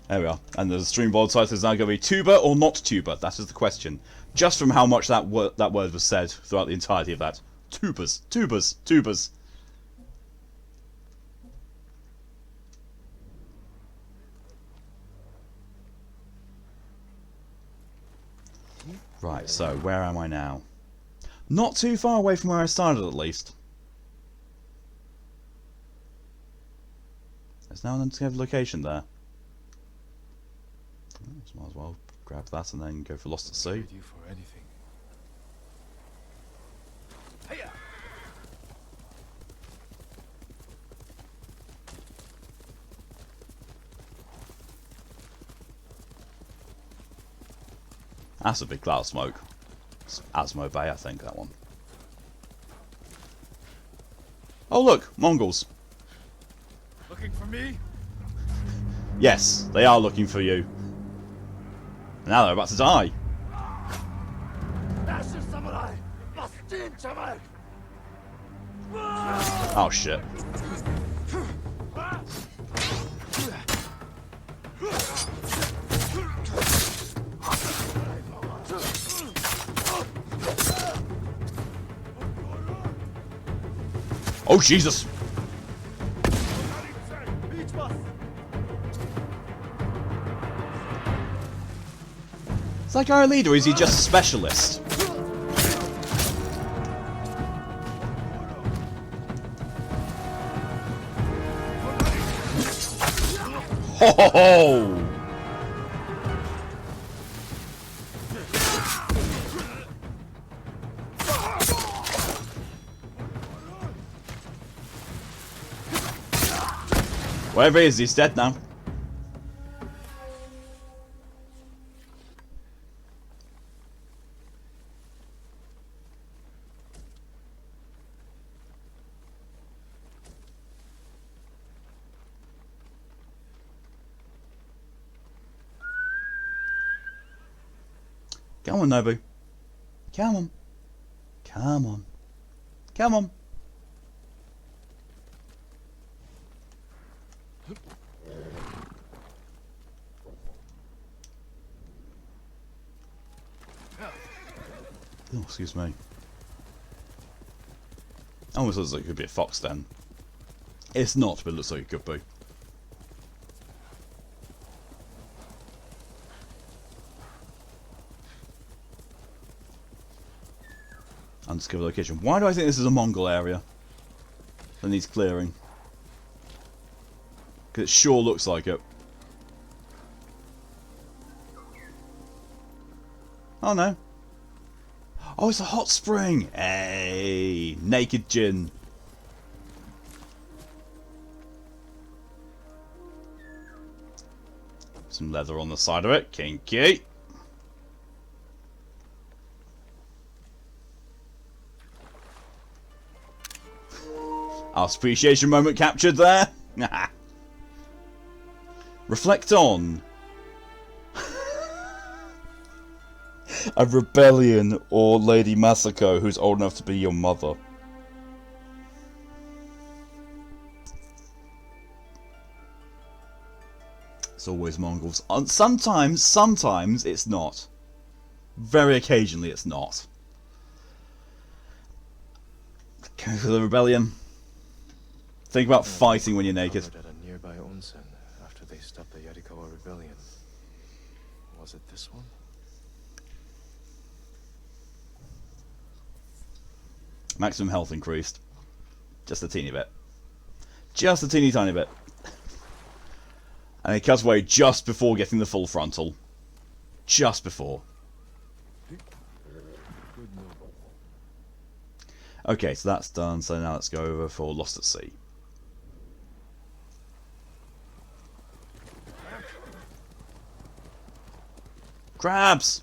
There we are. And the stream board title is now going to be tuber or not tuber. That is the question. Just from how much that word was said throughout the entirety of that. Tubers, tubers, tubers. Right, so where am I now? Not too far away from where I started, at least. There's now an undetermined location there. So might as well grab that and then go for Lost at Sea.
Ready for anything.
That's a big cloud of smoke. It's Asmo Bay, I think, that one. Oh look, Mongols.
Looking for me?
Yes, they are looking for you. And now they're about to die. Oh shit. Oh Jesus! Is that guy a leader or is he just a specialist? Ho ho ho! Whatever he is, he's dead now. Come on, Nobu. Come on. Come on. Come on. Oh, excuse me. Almost looks like it could be a Foxx then. It's not, but it looks like it could be. Undiscovered location. Why do I think this is a Mongol area that needs clearing? Because it sure looks like it. Oh no. Oh, it's a hot spring! Hey! Naked Jin. Some leather on the side of it. Kinky. Our appreciation moment captured there. Reflect on a rebellion or Lady Masako who's old enough to be your mother. It's always Mongols. Sometimes it's not. Very occasionally it's not. Going for the rebellion. Think about fighting when you're naked.
At a nearby onsen after they stopped the Yarikawa rebellion. Was it this one?
Maximum health increased. Just a teeny bit. Just a teeny tiny bit. And it cuts away just before getting the full frontal. Just before. Okay, so that's done. So now let's go over for Lost at Sea. Crabs!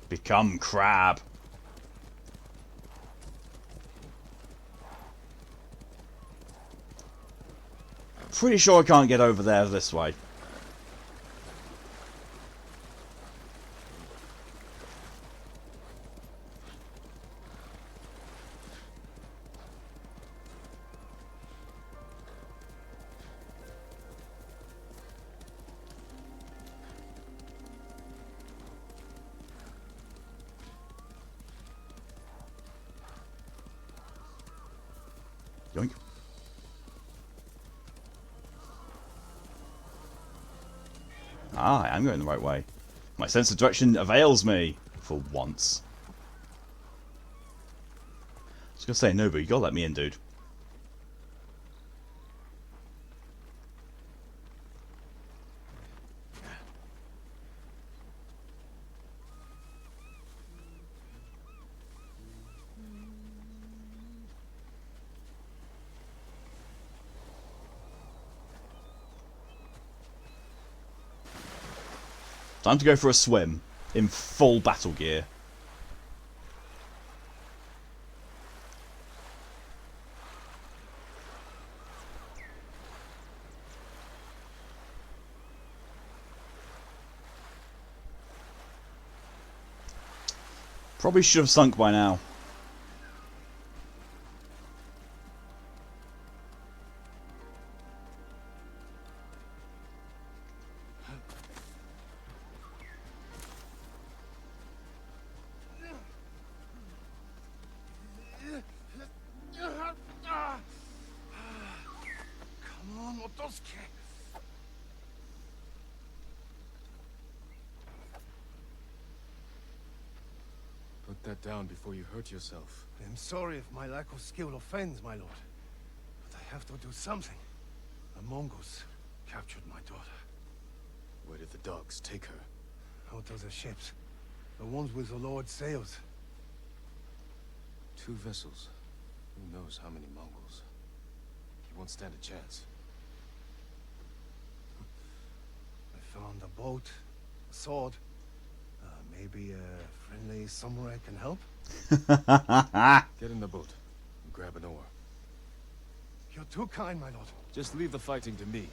Become crab. Pretty sure I can't get over there this way. Yoink. Ah, I am going the right way. My sense of direction avails me. For once. I was going to say, no, but you got to let me in, dude. Time to go for a swim in full battle gear. Probably should have sunk by now.
Put that down before you hurt yourself.
I'm sorry if my lack of skill offends, my lord. But I have to do something. The Mongols captured my daughter.
Where did the dogs take her?
Out of the ships. The ones with the Lord's sails.
2 vessels. Who knows how many Mongols? You won't stand a chance.
I found a boat, a sword. Maybe a friendly samurai can help?
Get in the boat and grab an oar.
You're too kind, my lord.
Just leave the fighting to me.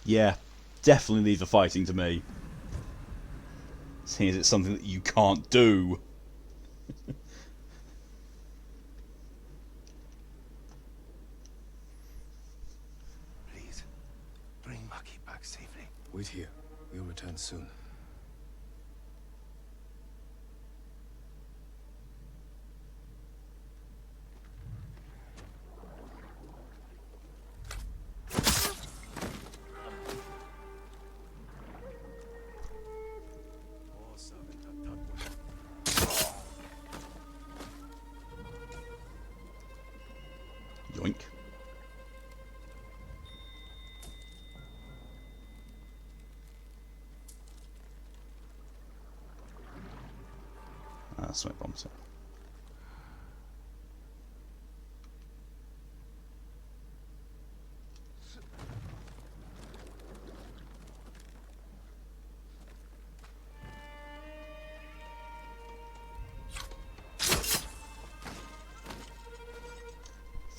Yeah, definitely leave the fighting to me. Seeing as it's something that you can't do.
Please, bring Maki back safely.
Wait here. We'll return soon.
Yoink. Smoke bombs.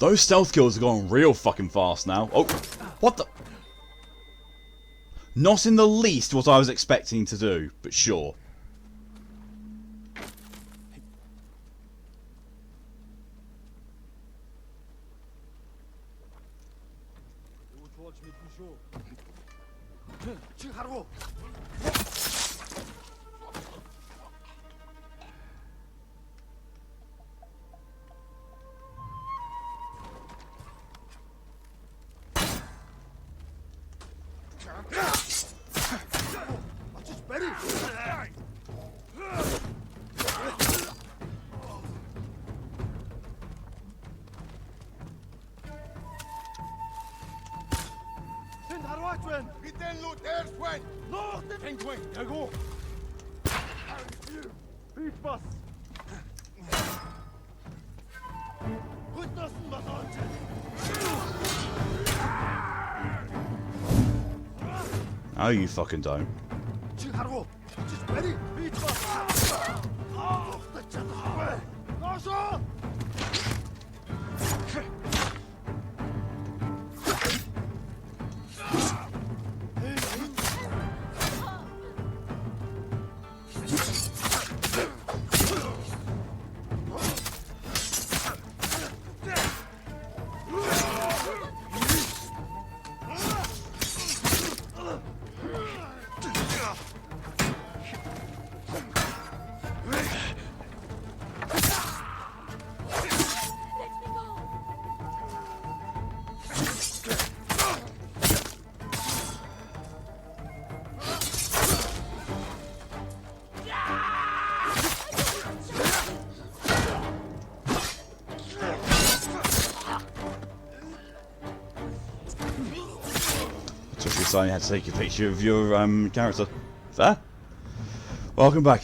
Those stealth kills are going real fucking fast now. Oh, what the? Not in the least what I was expecting to do, but sure. Oh, you fucking don't. I had to take a picture of your character. Fair. Welcome back.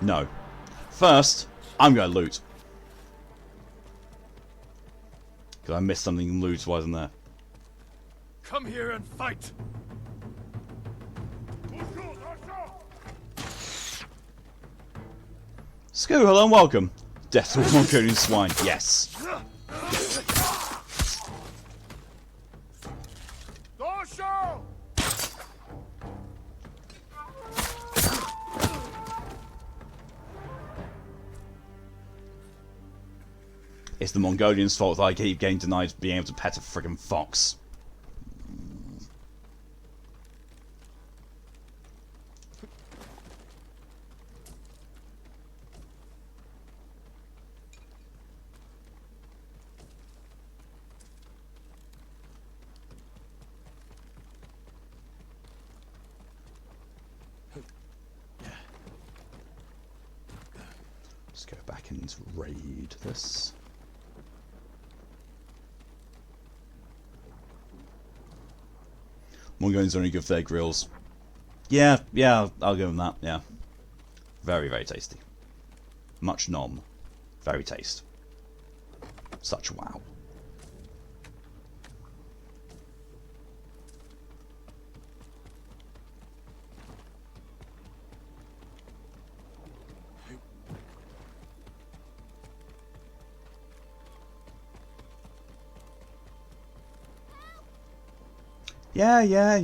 No. First, I'm going to loot. Because I missed something loot-wise in there.
Come here and fight!
Scoo, hello and welcome. Death to Mongolian swine, yes. It's the Mongolians' fault that I keep getting denied being able to pet a friggin' fox. Let's go back and raid this. Mongolians are only good for their grills. Yeah, I'll give them that, yeah. Very, very tasty. Much nom. Very taste. Such wow.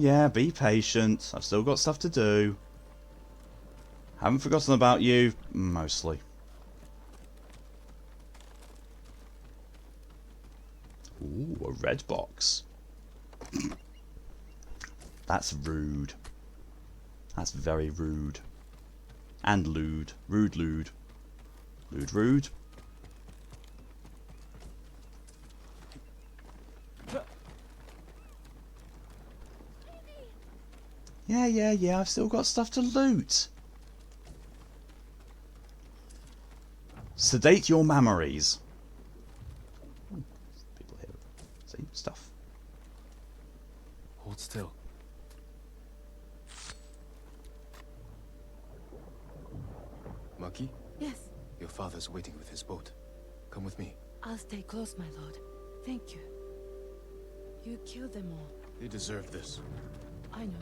Yeah, be patient. I've still got stuff to do. Haven't forgotten about you, mostly. Ooh, a red box. That's rude. That's very rude. And lewd. Rude, lewd. Lewd, rude. Yeah, I've still got stuff to loot. Sedate your memories. People here. See, stuff.
Hold still. Maki?
Yes,
Your father's waiting with his boat. Come with me.
I'll stay close, my lord. Thank you. You killed them all.
They deserve this.
I know.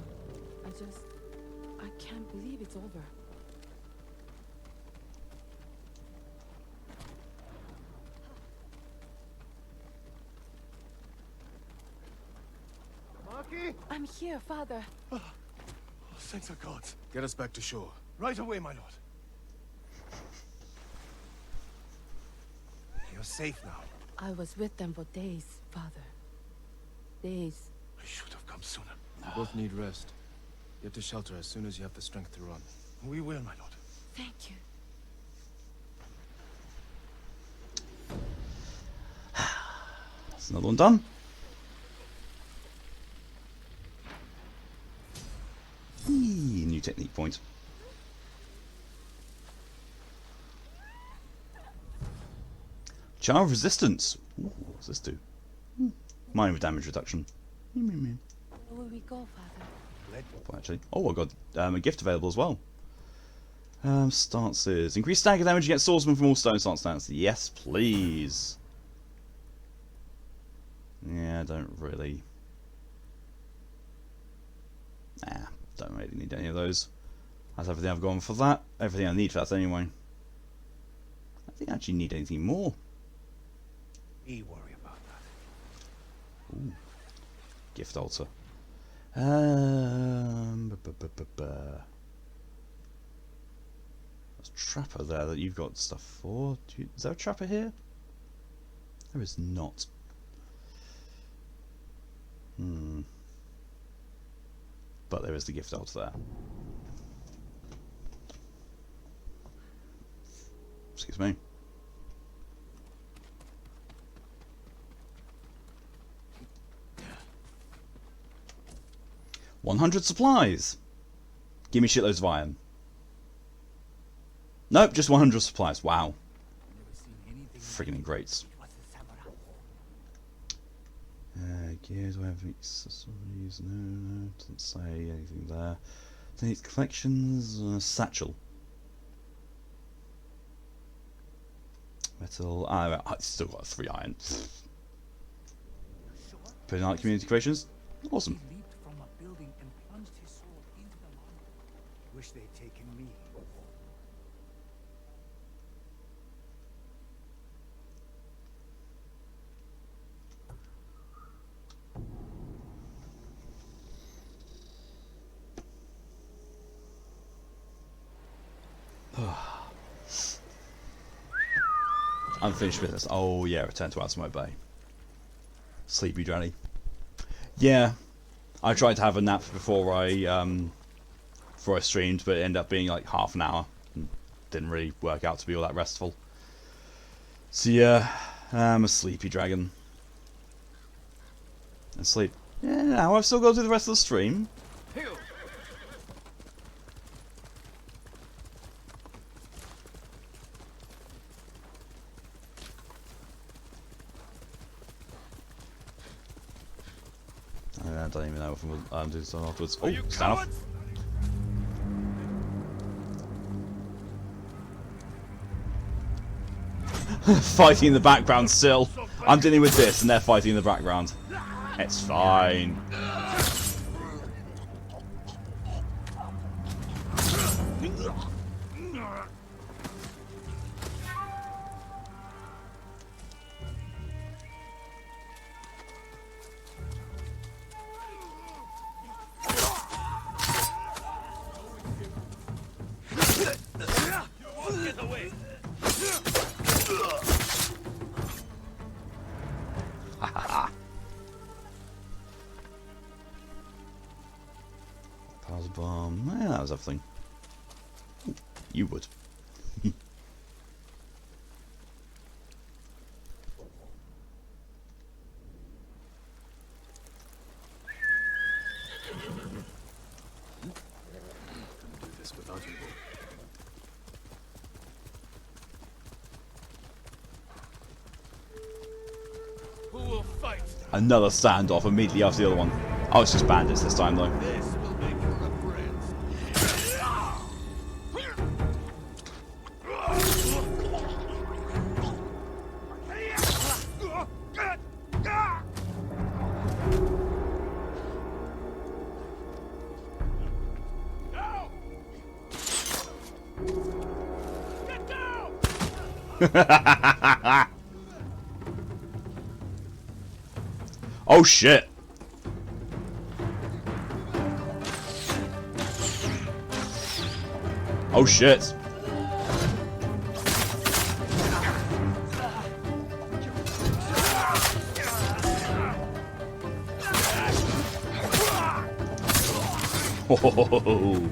I can't believe it's over. I'm here, Father.
Oh, thank the gods.
Get us back to shore.
Right away, my lord. You're safe now.
I was with them for days, Father. Days.
I should have come sooner.
You both need rest. Get to shelter as soon as you have the strength to run.
We will, my lord.
Thank you.
That's another one done. Eee, new technique point. Charm of resistance. Ooh, what's this do? Minor damage reduction.
Where will we go, Father?
Well, actually, oh, I got a gift available as well. Stances. Increase stagger damage against swordsmen from all stone stance. Yes, please. Yeah, I don't really. Nah, don't really need any of those. That's everything I've gone for that. Everything I need for that anyway. I think I actually need anything more.
We worry about that.
Ooh. Gift altar. There's a trapper there that you've got stuff for. Is there a trapper here? There is not. But there is the gift altar there. Excuse me. $100 supplies. Give me shitloads of iron. Nope, just 100 supplies. Wow. Friggin' ingrates. Gears, do I have accessories? No, doesn't say anything there. Need collections, satchel. Metal. I still got 3 iron. Putting out community creations. Awesome.
Wish they'd taken me.
Unfinished business. Oh yeah, return to Outside Bay. Sleepy Johnny. Yeah, I tried to have a nap before I streamed, but it ended up being like half an hour. Didn't really work out to be all that restful. So yeah, I'm a sleepy dragon. And sleep. Yeah, now I've still got to do the rest of the stream. I don't even know if we'll do this afterwards. Oh, stand off. Fighting in the background still. I'm dealing with this and they're fighting in the background. It's fine. Pause bomb. Yeah, that was everything. Ooh, you would.
Do this without you.
Who will fight?
Another standoff immediately after the other one. Oh, it's just bandits this time though.
This will make you a friend.
Oh shit! Oh shit! Oh.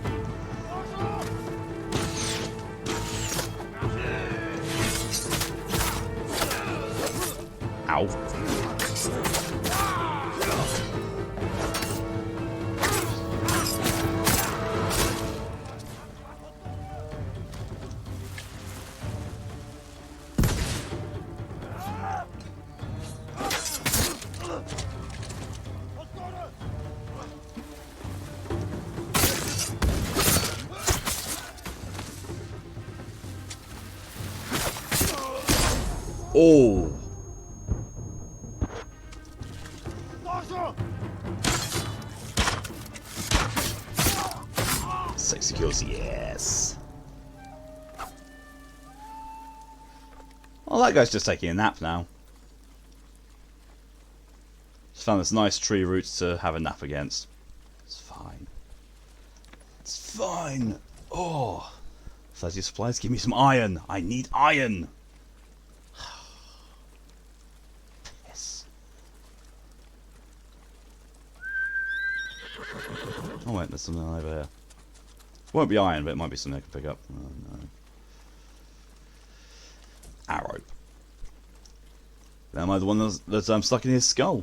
Ow. Oh. Sexy kills, yes. Well, that guy's just taking a nap now. Just found this nice tree roots to have a nap against. It's fine. It's fine. Oh. Fuzzy supplies, give me some iron. I need iron. Oh wait, there's something over here. Won't be iron, but it might be something I can pick up. Oh, no. Arrow. Am I the one that's stuck in his skull?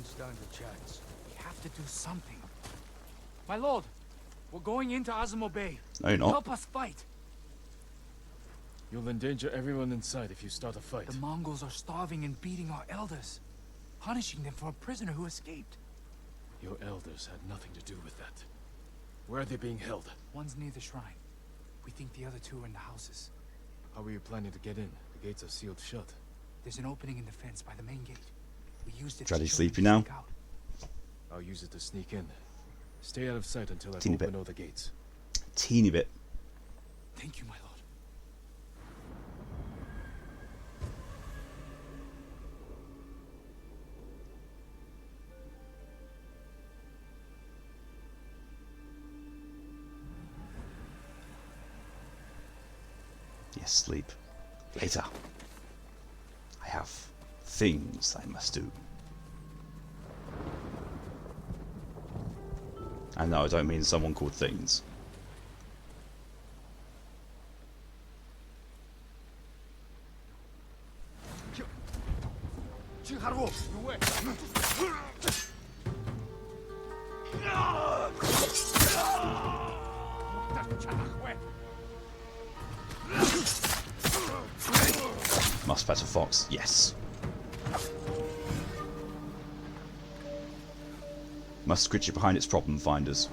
Stand a chance.
We have to do something. My lord, we're going into Azamo Bay.
No, you're not.
Help us fight.
You'll endanger everyone inside if you start a fight.
The Mongols are starving and beating our elders, punishing them for a prisoner who escaped.
Your elders had nothing to do with that. Where are they being held?
One's near the shrine. We think the other two are in the houses.
How are you planning to get in? The gates are sealed shut.
There's an opening in the fence by the main gate. We used it.
Dreadly
to
sleepy now.
I'll use it to sneak in. Stay out of sight until I
Teeny
open
bit.
all the gates.
Teeny bit.
Thank you, my lord.
Yes, sleep. Later. I have things I must do. And no, I don't mean someone called Things. Must better Foxx, yes. Must scritch it behind its problem finders.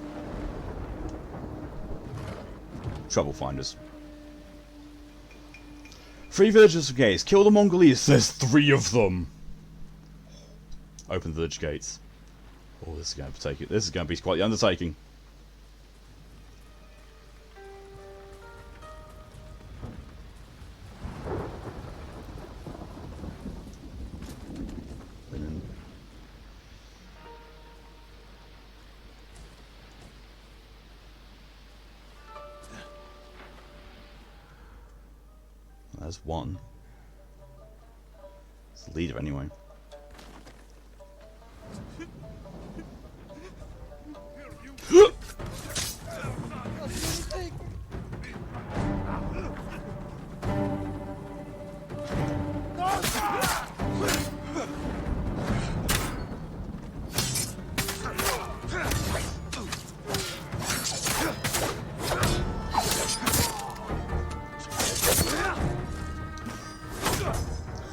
Trouble finders. 3 villagers of gates. Kill the Mongols. There's 3 of them. Open the village gates. Oh, this is going to take it. This is going to be quite the undertaking. There's one. It's the leader anyway.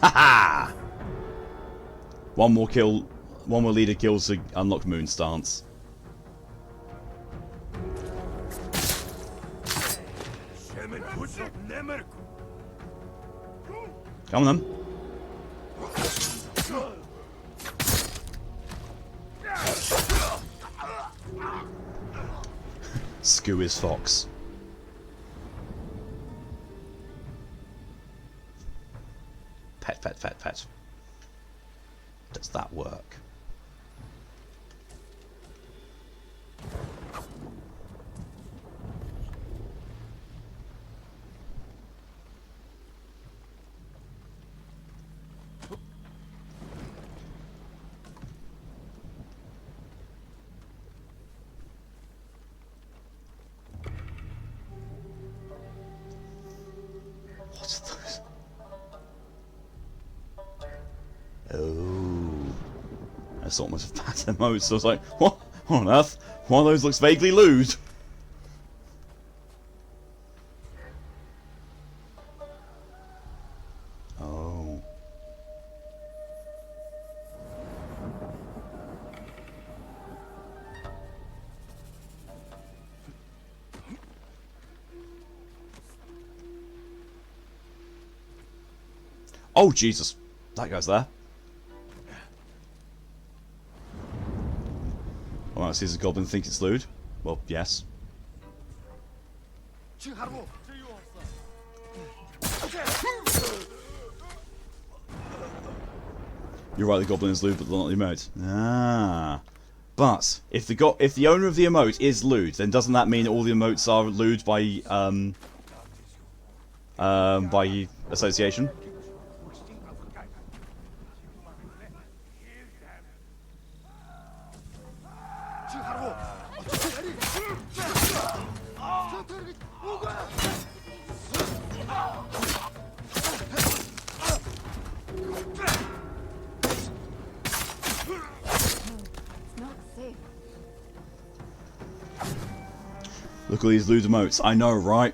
Haha! One more kill, one more leader kills to unlock Moon Stance. Come on then. Screw is Foxx. Pet, pet, pet, pet. Does that work? What's those? Oh, that's almost a bad mode. So I was like, what on earth? One of those looks vaguely lewd. Oh. Oh Jesus, that guy's there. Well, I see the goblin think it's lewd. Well, yes. You're right, the goblin is lewd, but not the emote. Ah. But if the owner of the emote is lewd, then doesn't that mean all the emotes are lewd by association? Look at these lewd emotes. I know, right?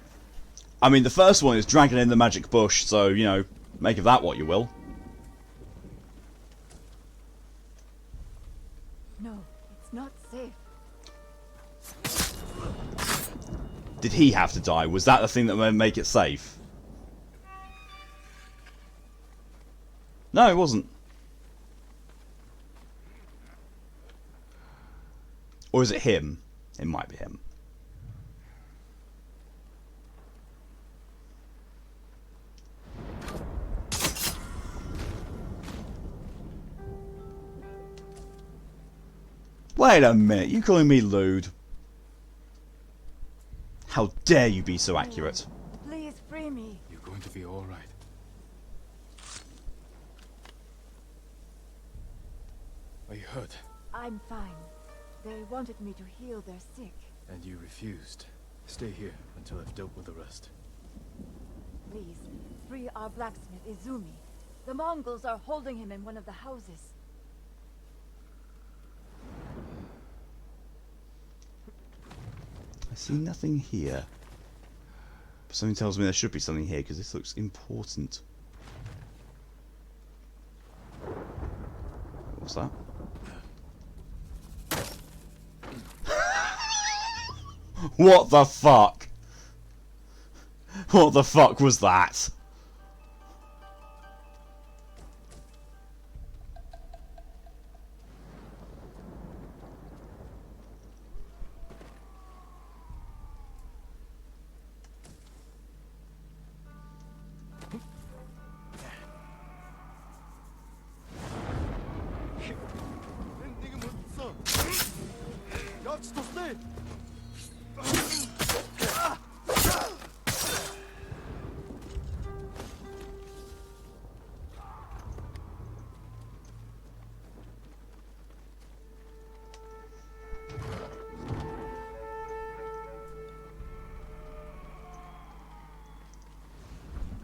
I mean, the first one is dragging in the magic bush, so, you know, make of that what you will.
No, it's not safe.
Did he have to die? Was that the thing that would make it safe? No, it wasn't. Or is it him? It might be him. Wait a minute, you calling me lewd? How dare you be so accurate?
Please free me.
You're going to be all right. Are you hurt?
I'm fine. They wanted me to heal their sick.
And you refused. Stay here until I've dealt with the rest.
Please, free our blacksmith, Izumi. The Mongols are holding him in one of the houses.
I see nothing here. But something tells me there should be something here, because this looks important. What's that? What the fuck? What the fuck was that?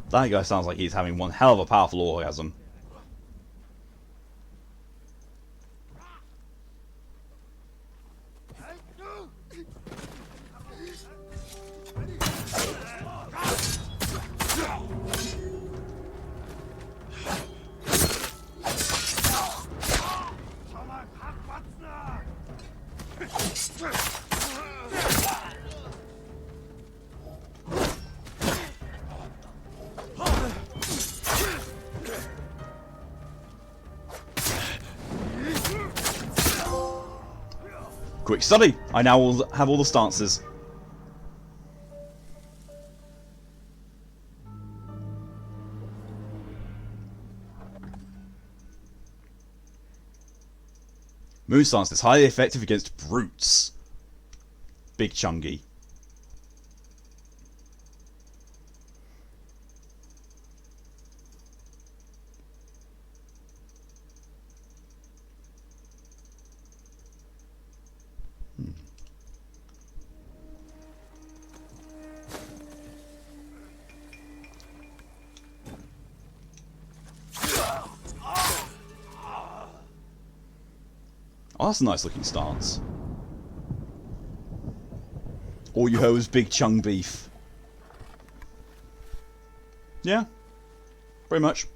That guy sounds like he's having one hell of a powerful orgasm. Quick study. I now will have all the stances. Moon stance is highly effective against brutes. Big Chungy. Oh, that's a nice looking stance. All you heard was big chung beef. Yeah, pretty much.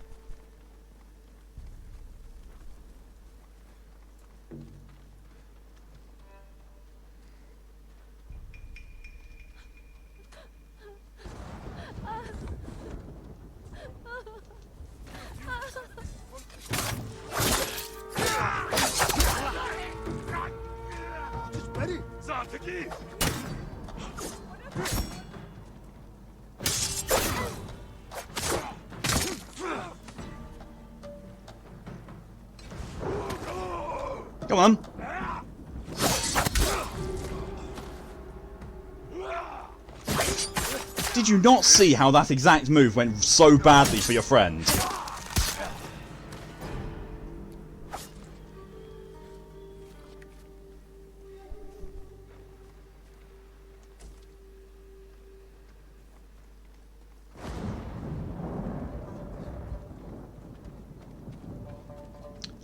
Come on. Did you not see how that exact move went so badly for your friend?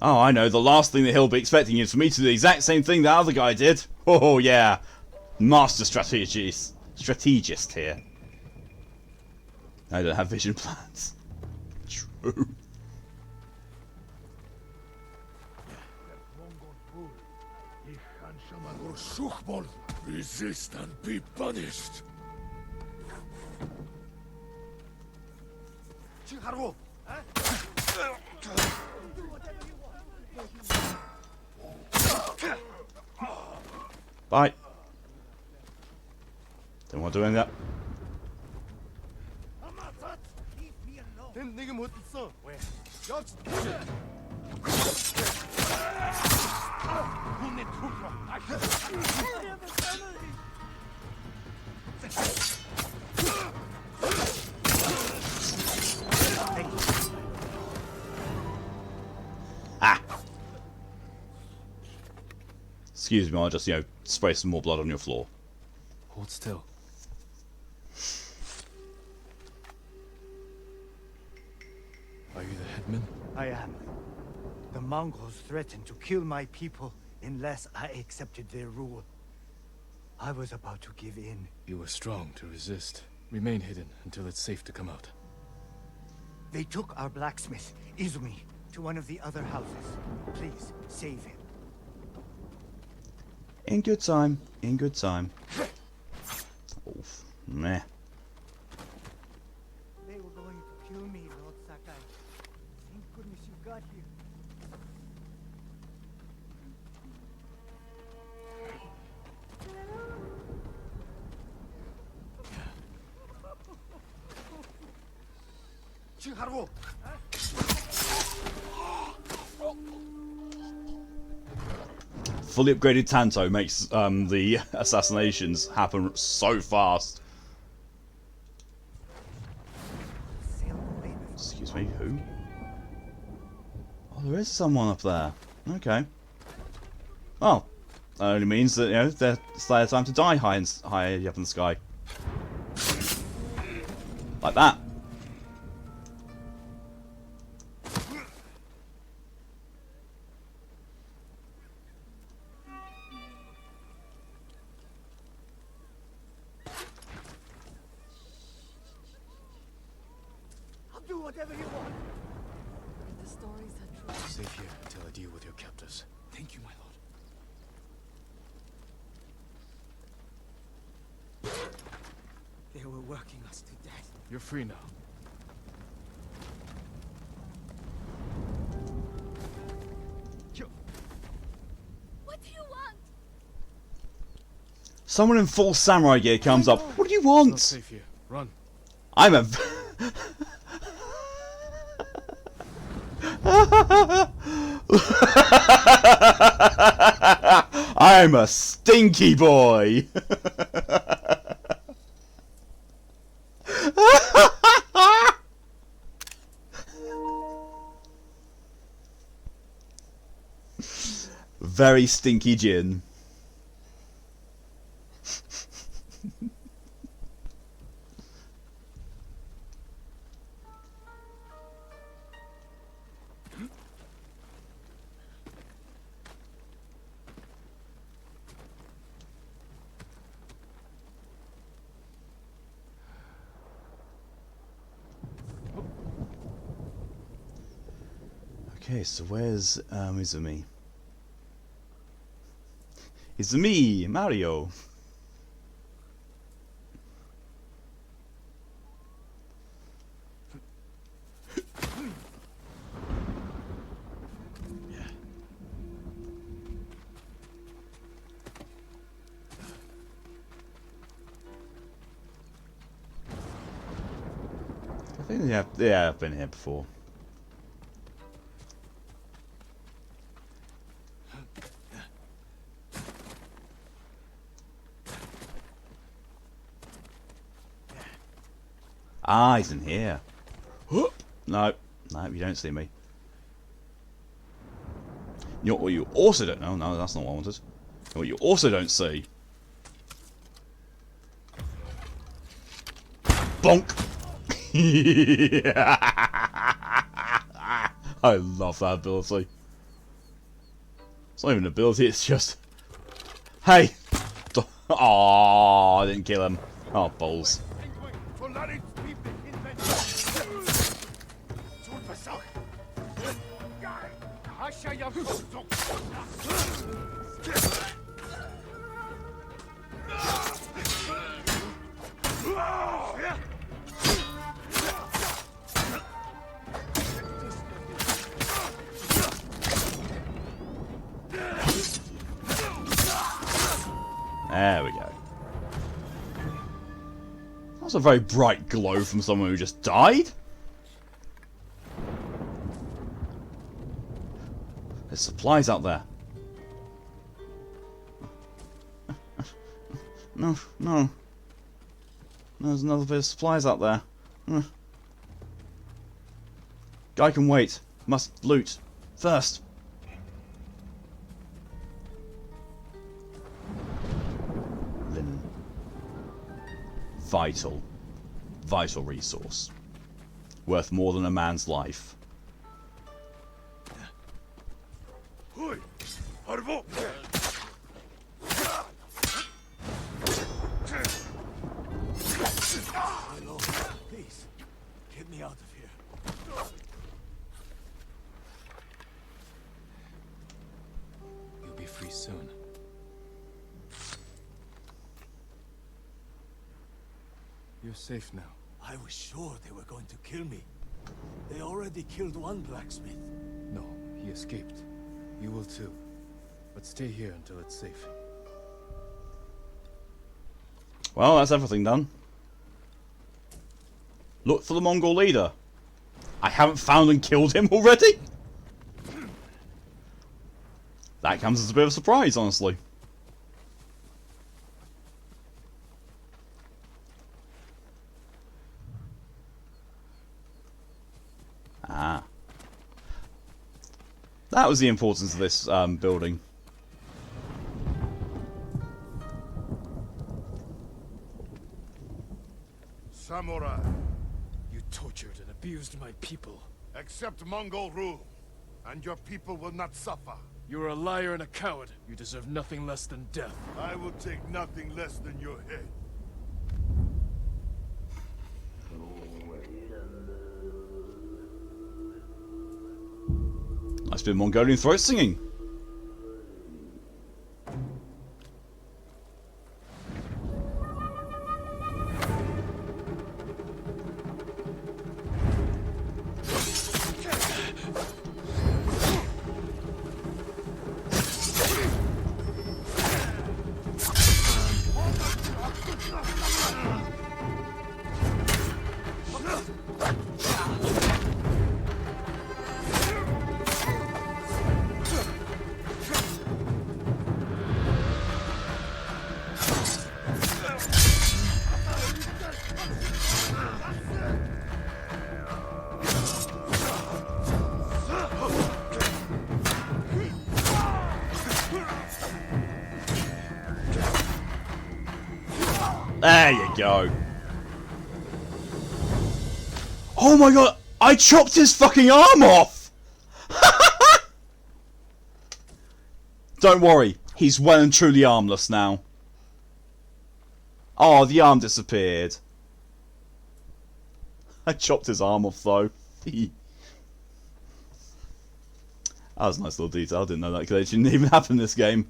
Oh, I know. The last thing that he'll be expecting is for me to do the exact same thing the other guy did. Oh, yeah. Master strategist here. I don't have vision plans. True.
Resist and be punished.
Bye. Don't want to do any of that. Ah. Excuse me, I'll just, spray some more blood on your floor.
Hold still. Are you the headman?
I am. The Mongols threatened to kill my people unless I accepted their rule. I was about to give in.
You were strong to resist. Remain hidden until it's safe to come out.
They took our blacksmith, Izumi, to one of the other houses. Please, save him.
In good time. In good time. Oof. Meh.
They were going to kill me, Lord Sakai. Thank goodness you got here.
Fully upgraded Tanto makes the assassinations happen so fast. Excuse me, who? Oh, there is someone up there. Okay. Well, that only means that, it's their time to die high up in the sky. Like that.
Do whatever you want.
The stories are true.
Stay here until I deal with your captors.
Thank you, my lord.
They were working us to death.
You're free now.
What do you want?
Someone in full samurai gear comes up. What do you
It's not
want?
safe here. Run.
I'm a... I'm a stinky boy. Very stinky gin. Okay, so where's Izumi? Izumi! Mario! I think yeah, I've been here before. Ah, he's in here. No, no, you don't see me. What you also don't know, no, that's not what I wanted. What you also don't see. Bonk! I love that ability. It's not even an ability, it's just... Hey! Oh, I didn't kill him. Oh, balls. There we go. That was a very bright glow from someone who just died. There's supplies out there. No, no. There's another bit of supplies out there. Guy can wait. Must loot. First. Linen. Vital. Vital resource. Worth more than a man's life.
Please, get me out of here.
You'll be free soon. You're safe now.
I was sure they were going to kill me. They already killed one blacksmith.
No, he escaped. You will too. But stay here until it's safe.
Well, that's everything done. Look for the Mongol leader. I haven't found and killed him already? That comes as a bit of a surprise, honestly. Ah. That was the importance of this building.
Samurai,
You tortured and abused my people.
accept Mongol rule, and your people will not suffer.
You're a liar and a coward. You deserve nothing less than death.
I will take nothing less than your head.
Nice bit of Mongolian throat singing. There you go. Oh my god! I chopped his fucking arm off! Don't worry, he's well and truly armless now. Oh, the arm disappeared. I chopped his arm off though. That was a nice little detail. I didn't know that glitch didn't even happen in this game.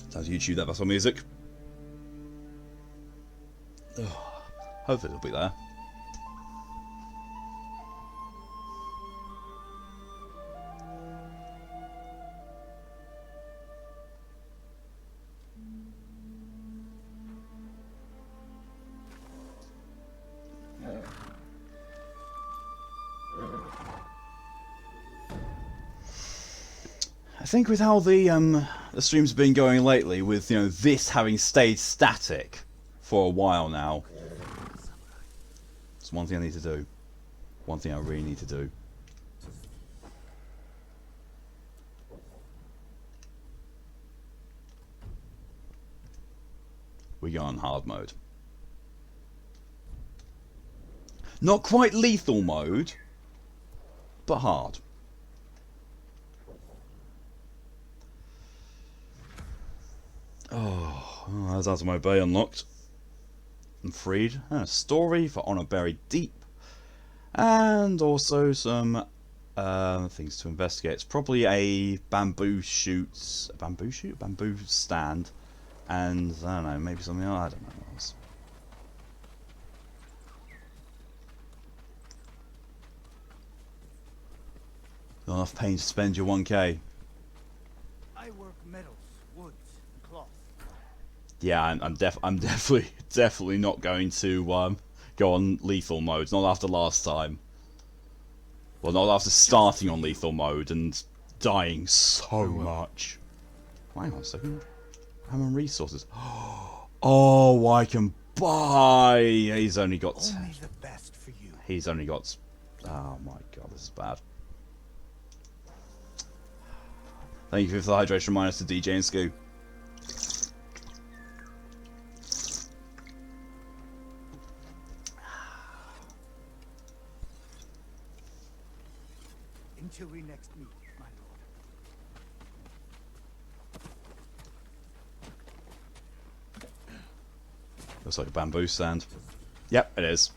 Sounds YouTube that battle music. Oh, hopefully it'll be there. I think with how the streams have been going lately, with this having stayed static for a while now, it's one thing I need to do. One thing I really need to do. We go on hard mode. Not quite lethal mode, but hard. Oh, that's out of my bay unlocked. And freed. A story for Honor Buried Deep. And also some things to investigate. It's probably a bamboo shoot? A bamboo stand. And, I don't know, maybe something else. I don't know what else. Not enough pain to spend your 1k.
I work metals, woods, and cloth.
Yeah, I'm definitely not going to go on lethal mode. Not after last time. Well, not after starting on lethal mode and dying so much. Hang on a second. I'm on resources. Oh, I can buy. He's only got.
Only the best for you.
He's only got. Oh my god, this is bad. Thank you for the hydration minus to DJ and Scoo.
Until we next meet, my lord.
Looks like a bamboo stand. Yep, it is.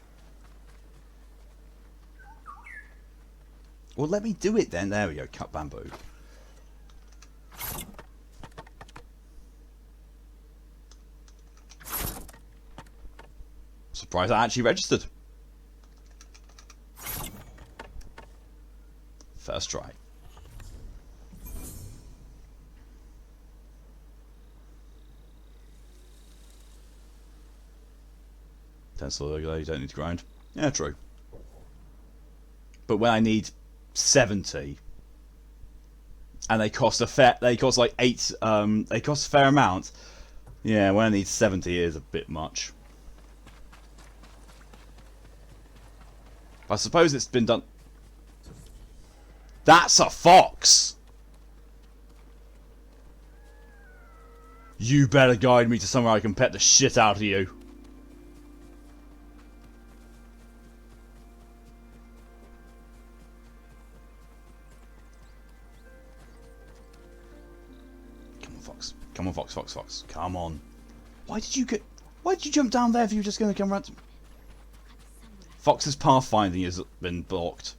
Well, let me do it then. There we go. Cut bamboo. Surprised I actually registered. First try. Tensile you don't need to grind. Yeah, true. But when I need 70, and they cost like 8. They cost a fair amount. Yeah, when I need 70, it is a bit much. I suppose it's been done. That's a fox! You better guide me to somewhere I can pet the shit out of you. Come on, Fox. Come on, Fox, Fox, Fox. Come on. Why did you jump down there if you were just going to come around? Fox's pathfinding has been blocked.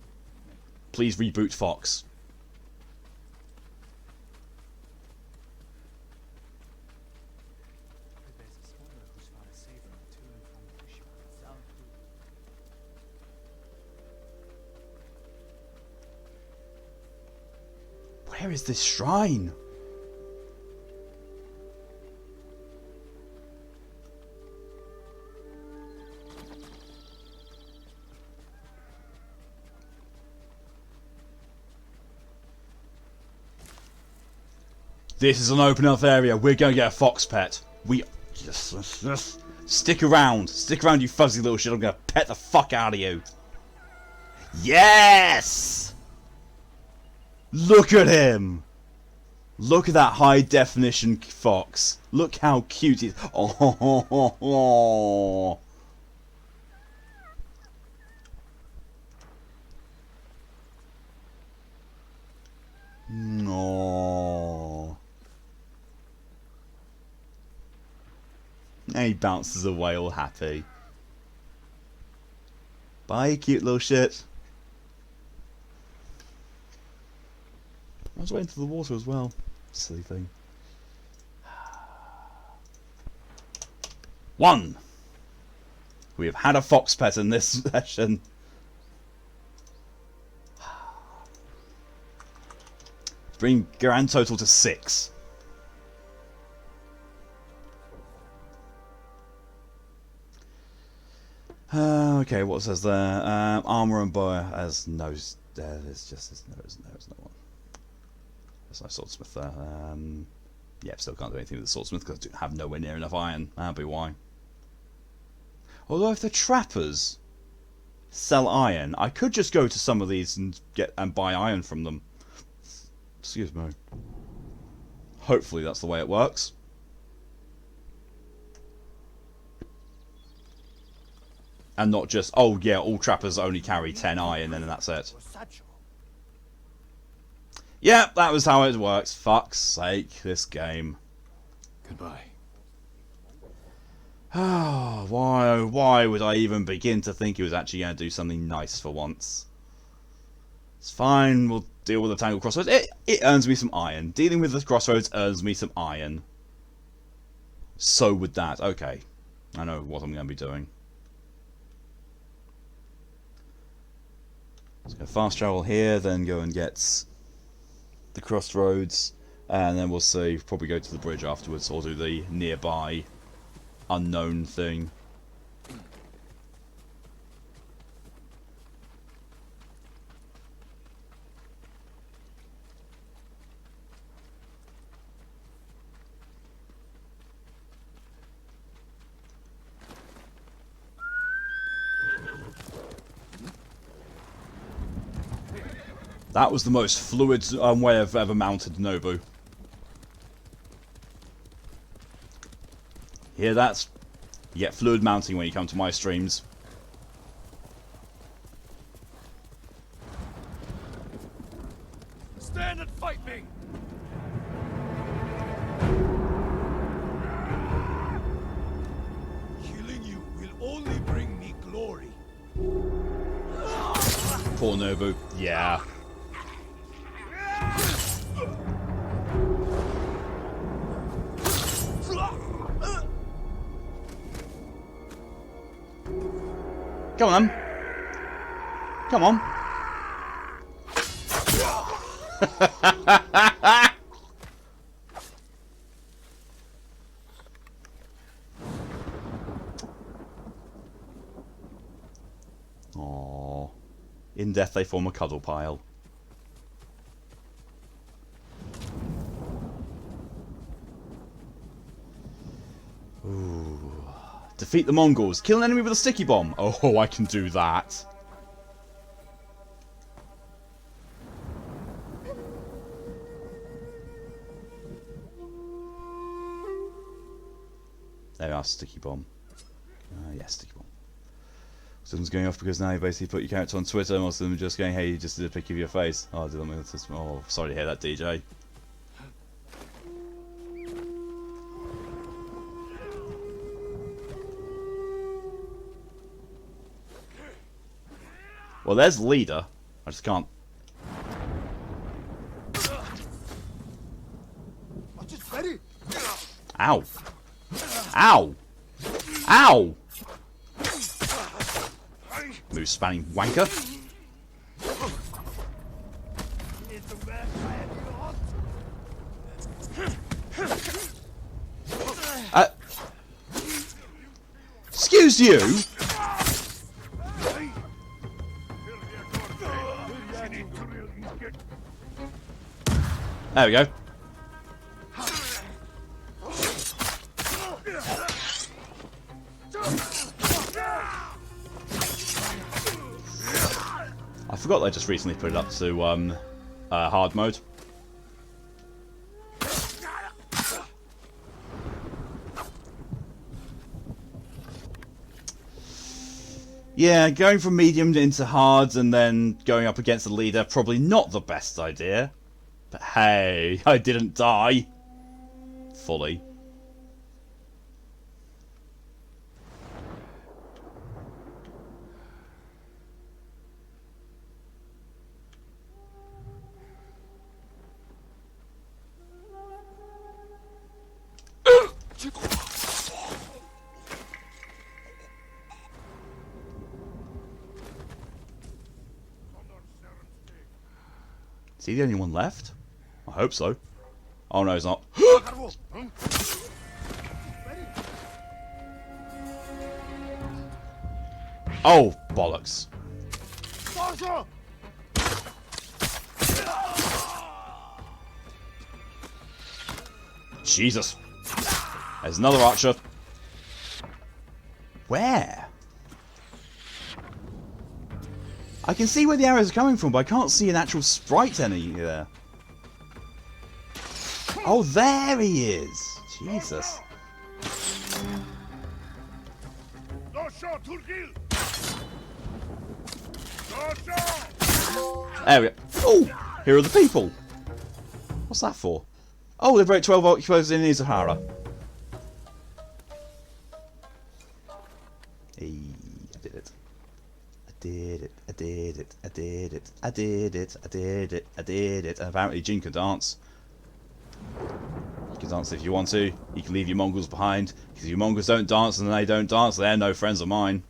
Please reboot Fox. Where is this shrine? This is an open enough area. We're going to get a fox pet. We... Just stick around. Stick around, you fuzzy little shit. I'm going to pet the fuck out of you. Yes! Look at him. Look at that high definition fox. Look how cute he is. Oh. No. And he bounces away all happy. Bye, cute little shit. I was waiting for the water as well. Silly thing. 1. We have had a fox pet in this session. Bring grand total to 6. Okay, what says there? Armor and bow as nose. There's just no one. There's no swordsmith there. Yeah, still can't do anything with the swordsmith because I have nowhere near enough iron. That'll be why. Although if the trappers sell iron, I could just go to some of these and buy iron from them. Excuse me. Hopefully that's the way it works. And not just, oh yeah, all trappers only carry 10 iron and then that's it. Yep, that was how it works. Fuck's sake, this game.
Goodbye.
Oh, why would I even begin to think he was actually going to do something nice for once? It's fine, we'll deal with the Tangled Crossroads. It earns me some iron. Dealing with the Crossroads earns me some iron. So would that. Okay. I know what I'm going to be doing. Let's go fast travel here, then go and get the Crossroads, and then we'll see. Probably go to the bridge afterwards, or do the nearby unknown thing. That was the most fluid way I've ever mounted Nobu. Hear that? You get fluid mounting when you come to my streams.
Stand and fight me!
Killing you will only bring me glory.
Poor Nobu. Yeah. Come on, then. Come on. Aww. In death they form a cuddle pile. Ooh. Defeat the Mongols. Kill an enemy with a sticky bomb. Oh, I can do that. There we are, sticky bomb. Yeah, sticky bomb. Someone's going off because now you basically put your character on Twitter, and most of them are just going, hey, you just did a pic of your face. Oh, I did that. Oh, sorry to hear that, DJ. Well, there's the leader. I just can't. Ow. Ow. Ow. Move, spanning wanker. Excuse you. There we go. I forgot they just recently put it up to hard mode. Yeah, going from medium into hard and then going up against the leader, probably not the best idea. But hey, I didn't die. Fully. Is he the only one left? I hope so. Oh no, he's not. Oh, bollocks. Jesus. There's another archer. Where? I can see where the arrows are coming from, but I can't see an actual sprite any there. Oh, there he is! Jesus. There we go. Oh! Here are the people! What's that for? Oh, they broke 12 occupiers in Izuhara. Hey, I did it. I did it. I did it. I did it. I did it. I did it. I did it. And apparently Jin can dance. You can dance if you want to. You can leave your Mongols behind. Because if your Mongols don't dance and they don't dance, they're no friends of mine.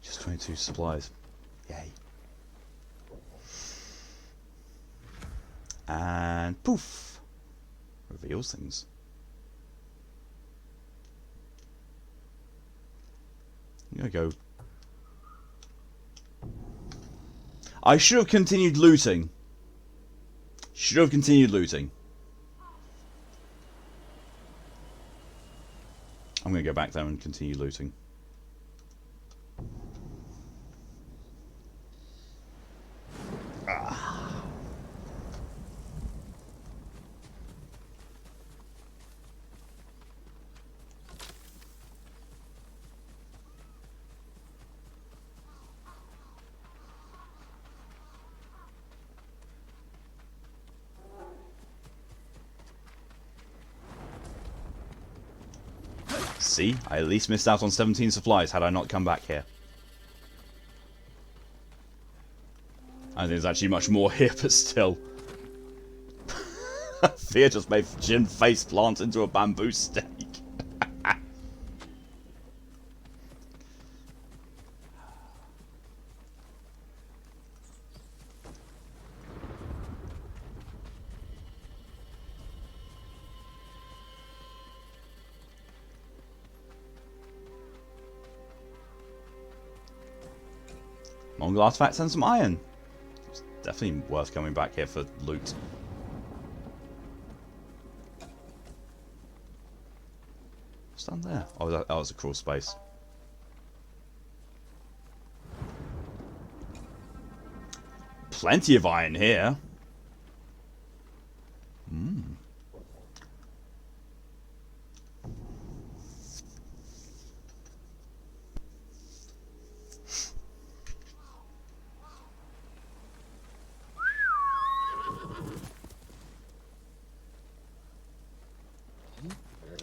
Just 22 supplies. Yay. And poof! Reveals things. I'm gonna go. I should have continued looting. Should have continued looting. I'm gonna go back there and continue looting. See, I at least missed out on 17 supplies had I not come back here. And there's actually much more here, but still. Fear just made Jin face plant into a bamboo stake. Mongol artifacts and some iron. It's definitely worth coming back here for loot. What's down there? Oh, that was a crawl space. Plenty of iron here.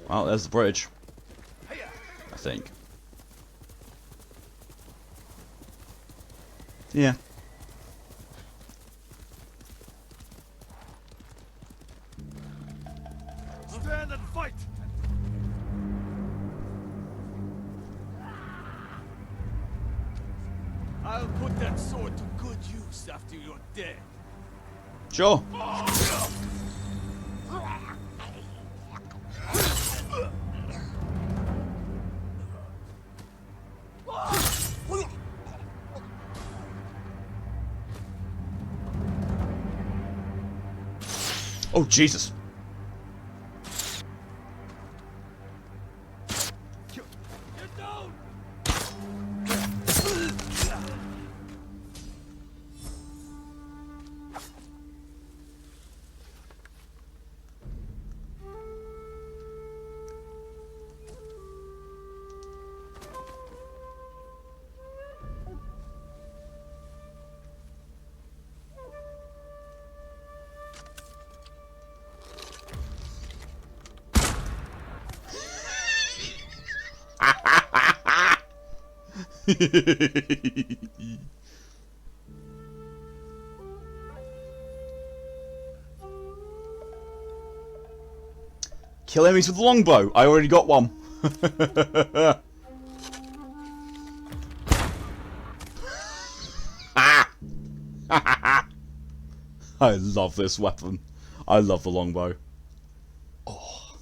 Well, there's the bridge. I think. Yeah.
Stand and fight!
I'll put that sword to good use after you're dead.
Sure. Oh, Jesus.
Get down!
Kill enemies with the longbow. I already got one. I love this weapon. I love the longbow. Oh,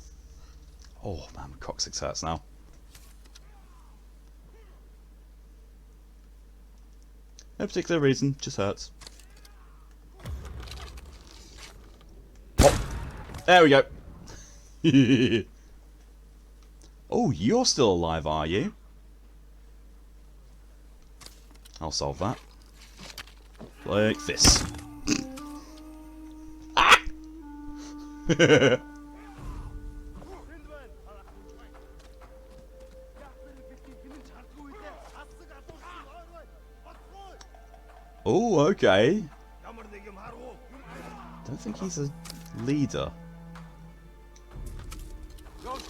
oh man, my coccyx hurts now. No particular reason, just hurts. Oh, there we go. Oh, you're still alive, are you? I'll solve that. Like this. Ah! Oh, okay. Don't think he's a leader.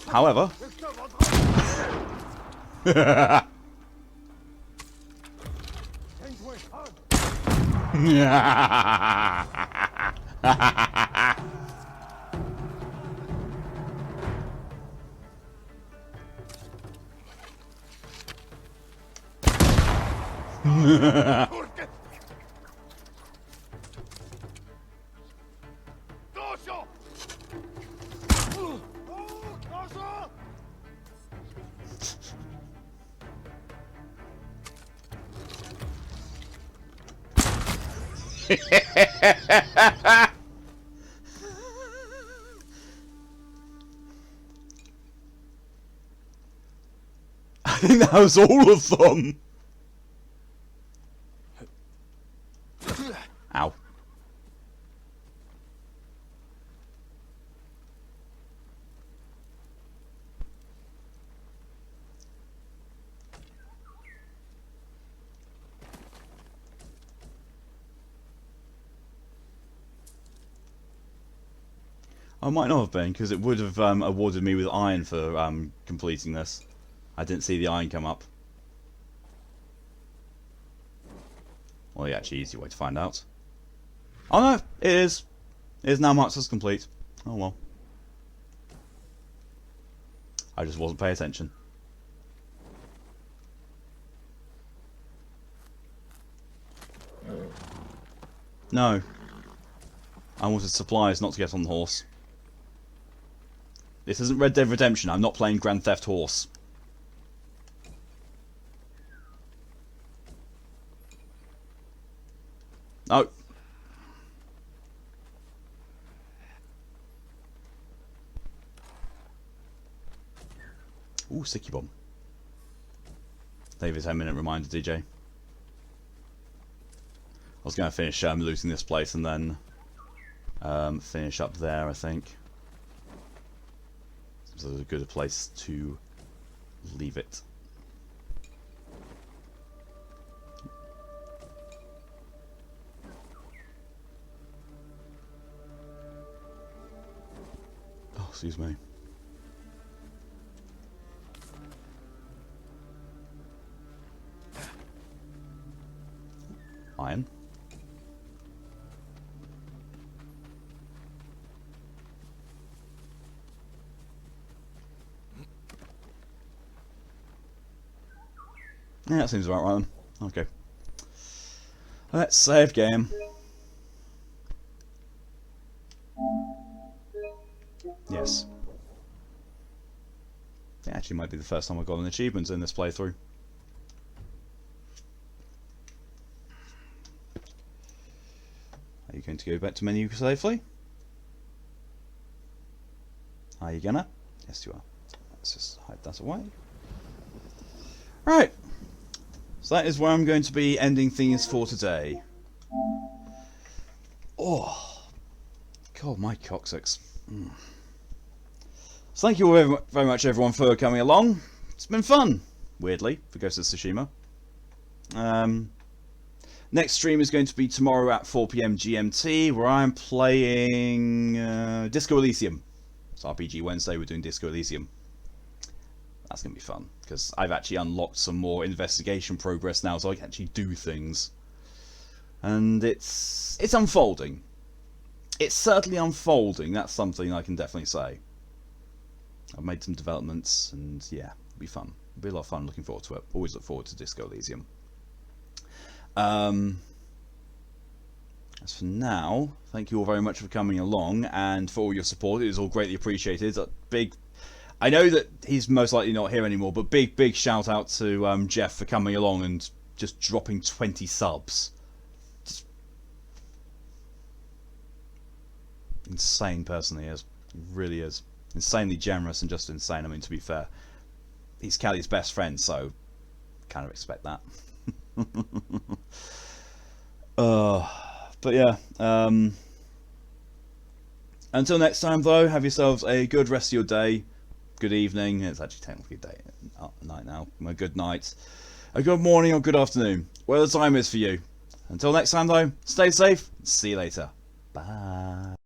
However. I think that was all of them. Ow. I might not have been, because it would have awarded me with iron for completing this. I didn't see the iron come up. Well, the actually easy way to find out. Oh no, it is. It is now marked as complete. Oh well. I just wasn't paying attention. No. I wanted supplies, not to get on the horse. This isn't Red Dead Redemption. I'm not playing Grand Theft Horse. No. Ooh, sticky bomb. Leave a 10-minute reminder, DJ. I was going to finish looting this place and then finish up there, I think. Seems like a good place to leave it. Oh, excuse me. Iron. Yeah, that seems about right then. Okay. Let's save game. Yes. It actually might be the first time I got an achievement in this playthrough. Are you going to go back to menu safely? Are you gonna? Yes, you are. Let's just hide that away. Right. So that is where I'm going to be ending things for today. Oh. God, my coccyx. So thank you all very much, everyone, for coming along. It's been fun, weirdly, for Ghost of Tsushima. Next stream is going to be tomorrow at 4 PM GMT, where I'm playing Disco Elysium. It's RPG Wednesday, we're doing Disco Elysium. That's going to be fun, because I've actually unlocked some more investigation progress now, so I can actually do things. And it's unfolding. It's certainly unfolding, that's something I can definitely say. I've made some developments, and yeah, it'll be fun. It'll be a lot of fun, looking forward to it. Always look forward to Disco Elysium. As for now, thank you all very much for coming along, and for all your support. It is all greatly appreciated. I know that he's most likely not here anymore, but big shout out to Jeff for coming along and just dropping 20 subs. Just insane person he is. He really is. Insanely generous and just insane. I mean, to be fair, he's Callie's best friend, so kind of expect that. But yeah, until next time though, have yourselves a good rest of your day, good evening. It's actually technically day, night now. A good night, a good morning, or good afternoon, where the time is for you. Until next time though, stay safe. See you later. Bye.